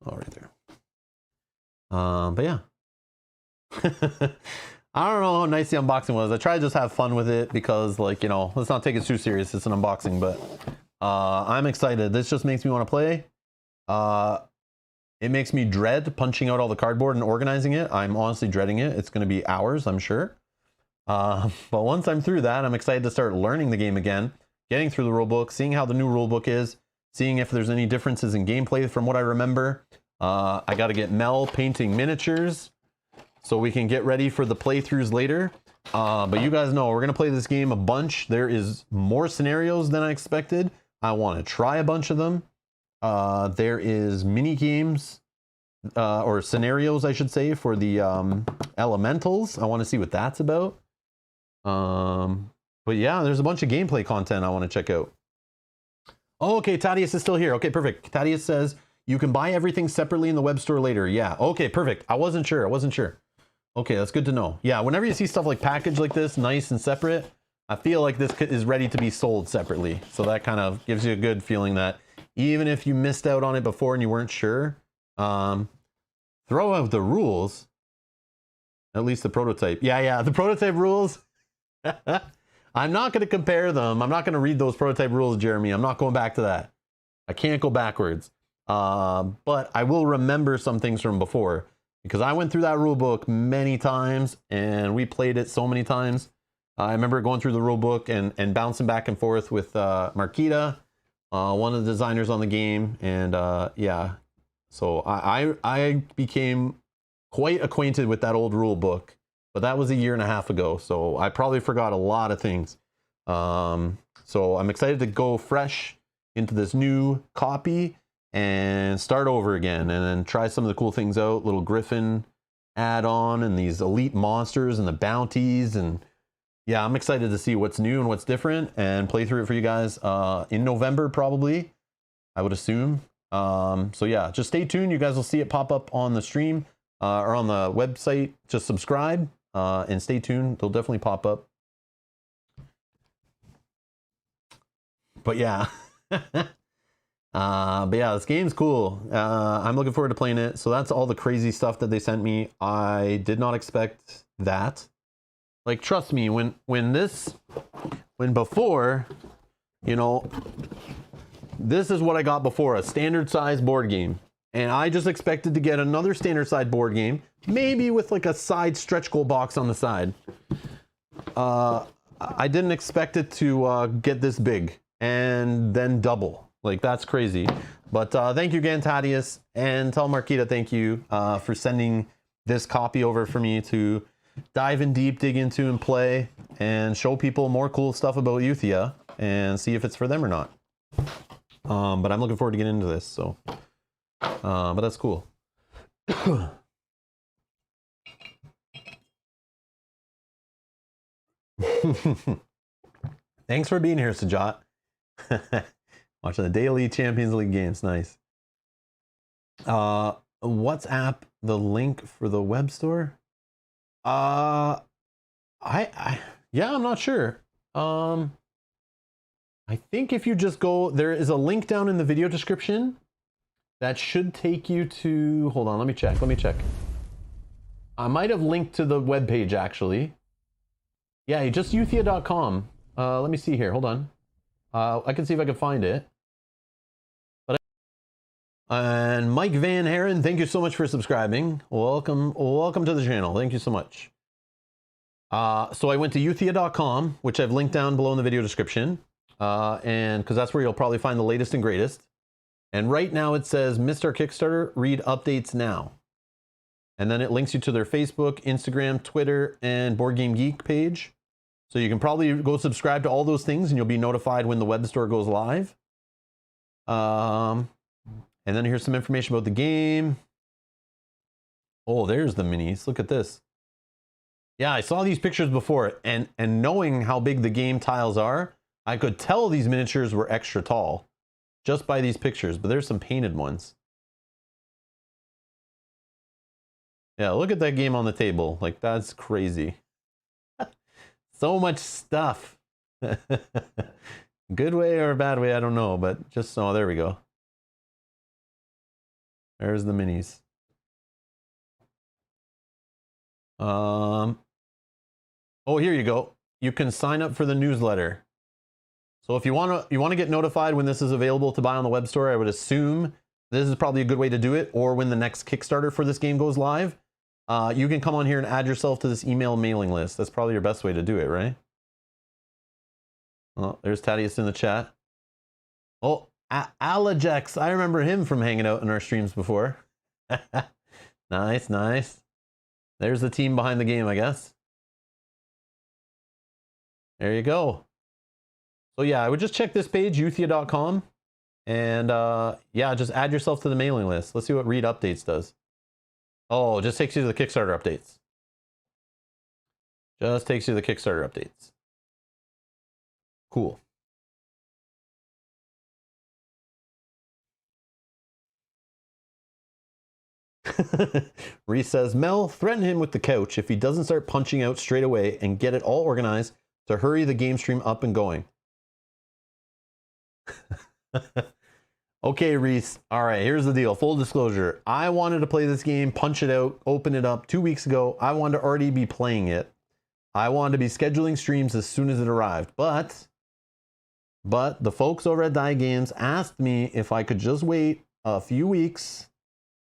Oh, right there. But yeah. I don't know how nice the unboxing was. I tried to just have fun with it because, like, you know, let's not take it too serious. It's an unboxing, but I'm excited. This just makes me want to play. It makes me dread punching out all the cardboard and organizing it. I'm honestly dreading it. It's going to be hours, I'm sure. But once I'm through that, I'm excited to start learning the game again, getting through the rulebook, seeing how the new rulebook is, seeing if there's any differences in gameplay from what I remember. I got to get Mel painting miniatures so we can get ready for the playthroughs later. But you guys know we're going to play this game a bunch. There is more scenarios than I expected. I want to try a bunch of them. There is mini games or scenarios, I should say, for the elementals. I want to see what that's about. But yeah, there's a bunch of gameplay content I want to check out. Oh, okay, Thaddeus is still here. Okay, perfect. Thaddeus says you can buy everything separately in the web store later. Yeah, okay, perfect. I wasn't sure. Okay, that's good to know. Yeah, whenever you see stuff like packaged like this, nice and separate, I feel like this is ready to be sold separately. So that kind of gives you a good feeling that even if you missed out on it before and you weren't sure, throw out the rules, at least the prototype. Yeah, the prototype rules. I'm not going to compare them. I'm not going to read those prototype rules, Jeremy. I'm not going back to that. I can't go backwards. But I will remember some things from before, because I went through that rule book many times and we played it so many times. I remember going through the rule book and bouncing back and forth with Marquita, one of the designers on the game. And yeah, so I became quite acquainted with that old rule book, but that was 1.5 years ago. So I probably forgot a lot of things. So I'm excited to go fresh into this new copy and start over again and then try some of the cool things out. Little Griffin add-on and these elite monsters and the bounties. And yeah, I'm excited to see what's new and what's different and play through it for you guys in November, probably, I would assume. So yeah, just stay tuned. You guys will see it pop up on the stream or on the website. Just subscribe and stay tuned. They'll definitely pop up. But yeah. But yeah, this game's cool. I'm looking forward to playing it. So that's all the crazy stuff that they sent me. I did not expect that. Like, trust me, when before, you know, this is what I got before, a standard size board game. And I just expected to get another standard size board game, maybe with like a side stretch goal box on the side. I didn't expect it to get this big and then double. Like, that's crazy. But thank you again, Thaddeus, and tell Marquita thank you for sending this copy over for me to dive in deep, dig into, and play, and show people more cool stuff about Euthia and see if it's for them or not. But I'm looking forward to getting into this. So, but that's cool. Thanks for being here, Sajat. Watching the daily Champions League games, nice. WhatsApp the link for the web store. Yeah, I'm not sure. I think if you just go, there is a link down in the video description that should take you to, hold on, let me check. I might have linked to the web page actually. Yeah, just Euthia.com. Let me see here. Hold on. I can see if I can find it. And Mike Van Haren, thank you so much for subscribing. Welcome to the channel. Thank you so much. So I went to Euthia.com, which I've linked down below in the video description. And because that's where you'll probably find the latest and greatest. And right now it says, Mr. Kickstarter, read updates now. And then it links you to their Facebook, Instagram, Twitter, and Board Game Geek page. So you can probably go subscribe to all those things and you'll be notified when the web store goes live. And then here's some information about the game. Oh, there's the minis. Look at this. Yeah, I saw these pictures before, and knowing how big the game tiles are, I could tell these miniatures were extra tall just by these pictures, but there's some painted ones. Yeah, look at that game on the table. Like, that's crazy. So much stuff. Good way or a bad way, I don't know, but just, oh, there we go. There's the minis. Oh, here you go. You can sign up for the newsletter. So if you want to get notified when this is available to buy on the web store, I would assume this is probably a good way to do it, or when the next Kickstarter for this game goes live, you can come on here and add yourself to this email mailing list. That's probably your best way to do it, right? Oh, there's Thaddeus in the chat. Oh, Alajex, I remember him from hanging out in our streams before. Nice, nice. There's the team behind the game, I guess. There you go. So yeah, I would just check this page, Euthia.com, and yeah, just add yourself to the mailing list. Let's see what read updates does. Oh, it just takes you to the Kickstarter updates. Just takes you to the Kickstarter updates. Cool. Reese says, Mel, threaten him with the couch if he doesn't start punching out straight away and get it all organized to hurry the game stream up and going. Okay, Reese. All right, here's the deal. Full disclosure. I wanted to play this game, punch it out, open it up 2 weeks ago. I wanted to already be playing it. I wanted to be scheduling streams as soon as it arrived. But the folks over at Diea Games asked me if I could just wait a few weeks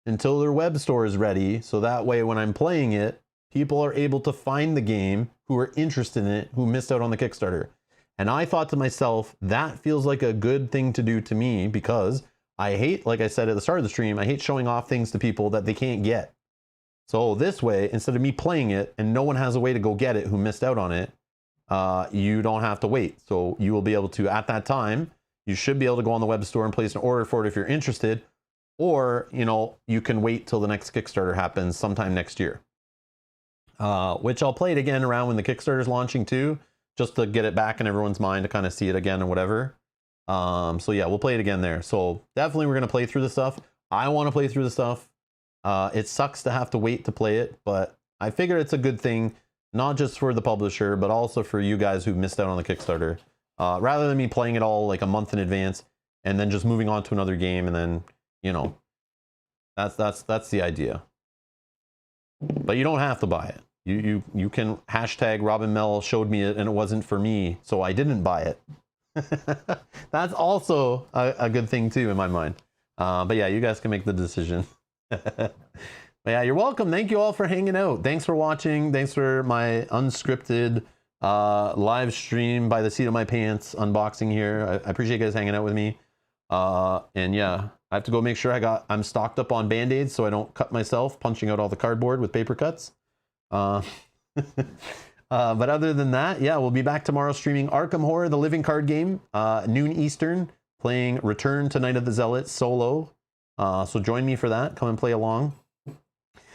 until their web store is ready, so that way when I'm playing it, people are able to find the game who are interested in it, who missed out on the Kickstarter. And I thought to myself, that feels like a good thing to do to me, because I hate, like I said at the start of the stream, I hate showing off things to people that they can't get. So this way, instead of me playing it and no one has a way to go get it who missed out on it, you don't have to wait. So you will be able to, at that time, you should be able to go on the web store and place an order for it if you're interested. Or, you know, you can wait till the next Kickstarter happens sometime next year. Which I'll play it again around when the Kickstarter's launching too, just to get it back in everyone's mind to kind of see it again and whatever. So yeah, we'll play it again there. So definitely we're going to play through the stuff. I want to play through the stuff. It sucks to have to wait to play it, but I figure it's a good thing, not just for the publisher, but also for you guys who've missed out on the Kickstarter. Rather than me playing it all like a month in advance and then just moving on to another game and then, you know, that's the idea. But you don't have to buy it. You can hashtag Robin Mel showed me it and it wasn't for me, so I didn't buy it. That's also a good thing too in my mind. But yeah, you guys can make the decision. But yeah, you're welcome. Thank you all for hanging out. Thanks for watching. Thanks for my unscripted live stream by the seat of my pants unboxing here. I appreciate you guys hanging out with me. And yeah, I have to go make sure I'm stocked up on Band-Aids so I don't cut myself punching out all the cardboard with paper cuts. But other than that, yeah, we'll be back tomorrow streaming Arkham Horror, the living card game, noon Eastern, playing Return to Night of the Zealot solo. So join me for that. Come and play along.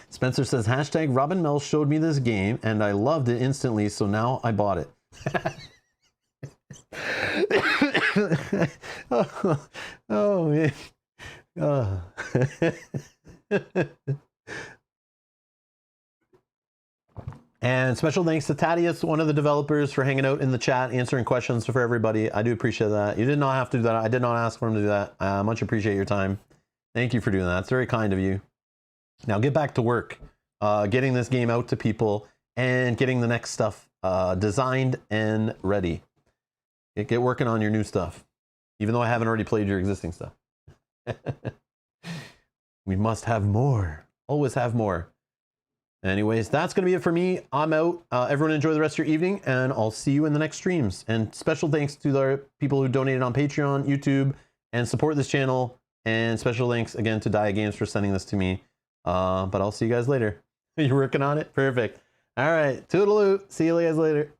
Spencer says, hashtag Robin Mel showed me this game and I loved it instantly, so now I bought it. Oh man. And special thanks to Thaddeus, one of the developers, for hanging out in the chat, answering questions for everybody. I do appreciate that. You did not have to do that. I did not ask for him to do that. I much appreciate your time. Thank you for doing that. It's very kind of you. Now get back to work, getting this game out to people and getting the next stuff designed and ready. Get working on your new stuff, even though I haven't already played your existing stuff. We must have more. Always have more. Anyways, that's going to be it for me. I'm out. Everyone enjoy the rest of your evening, and I'll see you in the next streams. And special thanks to the people who donated on Patreon, YouTube, and support this channel. And special thanks again to Diea Games for sending this to me. But I'll see you guys later. You're working on it? Perfect. All right. Toodaloo. See you guys later.